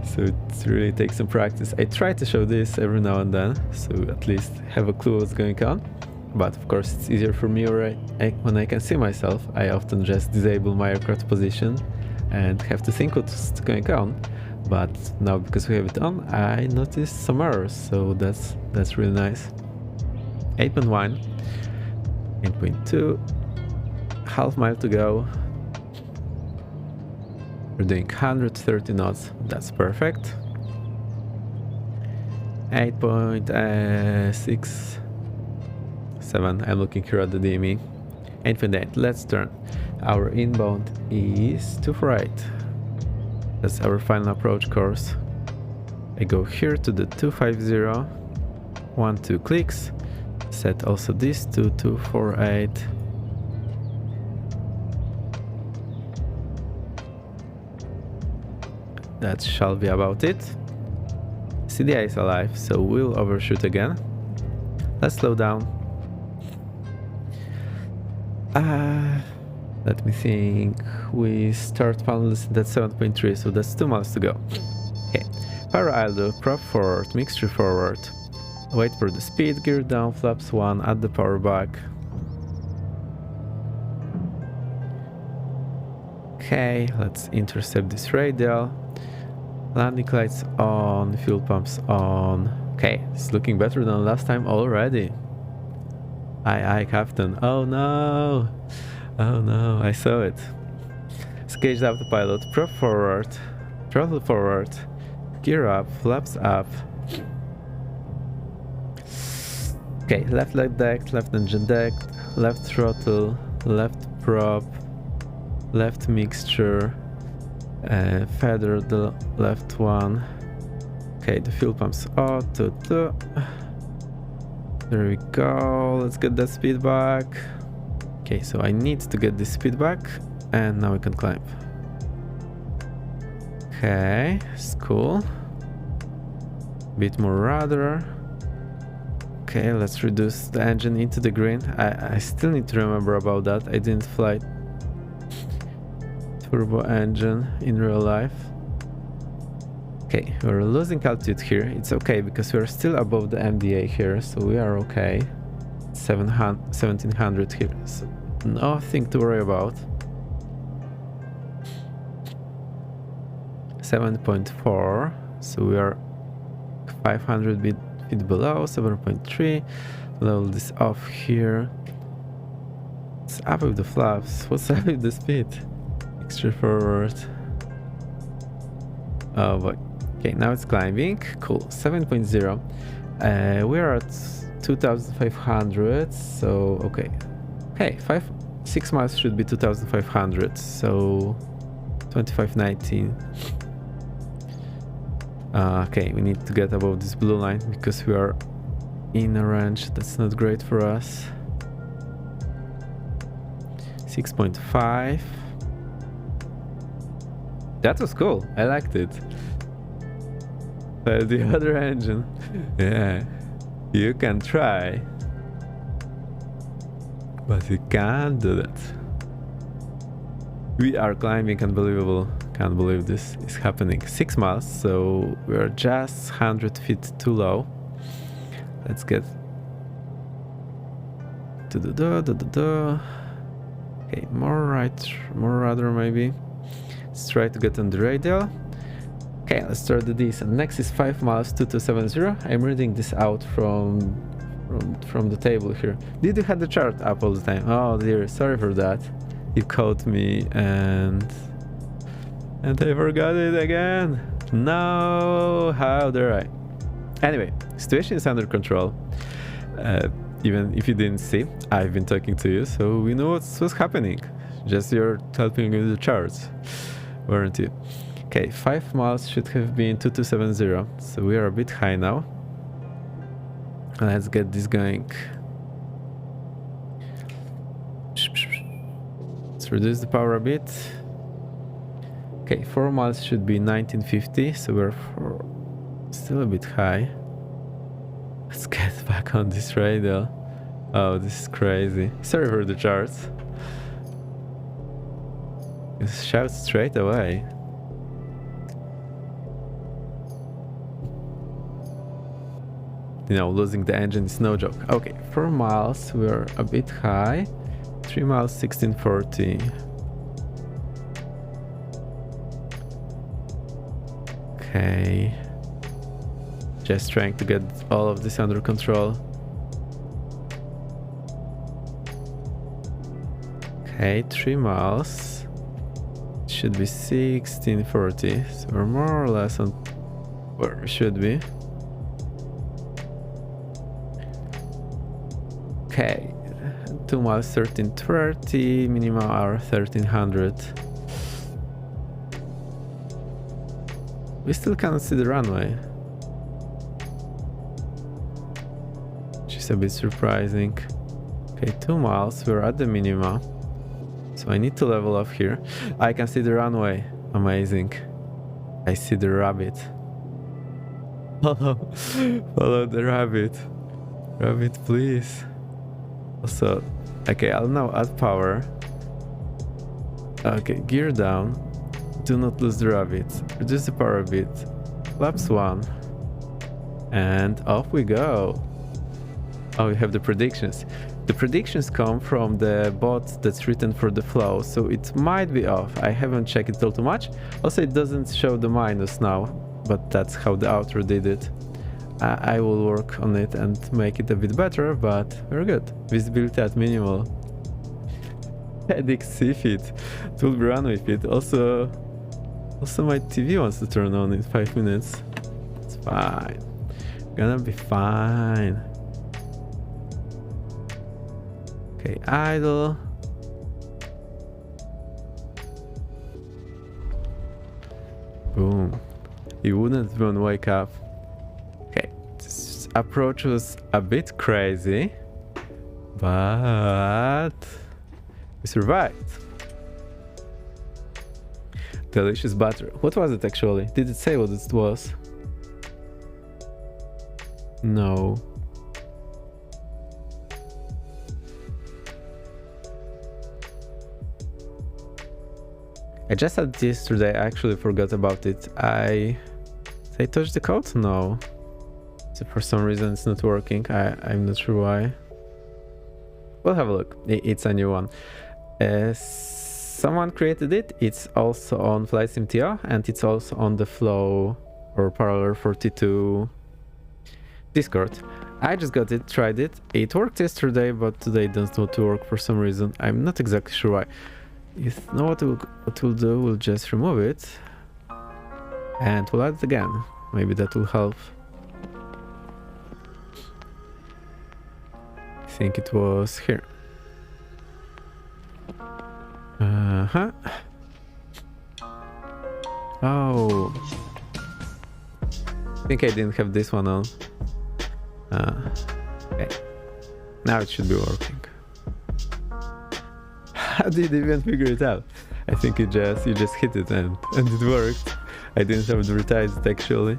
So it really takes some practice. I try to show this every now and then, so at least have a clue what's going on. But of course it's easier for me when I can see myself. I often just disable my aircraft position and have to think what's going on. But now, because we have it on, I noticed some errors, so that's really nice. 8.1, 8.2, half mile to go. We're doing 130 knots, that's perfect. 8.6, 7, I'm looking here at the DME. 8.8, let's turn. Our inbound is 248. That's our final approach course. I go here to the 250, 1-2 clicks, set also this to 248. That shall be about it. CDI is alive, so we'll overshoot again. Let's slow down. Let me think. We start final descent at 7.3, so that's 2 miles to go. Okay. Power idle, prop forward, mixture forward. Wait for the speed, gear down, flaps 1, add the power back. Okay, let's intercept this radial. Landing lights on, fuel pumps on. Okay, it's looking better than last time already. Aye, Captain. Oh no! Oh no, I saw it. Engaged autopilot, prop forward, throttle forward, gear up, flaps up. Okay, left leg deck, left engine deck, left throttle, left prop, left mixture, feather the left one. Okay, the fuel pumps auto. There we go, let's get that speed back. Okay, so I need to get this speed back, and now we can climb. Okay, it's cool. Bit more rudder. Okay, let's reduce the engine into the green. I still need to remember about that. I didn't fly turbo engine in real life. Okay, we're losing altitude here. It's okay because we're still above the MDA here, so we are okay. 1700 here, so nothing to worry about. 7.4, so we are 500 feet below. 7.3. Level this off here. What's up with the flaps? What's up with the speed? Extra forward. Oh boy. Okay, now it's climbing. Cool. 7.0. We are at 2,500. So okay. Hey, 6 miles should be 2,500. So 2519. Okay, we need to get above this blue line because we are in a range that's not great for us. 6.5. That was cool. I liked it. The other engine. Yeah. You can try. But you can't do that. We are climbing, unbelievable. Can't believe this is happening. 6 miles, so we're just 100 feet too low. Let's get to the okay, more right, more rudder maybe. Let's try to get on the radial. Okay, let's start the descent. Next is 5 miles, 2270. I'm reading this out from the table here. Did you have the chart up all the time? Oh dear, sorry for that. You caught me and I forgot it again. No, how dare I? Anyway, situation is under control. Even if you didn't see, I've been talking to you, so we know what's happening. Just you're helping me with the charts, weren't you? Okay, 5 miles should have been 2270, so we are a bit high now. Let's get this going. Let's reduce the power a bit. Okay, 4 miles should be 1950, so we're still a bit high. Let's get back on this radial. Oh, this is crazy. Sorry for the charts. Just shout straight away. You know, losing the engine is no joke. Okay, 4 miles, we're a bit high. 3 miles, 1640. Okay. Just trying to get all of this under control. Okay, 3 miles. Should be 1640. So we're more or less on where we should be. Okay, 2 miles 1330, minimum hour 1300. We still cannot see the runway, which is a bit surprising. Okay, 2 miles, we're at the minima, so I need to level off here. I can see the runway, amazing. I see the rabbit. Follow the rabbit. Rabbit, please. Also, okay, I'll now add power. Okay, gear down. Do not lose the rabbit. Reduce the power a bit. Flaps 1. And off we go. Oh, we have the predictions. The predictions come from the bot that's written for the flow, so it might be off. I haven't checked it all too much. Also, it doesn't show the minus now, but that's how the outro did it. I will work on it and make it a bit better, but we're good. Visibility at minimal. Headache fit. It will be runway fit. Also my TV wants to turn on in 5 minutes. It's fine. Gonna be fine. Okay, idle. Boom. You wouldn't even wake up. Okay, this approach was a bit crazy, but we survived. Delicious butter. What was it actually? Did it say what it was? No. I just had it yesterday. I actually forgot about it. I Did I touch the code? No. So for some reason it's not working. I'm not sure why. We'll have a look. It's a new one. Someone created it. It's also on FlightSimTO and it's also on the Flow or Parallel 42 Discord. I just got it, tried it. It worked yesterday, but today it doesn't want to work for some reason. I'm not exactly sure why. You know what we'll do? We'll just remove it and we'll add it again. Maybe that will help. I think it was here. Uh-huh. Oh. I think I didn't have this one on. Okay. Now it should be working. How did you even figure it out? I think you just hit it and it worked. I didn't advertise it actually.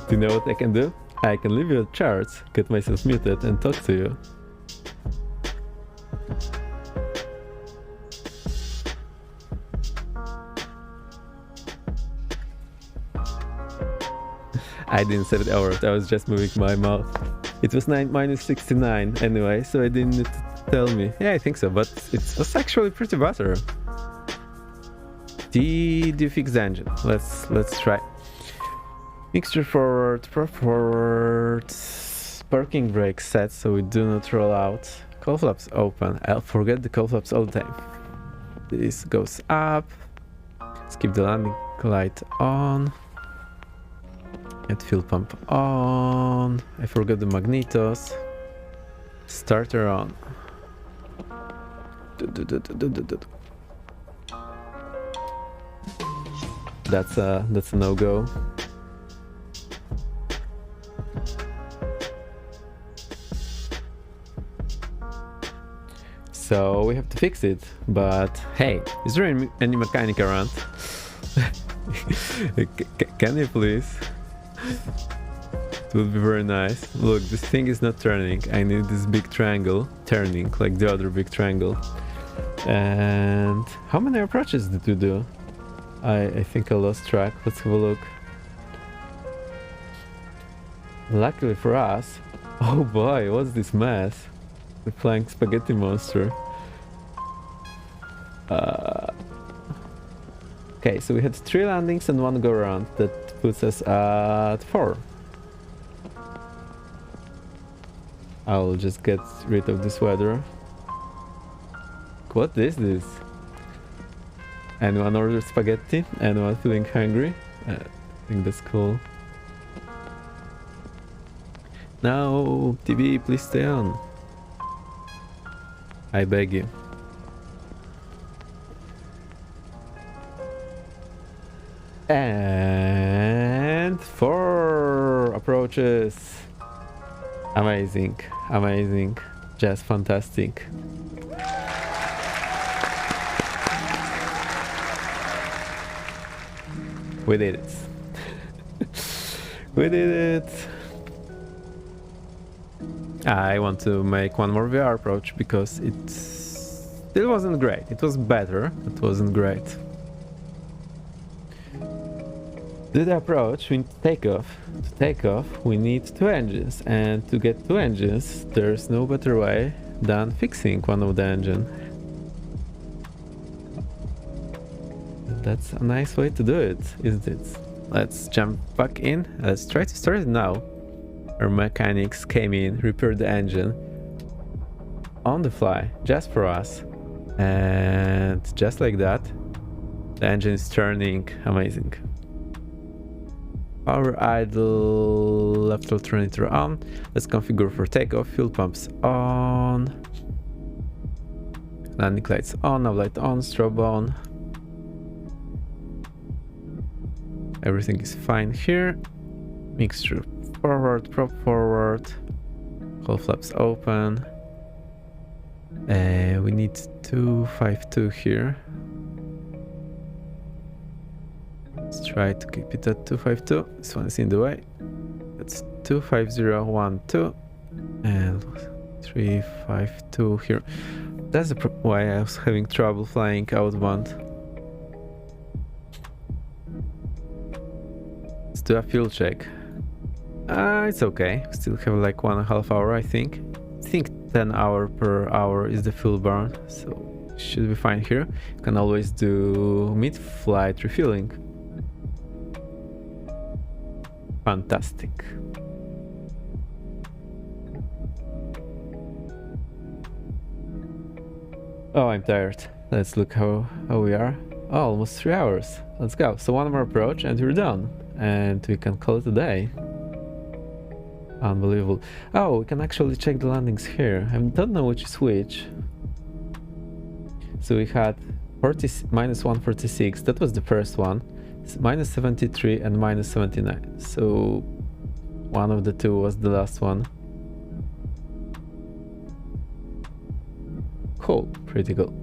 Do you know what I can do? I can leave you a chart, get myself muted and talk to you. I didn't set it over, I was just moving my mouth. It was -69 anyway, so I didn't need to tell me. Yeah, I think so, but it was actually pretty better. Did you fix the engine? Let's try. Mixture forward, prop forward, parking brake set so we do not roll out. Cowl flaps open. I'll forget the cowl flaps all the time. This goes up. Let's keep the landing light on. And fuel pump on. I forgot the magnetos. Starter on. That's a no-go. So we have to fix it, but hey, is there any mechanic around? Can you please? It would be very nice. Look, this thing is not turning. I need this big triangle turning, like the other big triangle. And how many approaches did we do? I think I lost track. Let's have a look. Luckily for us, oh boy, what's this mess? The flying spaghetti monster. Okay, so we had 3 landings and 1 go around. That puts us at 4. I'll just get rid of this weather. What is this? Anyone ordered spaghetti? Anyone feeling hungry? I think that's cool. No, TV, please stay on. I beg you. And 4 approaches. Amazing, amazing, just fantastic. We did it. We did it. I want to make one more VR approach because it still wasn't great. It was better, it wasn't great. To the approach, we need to take off. To take off, we need 2 engines, and to get 2 engines, there's no better way than fixing one of the engine. That's a nice way to do it, isn't it? Let's jump back in. Let's try to start it now. Our mechanics came in, repaired the engine on the fly, just for us. And just like that, the engine is turning. Amazing. Power idle, left alternator on. Let's configure for takeoff. Fuel pumps on. Landing lights on, nav light on, strobe on. Everything is fine here. Mixture forward, prop forward. Cowl flaps open. We need 252 here. Let's try to keep it at 252. This one is in the way. That's 25012. And 352 here. That's why I was having trouble flying outbound. Let's do a fuel check. It's okay. Still have like 1.5 hour, I think. I think 10 hour per hour is the fuel burn, so should be fine here. You can always do mid-flight refueling. Fantastic. Oh, I'm tired. Let's look how we are. Oh, almost 3 hours. Let's go. So one more approach and we're done. And we can call it a day. Unbelievable. Oh, we can actually check the landings here. I don't know which is which. So we had minus 146. That was the first one. Minus 73 and minus 79. So one of the two was the last one. Cool, pretty cool.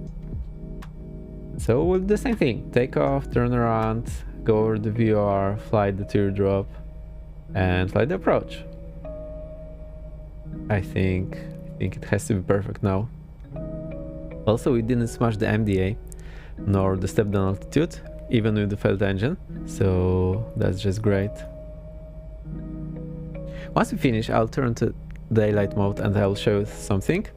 So we'll do the same thing. Take off, turn around, go over the VOR, fly the teardrop, and fly the approach. I think it has to be perfect now. Also, we didn't smash the MDA, nor the step down altitude, even with the failed engine, so that's just great. Once we finish, I'll turn to daylight mode and I'll show you something.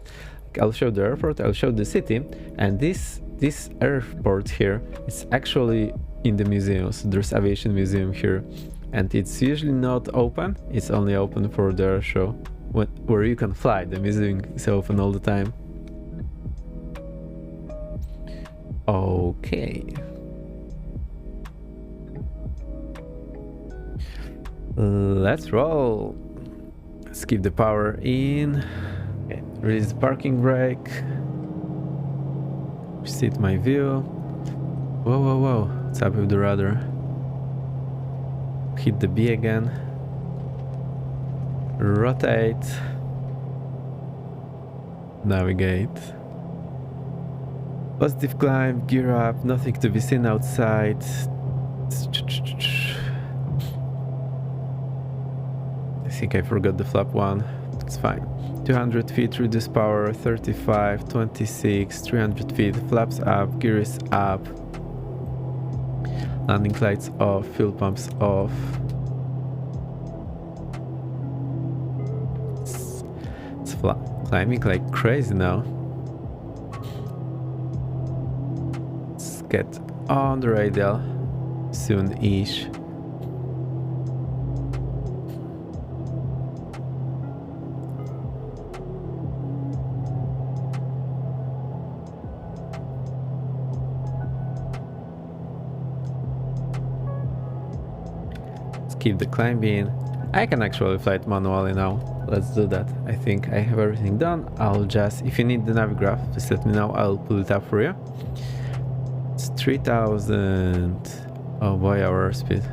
I'll show the airport, I'll show the city, and this airport here is actually in the museum. So there's aviation museum here, and it's usually not open. It's only open for the air show, where you can fly. The museum is open all the time. Okay. Let's roll. Let's keep the power in. Okay. Release the parking brake. Set my view. Whoa, whoa, whoa. What's up with the rudder? Hit the B again. Rotate. Navigate. Positive climb, gear up, nothing to be seen outside. I think I forgot the flap one. It's fine. 200 feet, reduce power, 35, 26, 300 feet, flaps up, gear is up. Landing lights off, fuel pumps off. It's climbing like crazy now. Let's get on the radial soon-ish. Keep the climb in. I can actually fly it manually now. Let's do that. I think I have everything done. I'll just, if you need the navigraph, just let me know. I'll pull it up for you. It's 3000. Oh boy, our speed.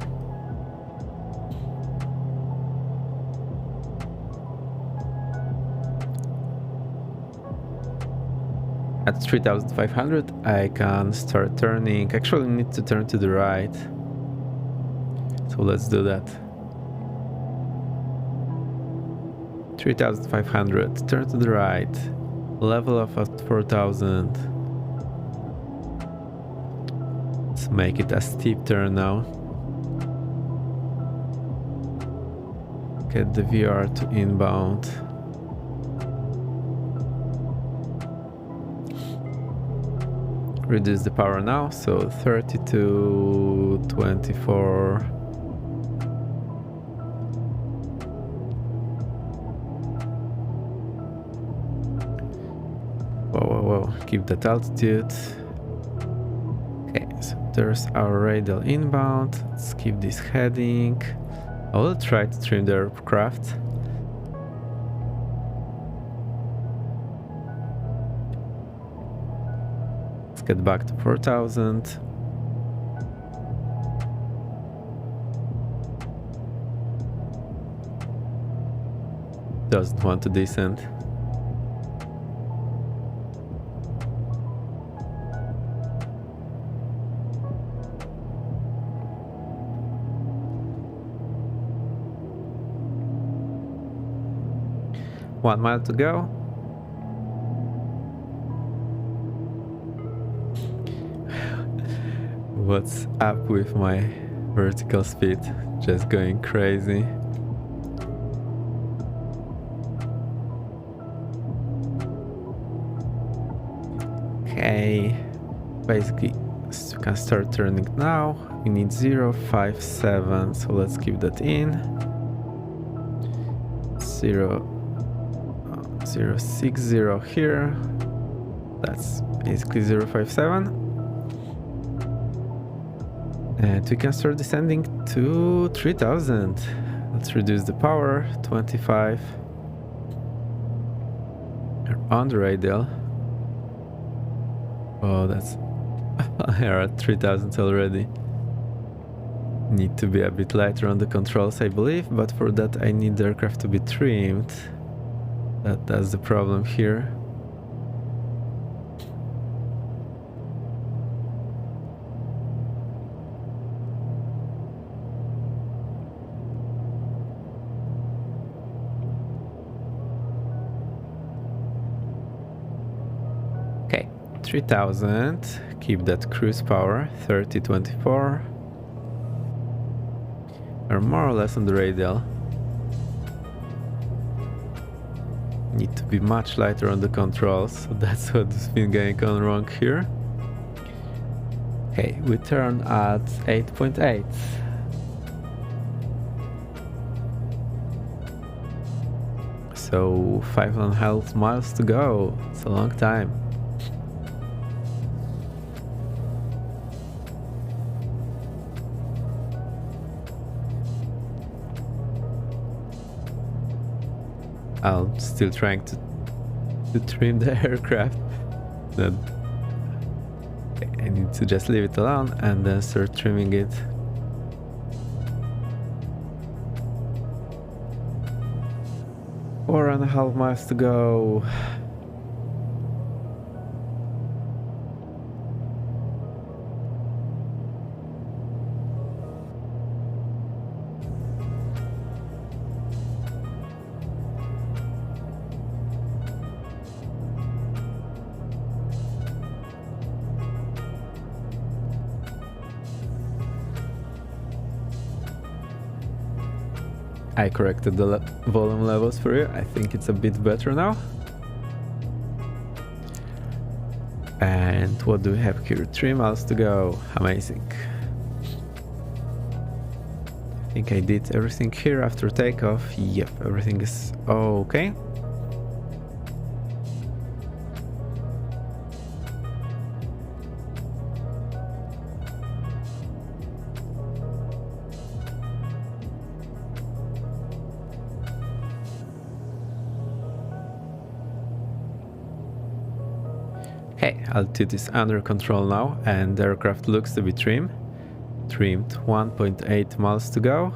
At 3500, I can start turning. Actually, need to turn to the right. So let's do that. 3500, turn to the right, level off at 4000. Let's make it a steep turn now. Get the VR to inbound. Reduce the power now, so 32, 24. Whoa, keep that altitude. Okay, so there's our radial inbound. Let's keep this heading. I will try to trim the aircraft. Let's get back to 4000. Doesn't want to descend. One mile to go. What's up with my vertical speed? Just going crazy. Okay, basically you can start turning now. We need 057, so let's keep that in. 060 here. That's basically 057. And we can start descending to 3000. Let's reduce the power, 25. We're on the radial. Oh, that's... we're at 3000 already. Need to be a bit lighter on the controls, I believe, but for that I need the aircraft to be trimmed. That's the problem here. Okay, 3000. Keep that cruise power, 3024. We're more or less on the radial. Need to be much lighter on the controls, so that's what's been going on wrong here. Okay, we turn at 8.8. So 5.5 miles to go. It's a long time. I'm still trying to trim the aircraft. Then I need to just leave it alone and then start trimming it. Four and a half miles to go. I corrected the volume levels for you. I think it's a bit better now. And what do we have here? 3 miles to go. Amazing. I think I did everything here after takeoff. Yep, everything is okay. Okay, altitude is under control now and the aircraft looks to be trimmed. 1.8 miles to go.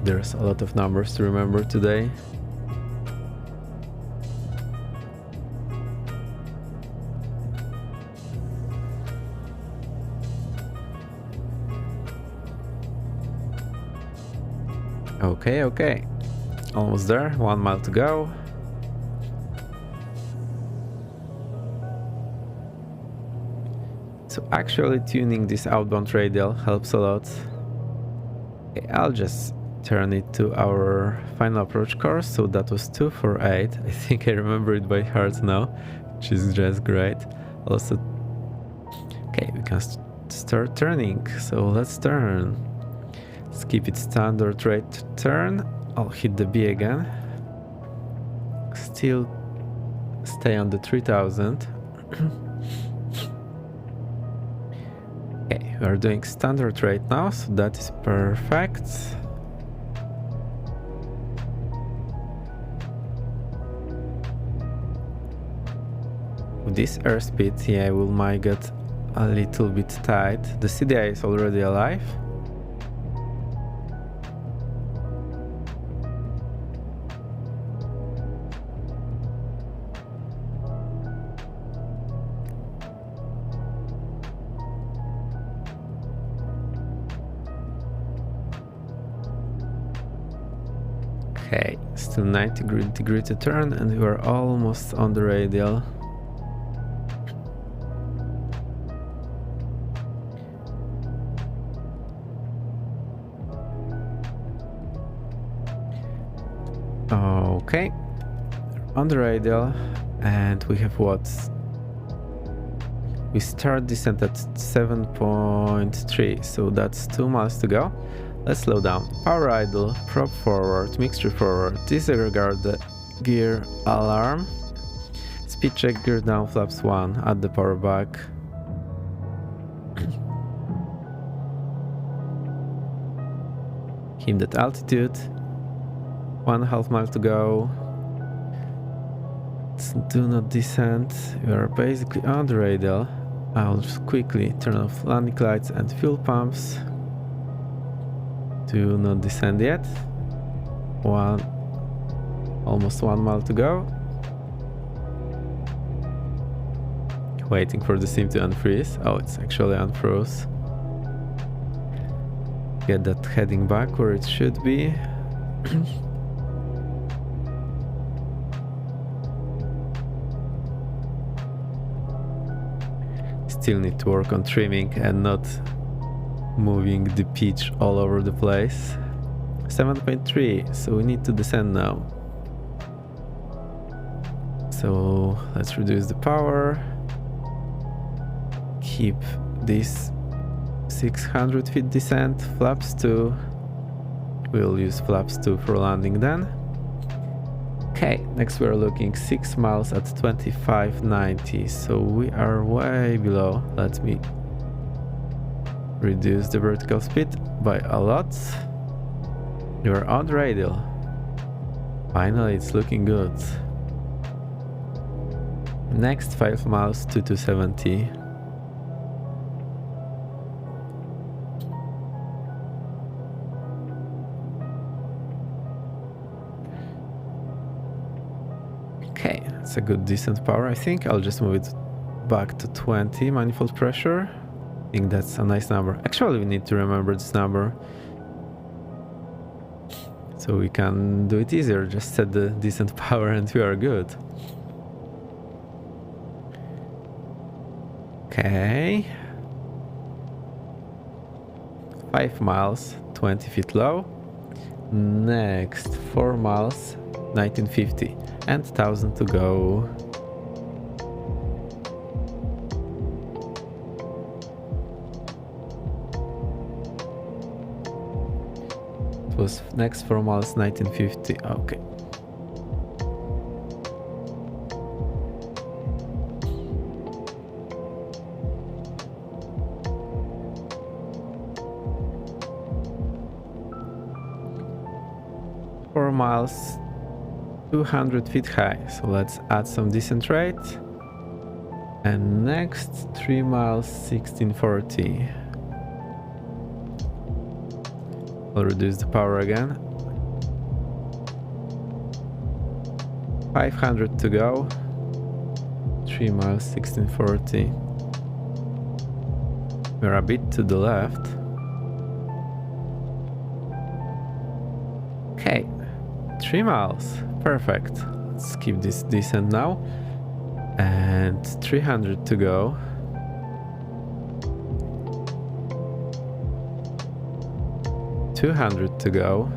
There's a lot of numbers to remember today. Okay. Almost there, 1 mile to go. So actually tuning this outbound radial helps a lot. Okay, I'll just turn it to our final approach course. So that was 248. I think I remember it by heart now, which is just great. Also, okay, we can start turning. So let's turn. Let's keep it standard rate turn. I'll hit the B again. Still stay on the 3000. Okay, we are doing standard rate now, so that is perfect. With this airspeed, yeah, we might get a little bit tight. The CDI is already alive. Okay, still 90 degree to turn and we are almost on the radial. Okay, on the radial, and we have what? We start descent at 7.3, so that's 2 miles to go. Let's slow down. Power idle, prop forward, mixture forward, disregard the gear alarm. Speed check, gear down, flaps 1, add the power back. Him that altitude. 1.5 mile to go. Do not descend. We are basically on the radial. I'll just quickly turn off landing lights and fuel pumps. Do not descend yet. Almost 1 mile to go. Waiting for the sim to unfreeze. Oh, it's actually unfroze. Get that heading back where it should be. Still need to work on trimming and not moving the pitch all over the place. 7.3, so we need to descend now. So let's reduce the power. Keep this 600 feet descent, flaps 2. We'll use flaps 2 for landing then. Okay, next we're looking 6 miles at 25.90, so we are way below. Let me reduce the vertical speed by a lot. You're on the radial. Finally, it's looking good. Next 5 miles to 270. Okay, it's a good decent power. I think I'll just move it back to 20 manifold pressure. I think that's a nice number. Actually, we need to remember this number so we can do it easier. Just set the decent power and we are good. Okay. 5 miles, 20 feet low. Next 4 miles, 1950. And 1,000 to go. It was next 4 miles, 1950. Okay. Miles, 200 feet high, so let's add some descent rate. And next 3 miles, 1640. I'll reduce the power again. 500 to go. 3 miles, 1640. We're a bit to the left. Okay. 3 miles, perfect. Let's keep this descent now. And 300 to go. $200 to go.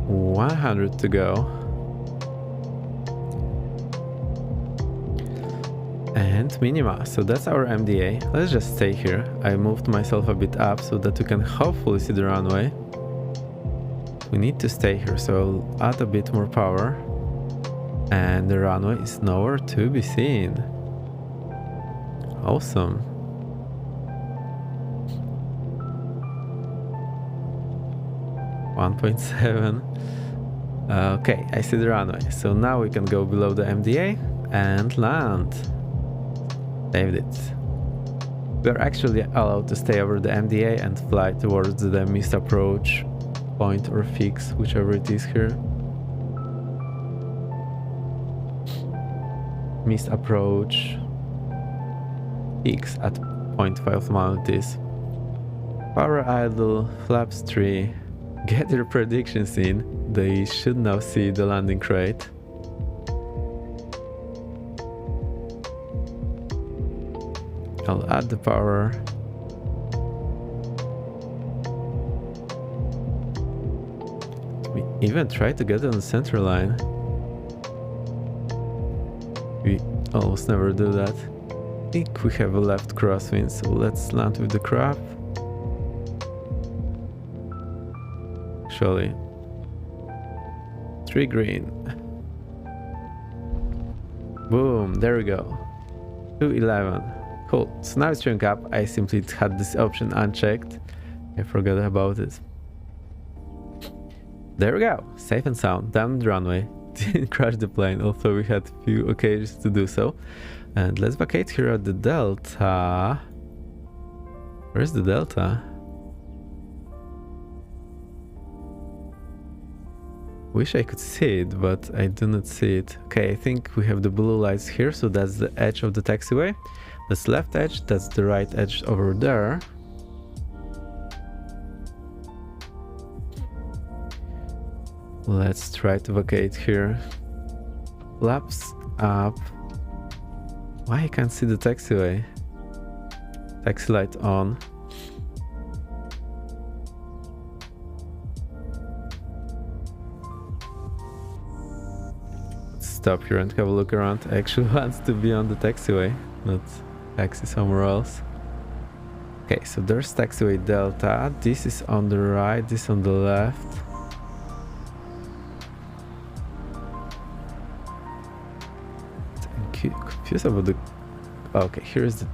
100 to go. And minima, so that's our MDA. Let's just stay here. I moved myself a bit up so that we can hopefully see the runway. We need to stay here, so I'll add a bit more power. And the runway is nowhere to be seen. Awesome. $1.7. Okay, I see the runway. So now we can go below the MDA and land. Saved it. We are actually allowed to stay over the MDA and fly towards the missed approach point or fix, whichever it is here. Missed approach fix at 0.5 mile it is. Power idle, flaps 3. Get your predictions in. They should now see the landing crate. I'll add the power. We even tried to get on the center line. We almost never do that. I think we have a left crosswind, so let's land with the crab. Actually, 3 green. Boom, there we go. 211. Cool. So now it's showing up. I simply had this option unchecked. I forgot about it. There we go. Safe and sound. Down the runway. Didn't crash the plane, although we had a few occasions to do so. And let's vacate here at the delta. Where's the delta? Wish I could see it, but I do not see it. Okay, I think we have the blue lights here, so that's the edge of the taxiway. That's left edge, that's the right edge over there. Let's try to vacate here. Flaps up. Why I can't see the taxiway? Taxi light on. Stop here and have a look around. I actually want to be on the taxiway, not taxi somewhere else. Okay, so there's taxiway delta. This is on the right, this on the left. I'm confused about the... Okay, here's the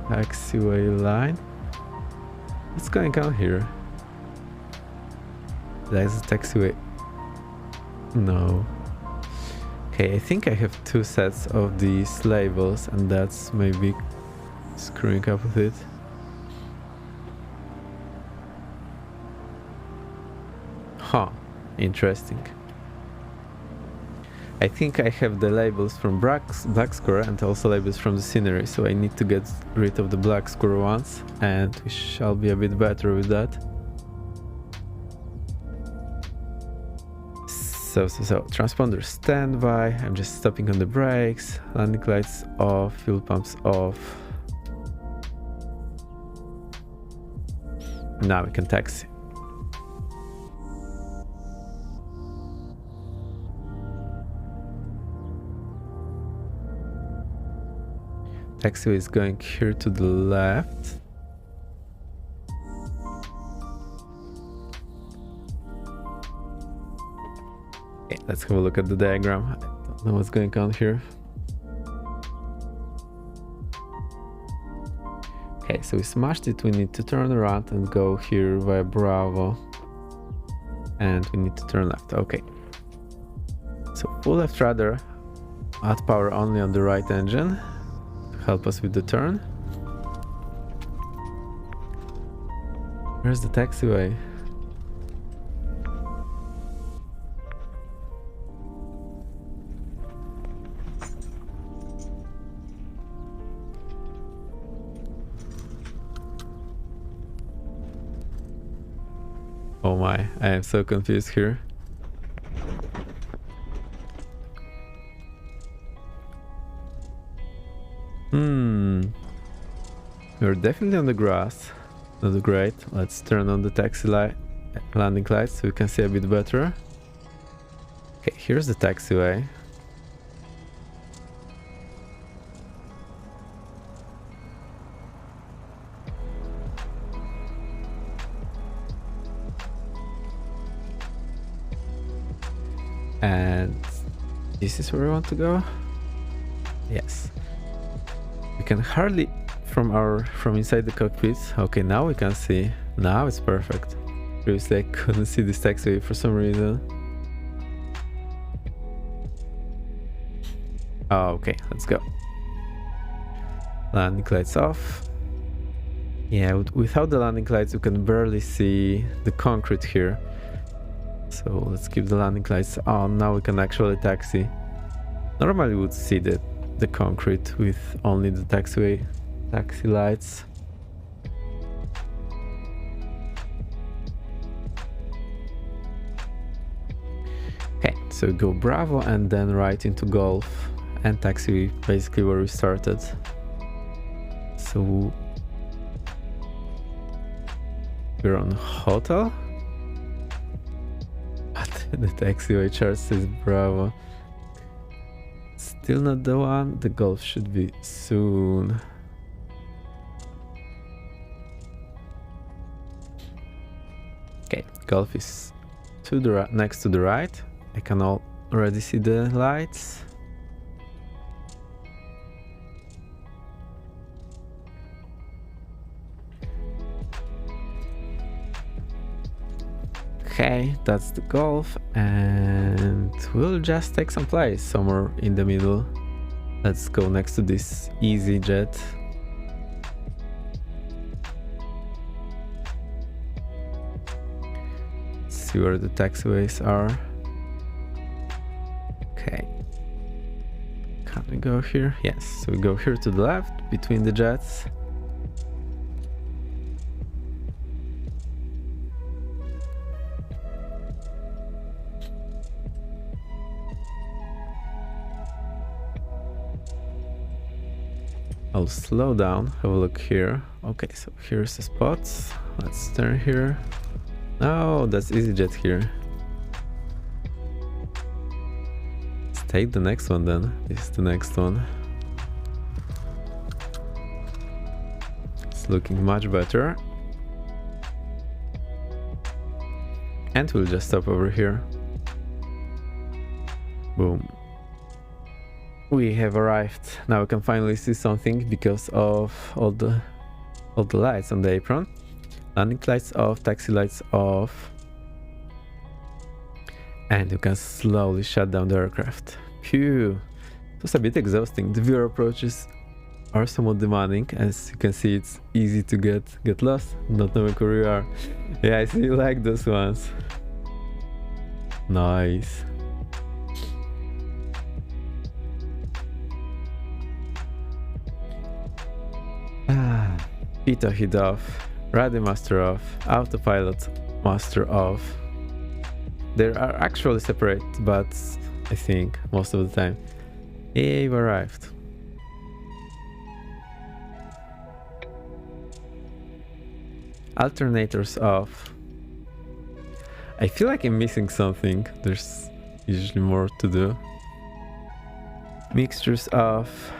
taxiway line. What's going on here? That's the taxiway. No. Okay, I think I have 2 sets of these labels, and that's maybe screwing up with it. Huh, interesting. I think I have the labels from Black Square and also labels from the scenery, so I need to get rid of the Black Square ones, and we shall be a bit better with that. So, transponder standby. I'm just stopping on the brakes. Landing lights off, fuel pumps off. Now we can taxi. Taxiway is going here to the left. Okay, let's have a look at the diagram. I don't know what's going on here. Okay, so we smashed it. We need to turn around and go here via Bravo. And we need to turn left. Okay. So full left rudder. Add power only on the right engine to help us with the turn. Where's the taxiway? Oh my, I am so confused here. We're definitely on the grass. Not great. Let's turn on the taxi light, landing lights so we can see a bit better. Okay, here's the taxiway. And this is where we want to go. Yes. We can hardly from inside the cockpit. Okay, now we can see. Now it's perfect. Previously I couldn't see this taxiway for some reason. Oh, okay, let's go. Landing lights off. Yeah, without the landing lights you can barely see the concrete here. So let's keep the landing lights on. Now we can actually taxi. Normally we would see the concrete with only the taxi lights. Okay, so go Bravo and then right into Golf and taxi basically where we started. So we're on hotel. What? The taxiway chart says Bravo. Still not the one. The golf should be soon. Okay, golf is to the next to the right. I can already see the lights. Okay, that's the golf, and we'll just take some place somewhere in the middle. Let's go next to this easy jet. See where the taxiways are. Okay. Can we go here? Yes, so we go here to the left between the jets. I'll slow down, have a look here. Okay, so here's the spots. Let's turn here. Oh, that's EasyJet here. Let's take the next one then. This is the next one. It's looking much better. And we'll just stop over here. Boom. We have arrived. Now we can finally see something because of all the lights on the apron. Landing lights off, taxi lights off. And you can slowly shut down the aircraft. Phew. It was a bit exhausting. The viewer approaches are somewhat demanding. As you can see, it's easy to get lost, not knowing where you are. Yeah, I see you like those ones. Nice. Pitot heat off, radio master off, autopilot master off. They are actually separate, but I think most of the time. Hey, we've arrived. Alternators off. I feel like I'm missing something. There's usually more to do. Mixtures off.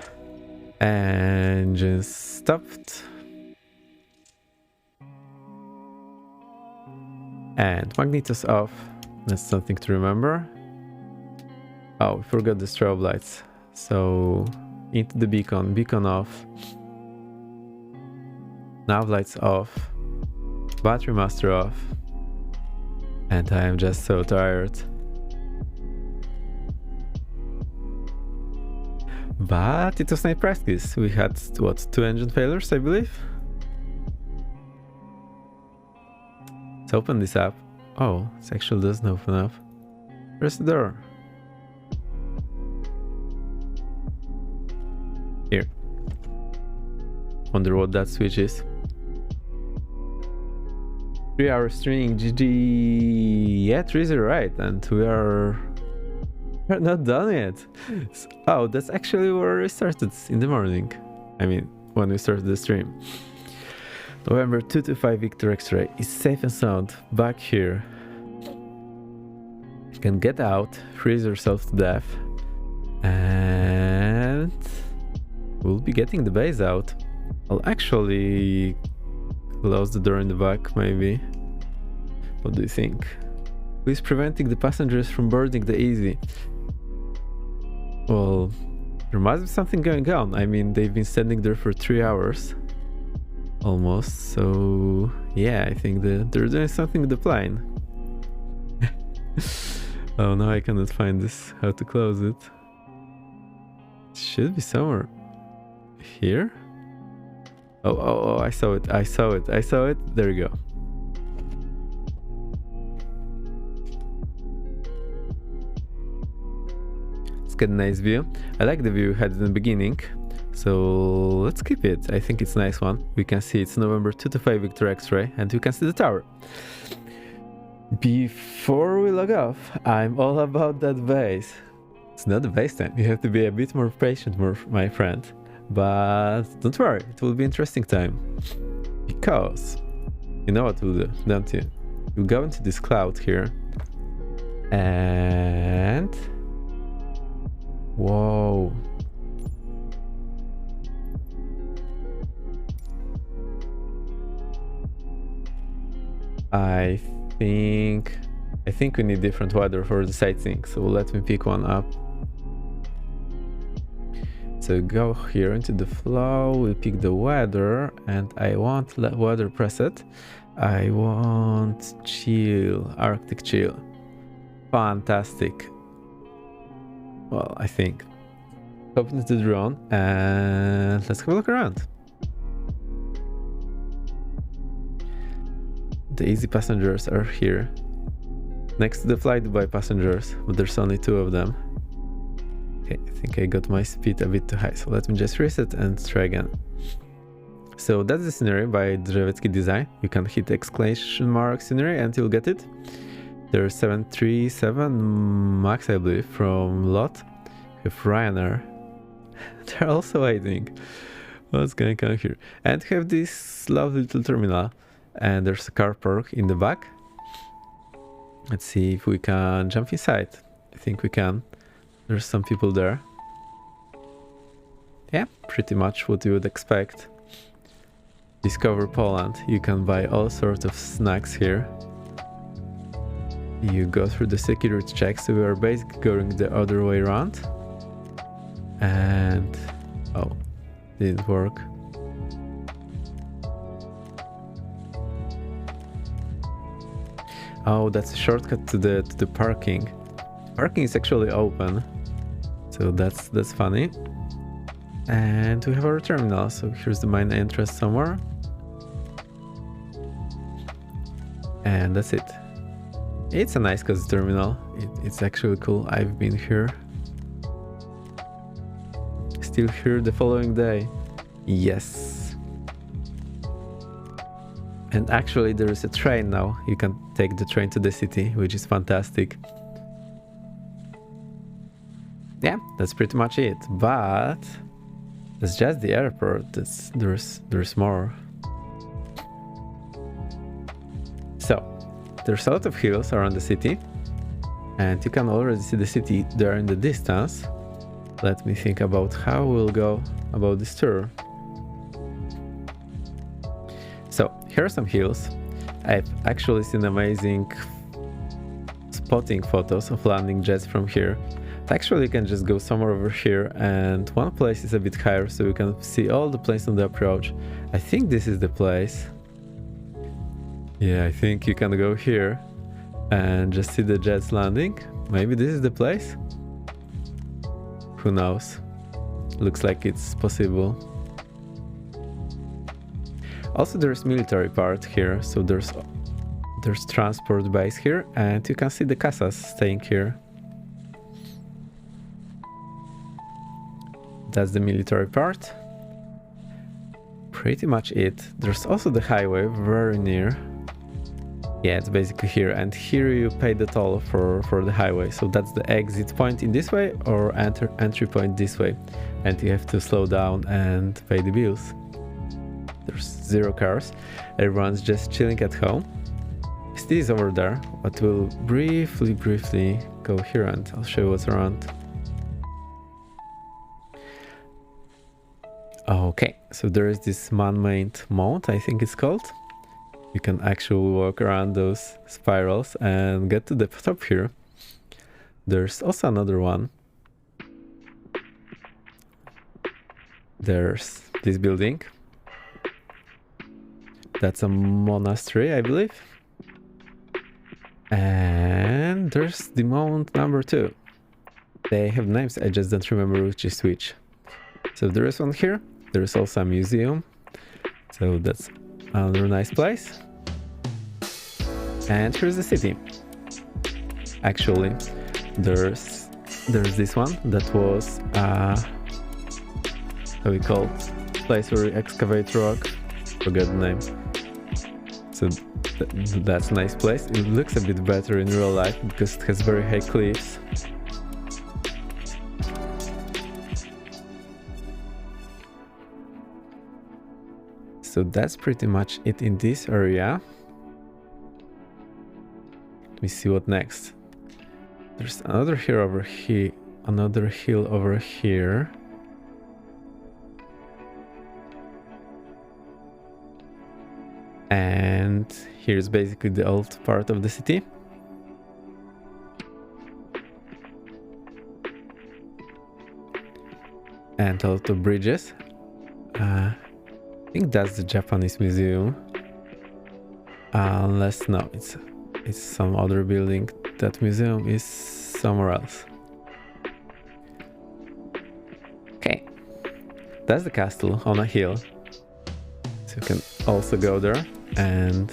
Engines stopped. And magnetos off. That's something to remember. Oh, we forgot the strobe lights. So into the beacon. Beacon off. Nav lights off. Battery master off. And I am just so tired. But it was nice practice. We had, what, 2 engine failures, I believe? Let's open this up. Oh, it actually doesn't open up. Where's the door? Here. Wonder what that switch is. 3-hour streaming, GG. Yeah, 3-0 right, and we're not done yet. Oh, that's actually where we started in the morning. I mean, when we started the stream. November 225 Victor X-Ray is safe and sound back here. You can get out, freeze yourself to death, and we'll be getting the base out. I'll actually close the door in the back, maybe. What do you think? Who is preventing the passengers from boarding the Easy? Well, there must be something going on. I mean, they've been standing there for 3 hours. Almost, so yeah, I think they're doing something with the plane. Oh, now I cannot find this, how to close it. It should be somewhere here. Oh, I saw it, there we go. Let's get a nice view. I like the view we had in the beginning. So let's keep it. I think it's a nice one. We can see it's November 225 Victor X-Ray, and we can see the tower. Before we log off, I'm all about that base. It's not the base time. You have to be a bit more patient, my friend. But don't worry, it will be interesting time. Because you know what we'll do, don't you? We'll go into this cloud here. And whoa. I think we need different weather for the sightseeing, so let me pick one up. So go here into the flow, we pick the weather, and I want weather preset. I want chill, Arctic chill. Fantastic. Well, I think. Open the drone and let's have a look around. The easy passengers are here. Next to the flight by passengers, but there's only 2 of them. Okay, I think I got my speed a bit too high, so let me just reset and try again. So that's the scenery by Drzewicki Design. You can hit exclamation mark scenery and you'll get it. There's 737 MAX, I believe, from LOT with Ryanair. They're also waiting. What's going on here? And have this lovely little terminal. And there's a car park in the back. Let's see if we can jump inside. I think we can. There's some people there. Yeah, pretty much what you would expect. Discover Poland. You can buy all sorts of snacks here. You go through the security checks, so we are basically going the other way around. And oh, didn't work. Oh, that's a shortcut to the parking. Parking is actually open, so that's funny. And we have our terminal, so here's the main entrance somewhere. And that's it. It's a nice cozy terminal. It's actually cool. I've been here. Still here the following day. Yes. And actually there is a train now. You can take the train to the city, which is fantastic. Yeah, that's pretty much it. But it's just the airport. There's more. So there's a lot of hills around the city, and you can already see the city there in the distance. Let me think about how we'll go about this tour. So here are some hills. I've actually seen amazing spotting photos of landing jets from here. Actually, you can just go somewhere over here, and one place is a bit higher, so you can see all the planes on the approach. I think this is the place. Yeah, I think you can go here and just see the jets landing. Maybe this is the place? Who knows? Looks like it's possible. Also, there's military part here, so there's transport base here, and you can see the casas staying here. That's the military part. Pretty much it. There's also the highway very near. Yeah, it's basically here, and here you pay the toll for the highway. So that's the exit point in this way, or entry point this way, and you have to slow down and pay the bills. There's 0 cars. Everyone's just chilling at home. City is over there, but we'll briefly go here and I'll show you what's around. Okay, so there is this man-made moat, I think it's called. You can actually walk around those spirals and get to the top here. There's also another one. There's this building. That's a monastery, I believe. And there's the mount number 2. They have names, I just don't remember which is which. So there is one here. There is also a museum. So that's another nice place. And here's the city. Actually, there's this one that was how we call it, place where we excavate rock. Forget the name. So that's a nice place. It looks a bit better in real life because it has very high cliffs. So that's pretty much it in this area. Let me see what next. There's another hill over here. Another hill over here. And here's basically the old part of the city. And a lot of bridges. I think that's the Japanese museum. Unless no, it's some other building. That museum is somewhere else. Okay, that's the castle on a hill. So you can also go there and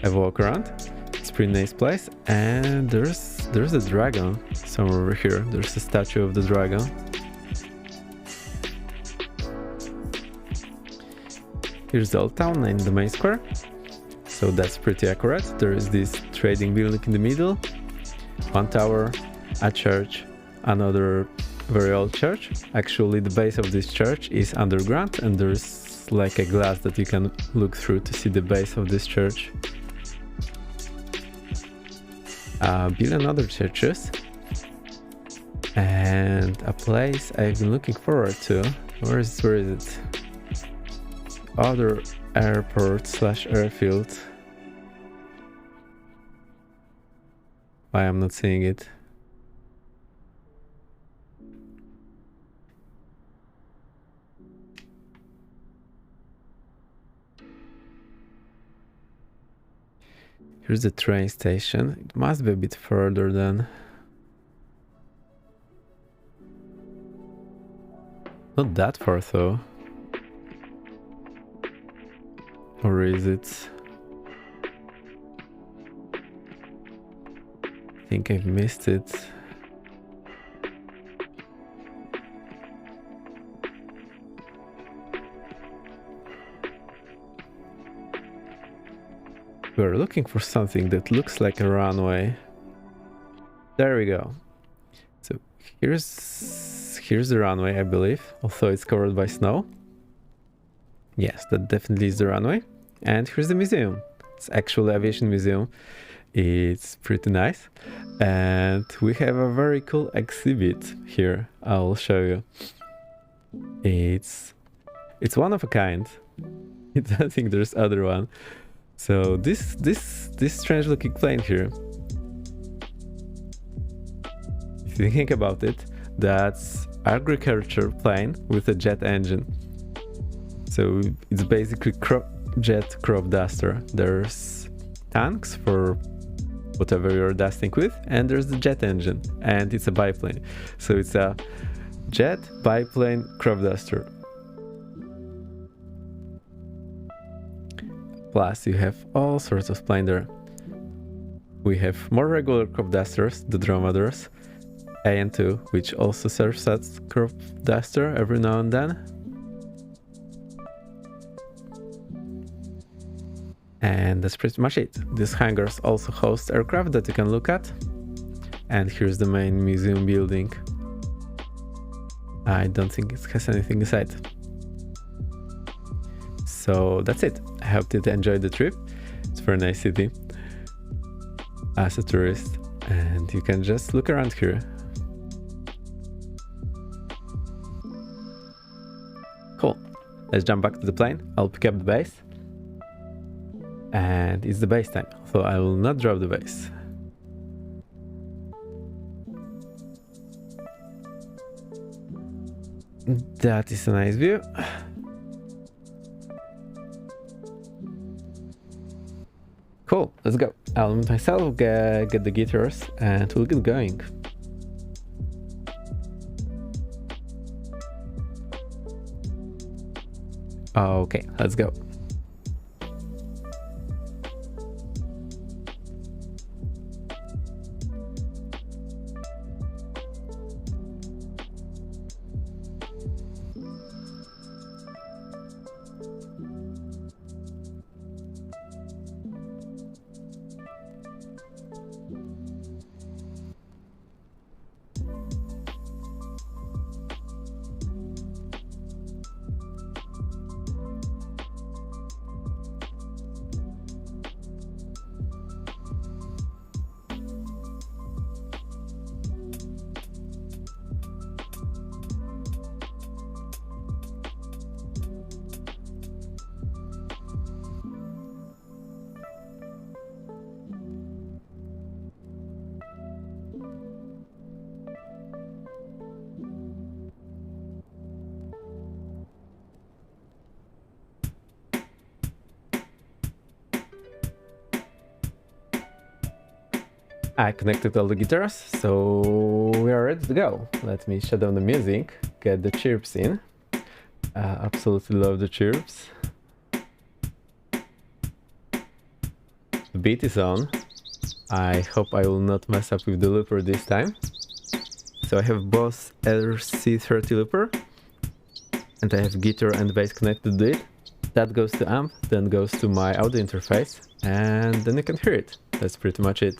have a walk around. It's a pretty nice place. And there's a dragon somewhere over here. There's a statue of the dragon. Here's the old town and the main square. So that's pretty accurate. There is this trading building in the middle, one tower, a church, another very old church. Actually, the base of this church is underground, and there's like a glass that you can look through to see the base of this church. A billion other churches, and a place I've been looking forward to. Where is it? Other airport / airfield. Why I'm not seeing it? Here's the train station. It must be a bit further than. Not that far though. Or is it? I think I've missed it. We're looking for something that looks like a runway. There we go. So here's the runway, I believe, although it's covered by snow. Yes, that definitely is the runway. And here's the museum. It's actually aviation museum. It's pretty nice. And we have a very cool exhibit here. I'll show you. It's one of a kind. I don't think there's other one. So this strange looking plane here. If you think about it, that's agriculture plane with a jet engine. So it's basically jet crop duster. There's tanks for whatever you're dusting with, and there's the jet engine, and it's a biplane. So it's a jet biplane crop duster. Plus you have all sorts of plane there. We have more regular crop dusters, the dromedars, AN2, which also serves as crop duster every now and then. And that's pretty much it. These hangars also host aircraft that you can look at. And here's the main museum building. I don't think it has anything inside. So that's it. I hope you enjoyed the trip. It's a very nice city as a tourist, and you can just look around here. Cool. Let's jump back to the plane. I'll pick up the base. And it's the base time, so I will not drop the base. That is a nice view. Cool, let's go. I'll myself get the guitars and we'll get going. Okay, let's go. I connected all the guitars, so we are ready to go. Let me shut down the music, get the chirps in. Absolutely love the chirps. The beat is on. I hope I will not mess up with the looper this time. So I have Boss RC30 looper, and I have guitar and bass connected to it. That goes to amp, then goes to my audio interface, and then you can hear it. That's pretty much it.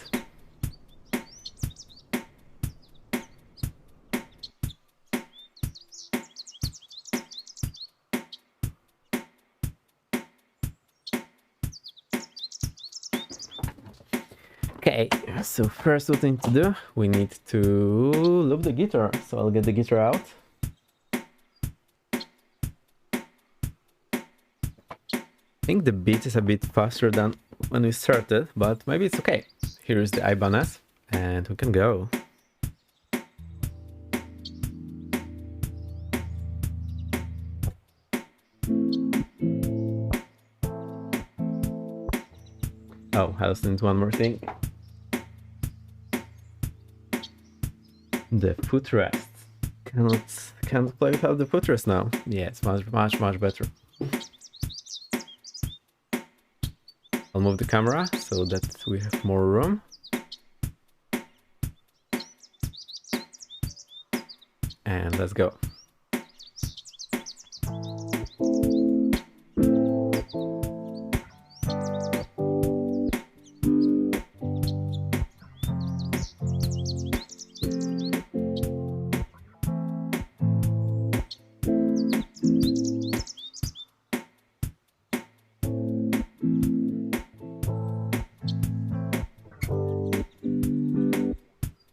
Okay, so first what we need to do, we need to loop the guitar. So I'll get the guitar out. I think the beat is a bit faster than when we started, but maybe it's okay. Here is the Ibanez, and we can go. Oh, I also need one more thing. The footrest. Can't play without the footrest now. Yeah, it's much better. I'll move the camera so that we have more room. And let's go.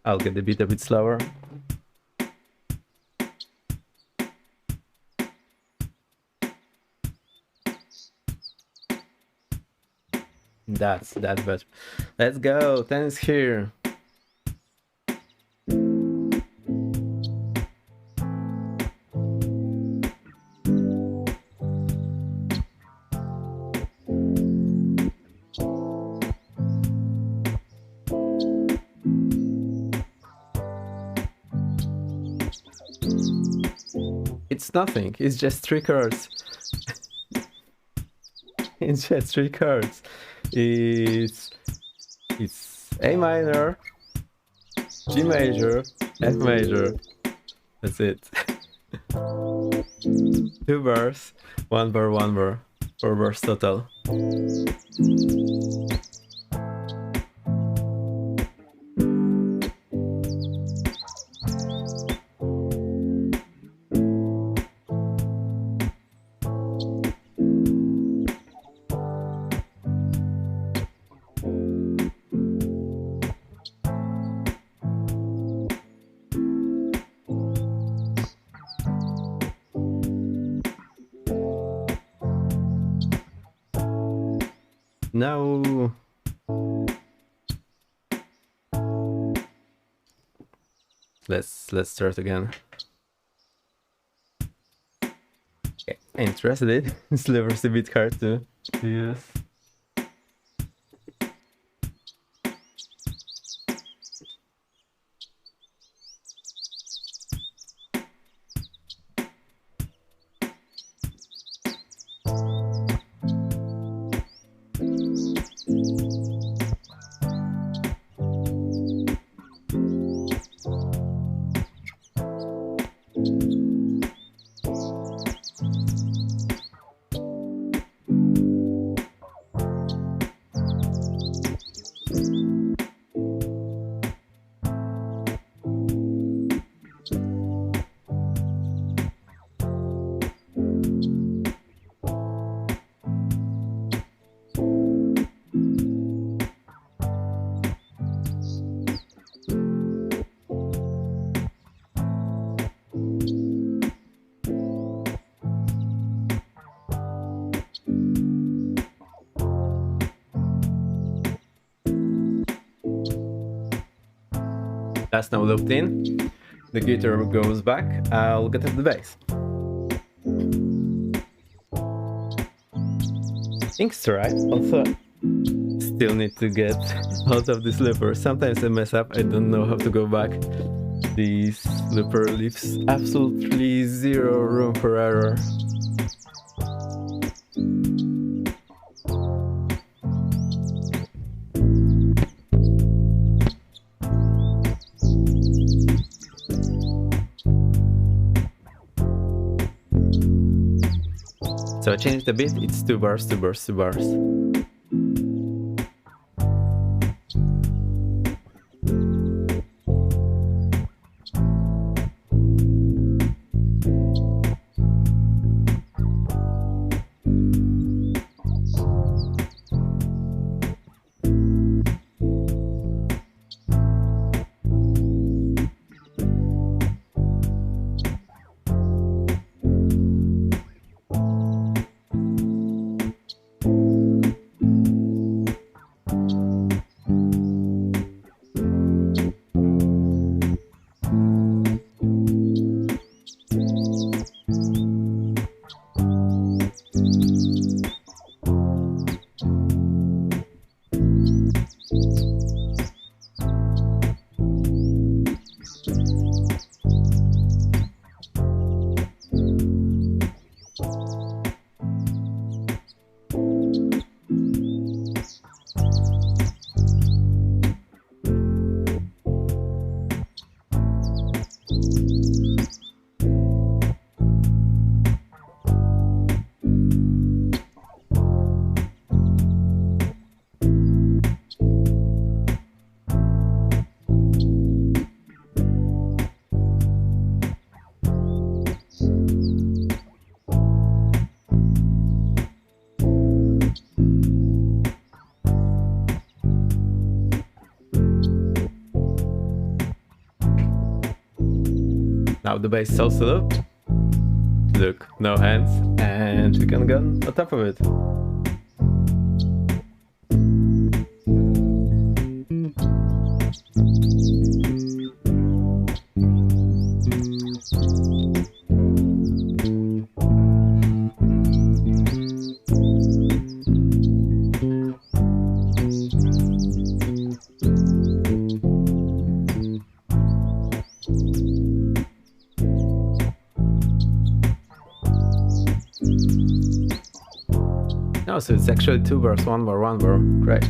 I'll get the beat a bit slower. That's better. Let's go, 10 is here. It's nothing, it's just 3 chords. It's just 3 chords. It's A minor, G major, F major. That's it. 2 bars, 1 bar, 1 bar, 4 bars total. No. Let's start again. Okay, interested. This lever's a bit hard to use. That's now looped in. The guitar goes back. I'll get at the bass. I think it's right. Also, still need to get out of this looper. Sometimes I mess up, I don't know how to go back. This looper leaves absolutely zero room for error. So I changed a bit, it's 2 bars, 2 bars, 2 bars. Now the bass is also looped. Look, no hands, and we can go on top of it. Oh, so it's actually 2 bars, 1 bar, 1 bar. Great.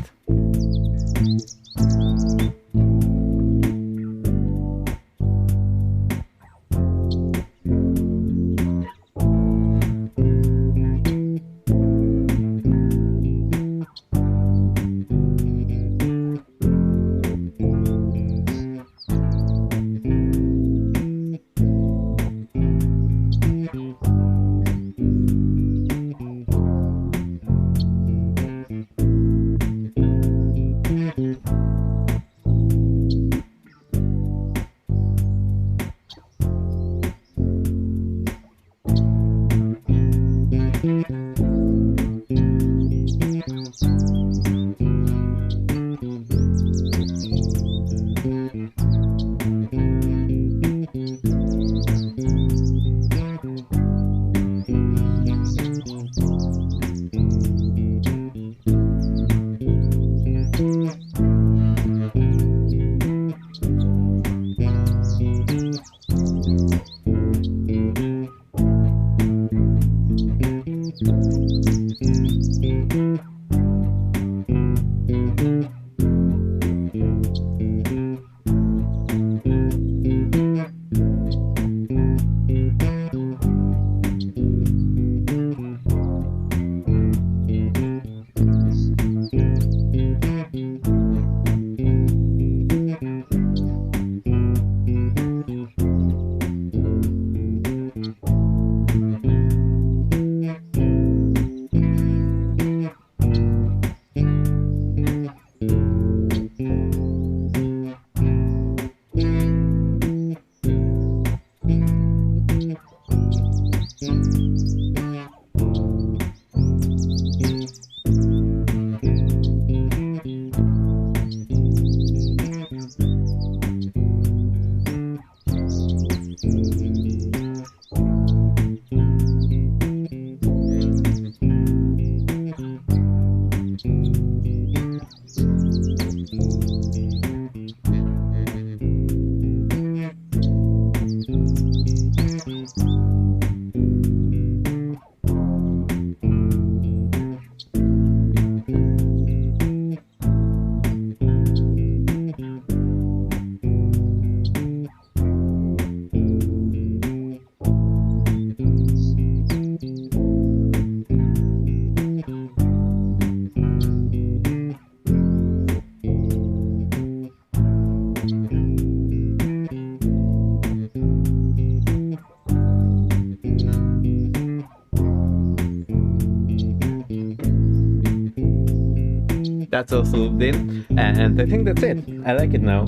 That's also looped in, and I think that's it. I like it now.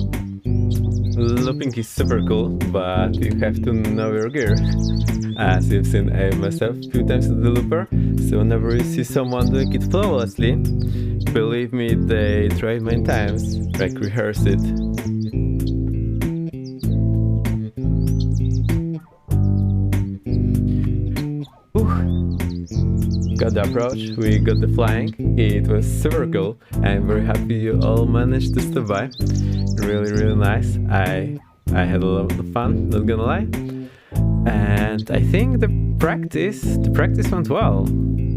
Looping is super cool, but you have to know your gear. As you've seen, I messed up a few times with the looper, so whenever you see someone doing it flawlessly, believe me, they try many times, like rehearse it. Got the approach, we got the flying, it was super cool. I'm very happy you all managed to stop by. Really nice. I had a lot of fun, not gonna lie. And I think the practice went well.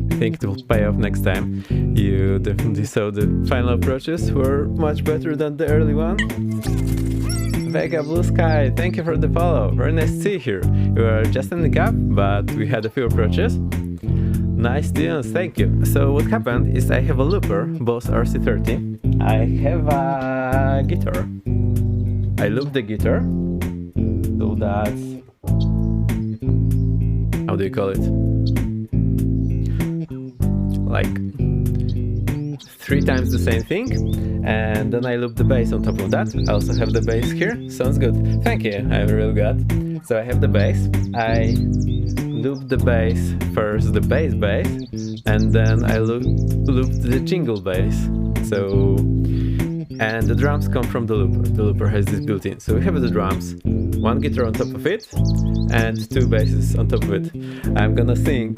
I think it will pay off next time. You definitely saw the final approaches were much better than the early one. Vega Blue Sky, thank you for the follow. Very nice to see you here. You were just in the gap, but we had a few approaches. Nice tunes, thank you. So what happened is I have a looper, Boss RC30. I have a guitar. I loop the guitar. So that's... how do you call it? Like 3 times the same thing. And then I loop the bass on top of that. I also have the bass here. Sounds good. Thank you, I'm real good. So I have the bass. I loop the bass first, the bass, and then I loop the jingle bass. So, and the drums come from the looper. The looper has this built-in. So we have the drums, 1 guitar on top of it, and 2 basses on top of it. I'm gonna sing.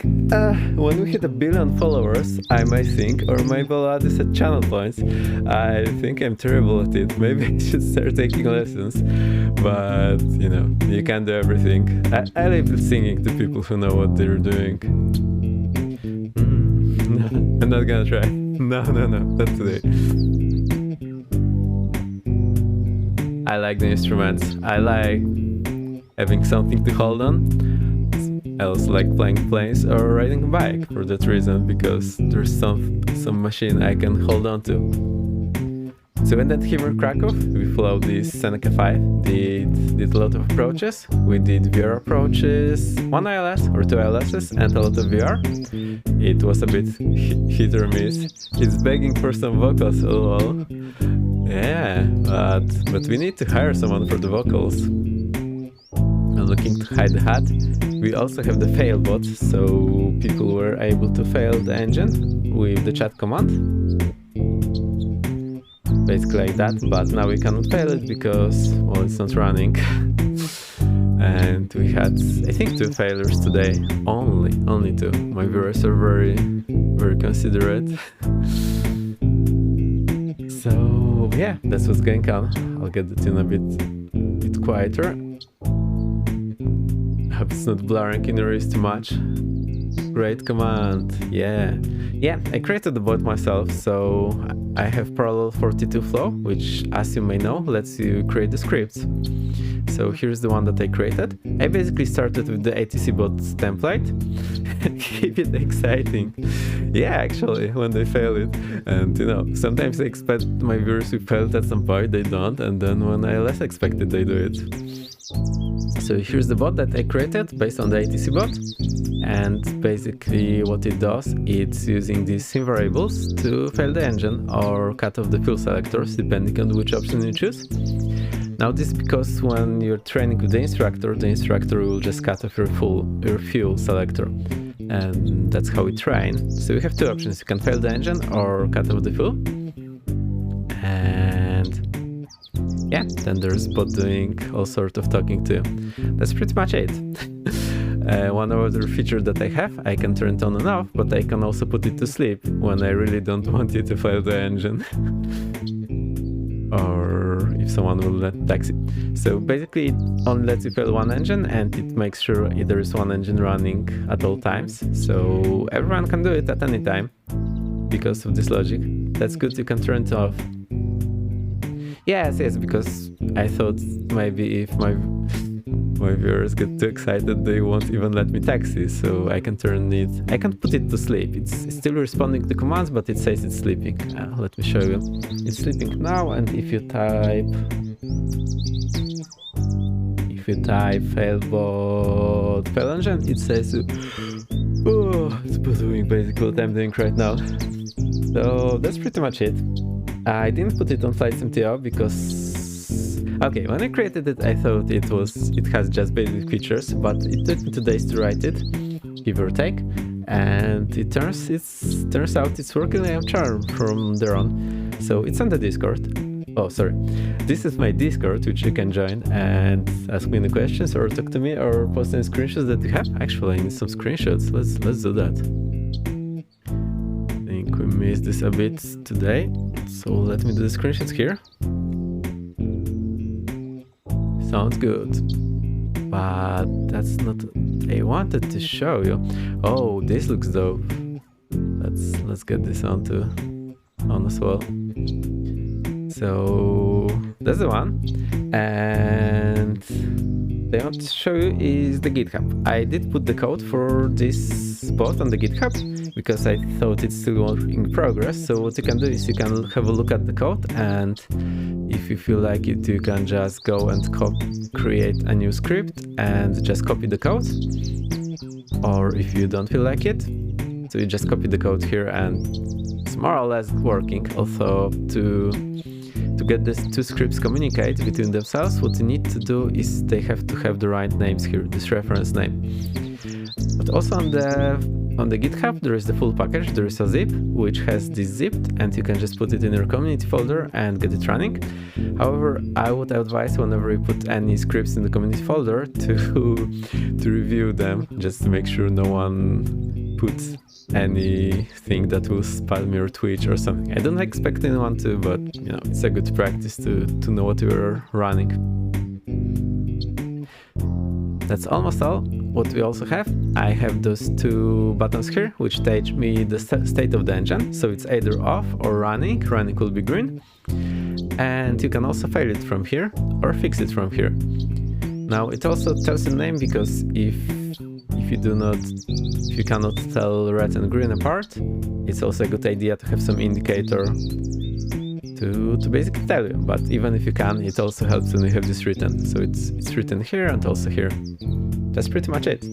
When we hit 1 billion followers, I might sing, or my ballad is at channel points. I think I'm terrible at it. Maybe I should start taking lessons. But, you know, you can't do everything. I like singing to people who know what they're doing. I'm not gonna try. No, not today. I like the instruments. I like having something to hold on. I also like playing planes or riding a bike for that reason, because there's some machine I can hold on to. So when that here in Krakow, we followed this Seneca 5, did a lot of approaches. We did VR approaches, 1 ILS or 2 ILSs, and a lot of VR. It was a bit hit or miss. It's begging for some vocals, lol. Yeah, but we need to hire someone for the vocals. I'm looking to hide the hat. We also have the fail bot, so people were able to fail the engine with the chat command. Basically like that, but now we cannot fail it because, well, it's not running. And we had, I think, 2 failures today. Only 2. My viewers are very considerate. So yeah, that's what's going on. I'll get the tune a bit quieter. I hope it's not blurring in your ears too much. Great command, yeah. Yeah, I created the bot myself, so I have Parallel 42 Flow, which, as you may know, lets you create the scripts. So here's the one that I created. I basically started with the ATC bot template. Keep it exciting. Yeah, actually, when they fail it. And you know, sometimes I expect my viewers to fail it at some point, they don't, and then when I less expect it, they do it. So here's the bot that I created based on the ATC bot. And basically what it does, it's using these sim variables to fail the engine or cut off the fuel selectors, depending on which option you choose. Now this is because when you're training with the instructor will just cut off your fuel selector. And that's how we train. So you have 2 options, you can fail the engine or cut off the fuel. And yeah, then there's bot doing all sort of talking too. That's pretty much it. One other feature that I have, I can turn it on and off, but I can also put it to sleep when I really don't want it to fail the engine. Or if someone will let taxi. So basically it only lets you fail 1 engine, and it makes sure there is 1 engine running at all times. So everyone can do it at any time because of this logic. That's good, you can turn it off. Yes, because I thought maybe if my viewers get too excited, they won't even let me taxi, so I can turn it, I can put it to sleep. It's still responding to commands, but it says it's sleeping. Let me show you. It's sleeping now, and if you type failbot fail engine, it says, oh, it's doing basically what I'm doing right now. So that's pretty much it. I didn't put it on FlightSimTO because, okay, when I created it, I thought it has just basic features, but it took me 2 days to write it, give or take, and it turns out it's working like a charm from there on. So it's on the Discord. Oh, sorry. This is my Discord, which you can join and ask me any questions or talk to me or post any screenshots that you have. Actually, I need some screenshots. Let's do that. I think we missed this a bit today. So let me do the screenshots here. Sounds good. But that's not what I wanted to show you. Oh, this looks dope. Let's get this on as well. So that's the one, and what I want to show you is the GitHub. I did put the code for this bot on the GitHub because I thought it's still work in progress. So what you can do is you can have a look at the code, and if you feel like it, you can just go and create a new script and just copy the code. Or if you don't feel like it, so you just copy the code here and it's more or less working. Also, to get these two scripts communicate between themselves, what you need to do is they have to have the right names here, this reference name. But also on the GitHub there is the full package, there is a zip which has this zipped and you can just put it in your community folder and get it running. However, I would advise whenever you put any scripts in the community folder to review them, just to make sure no one puts anything that will spam your Twitch or something. I don't expect anyone to, but you know, it's a good practice to know what you're running. That's almost all. What we also have, I have those two buttons here, which tell me the state of the engine. So it's either off or running. Running will be green. And you can also fail it from here or fix it from here. Now it also tells the name, because if you cannot tell red and green apart, it's also a good idea to have some indicator to basically tell you. But even if you can, it also helps when you have this written. So it's written here and also here. That's pretty much it.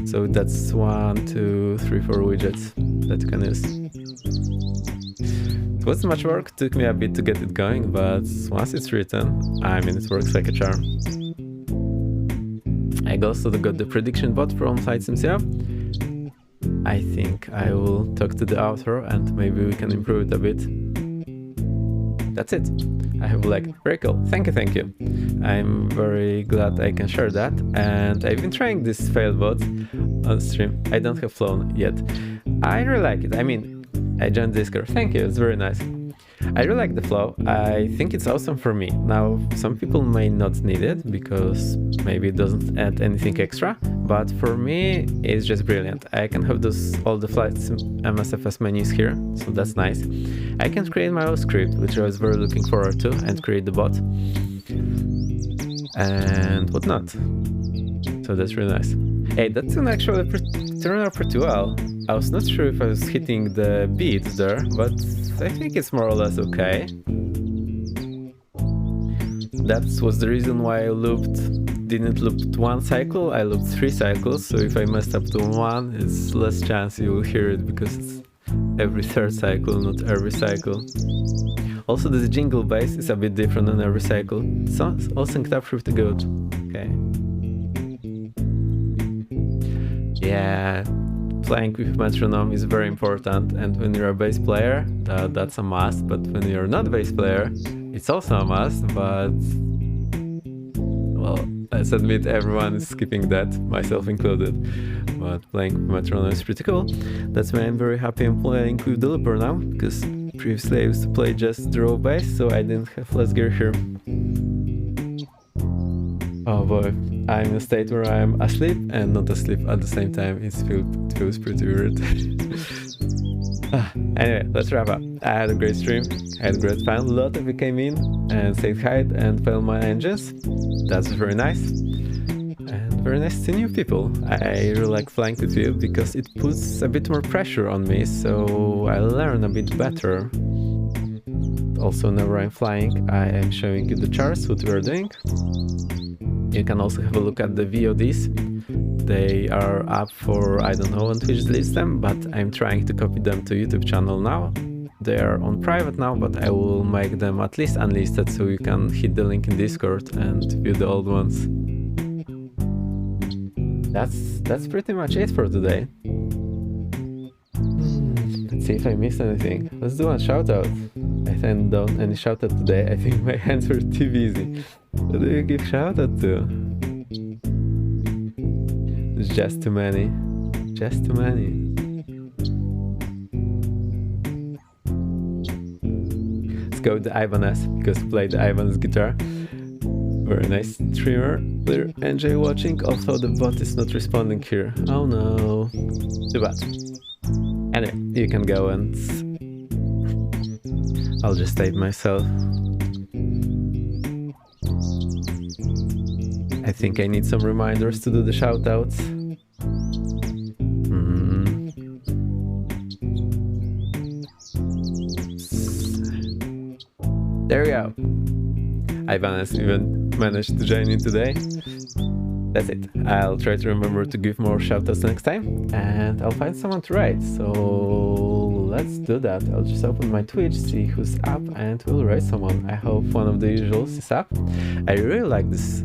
So that's 1, 2, 3, 4 widgets that you can use. It wasn't much work, took me a bit to get it going, but once it's written, I mean, it works like a charm. I also got the prediction bot from FlightSimTO. I think I will talk to the author and maybe we can improve it a bit. That's it. I have liked it. Very cool. Thank you. I'm very glad I can share that. And I've been trying this fail bot on stream. I don't have flown yet. I really like it. I mean, I joined Discord. Thank you. It's very nice. I really like the flow. I think it's awesome for me. Now, some people may not need it because maybe it doesn't add anything extra, but for me, it's just brilliant. I can have all the flights MSFS menus here, so that's nice. I can create my own script, which I was very looking forward to, and create the bot and whatnot. So that's really nice. Hey, that tune actually turned out pretty well. I was not sure if I was hitting the beats there, but I think it's more or less okay. That was the reason why I didn't loop 1 cycle, I looped 3 cycles, so if I messed up to 1, it's less chance you will hear it because it's every 3rd cycle, not every cycle. Also, this jingle bass is a bit different than every cycle. It's all synced up pretty good. Okay. Yeah. Playing with metronome is very important, and when you're a bass player, that's a must, but when you're not a bass player, it's also a must, but well, let's admit everyone is skipping that, myself included, but playing with metronome is pretty cool. That's why I'm very happy I'm playing with the looper now, because previously I used to play just the raw bass, so I didn't have less gear here. Oh boy, I'm in a state where I'm asleep and not asleep at the same time. It feels pretty weird. Anyway, let's wrap up. I had a great stream, I had a great fun. A lot of you came in and said hi and felt my engines. That's very nice. And very nice to see new people. I really like flying with you because it puts a bit more pressure on me, so I learn a bit better. Also, whenever I'm flying, I am showing you the charts, what we are doing. You can also have a look at the VODs They are up for, I don't know when Twitch deletes them, but I'm trying to copy them to YouTube channel now. They are on private now, but I will make them at least unlisted so you can hit the link in Discord and view the old ones. That's pretty much it for today. Let's see if I missed anything. Let's do one shoutout. I haven't done any shoutout today. I think my hands were too busy. What do you give shoutout to? There's just too many. Just too many. Let's go with the Ibanez because he played the Ibanez guitar. Very nice streamer. We'll enjoy watching. Also, the bot is not responding here. Oh no. Too bad. Anyway, you can go and I'll just save myself. I think I need some reminders to do the shoutouts. There we go. Ivan has even managed to join in today. That's it. I'll try to remember to give more shoutouts next time, and I'll find someone to raid. So let's do that. I'll just open my Twitch, see who's up, and we'll raid someone. I hope one of the usuals is up. I really like this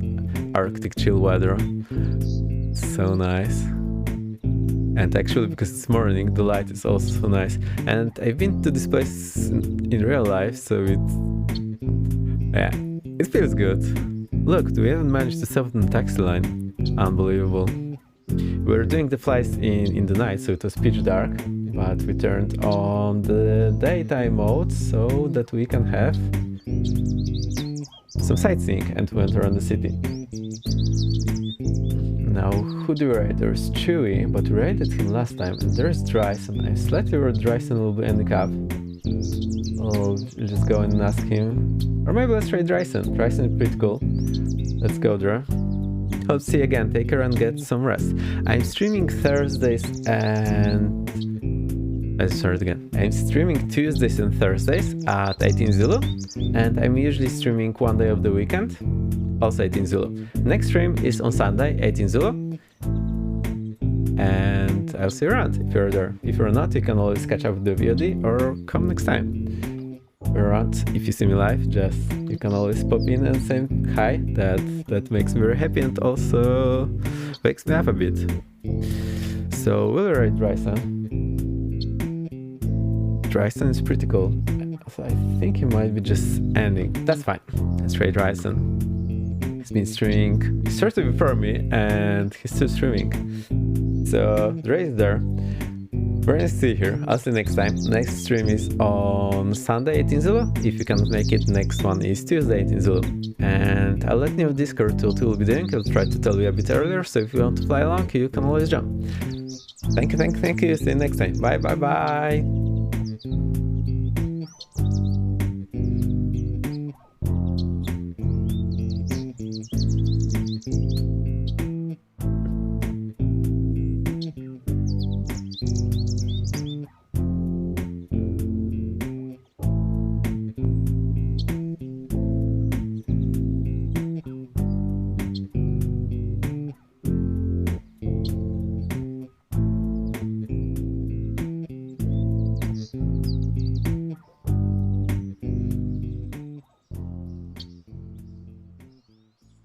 Arctic chill weather. So nice. And actually, because it's morning, the light is also so nice. And I've been to this place in real life, so it feels good. Look, we haven't managed to save the taxi line. Unbelievable. We were doing the flights in the night, so it was pitch dark, but we turned on the daytime mode so that we can have some sightseeing and went around the city. Now, who do we raid? There's Chewy, but we raided him last time, and there's Dryson. I'm slightly worried Dryson will be ending up. I'll just go and ask him. Or maybe let's try Dryson. Dryson is pretty cool. Let's go there. Hope to see you again. Take care and get some rest. I'm streaming Thursdays and... Let's start again. I'm streaming Tuesdays and Thursdays at 18 Zulu. And I'm usually streaming one day of the weekend. Also 18 Zulu. Next stream is on Sunday, 18 Zulu. And I'll see you around if you're there. If you're not, you can always catch up with the VOD or come next time. We're around. If you see me live, you can always pop in and say hi. That makes me very happy and also wakes me up a bit. So we'll raid Dryson. Dryson is pretty cool. So I think he might be just ending. That's fine. Let's raid Dryson. He's been streaming. He started before me and he's still streaming. So the raid is there. Very nice to see you here. I'll see you next time. Next stream is on Sunday 18 Zulu. If you can't make it, next one is Tuesday 18 Zulu. And I'll let you know Discord what we'll be doing. I'll try to tell you a bit earlier, so if you want to play along, you can always jump. Thank you. See you next time. Bye.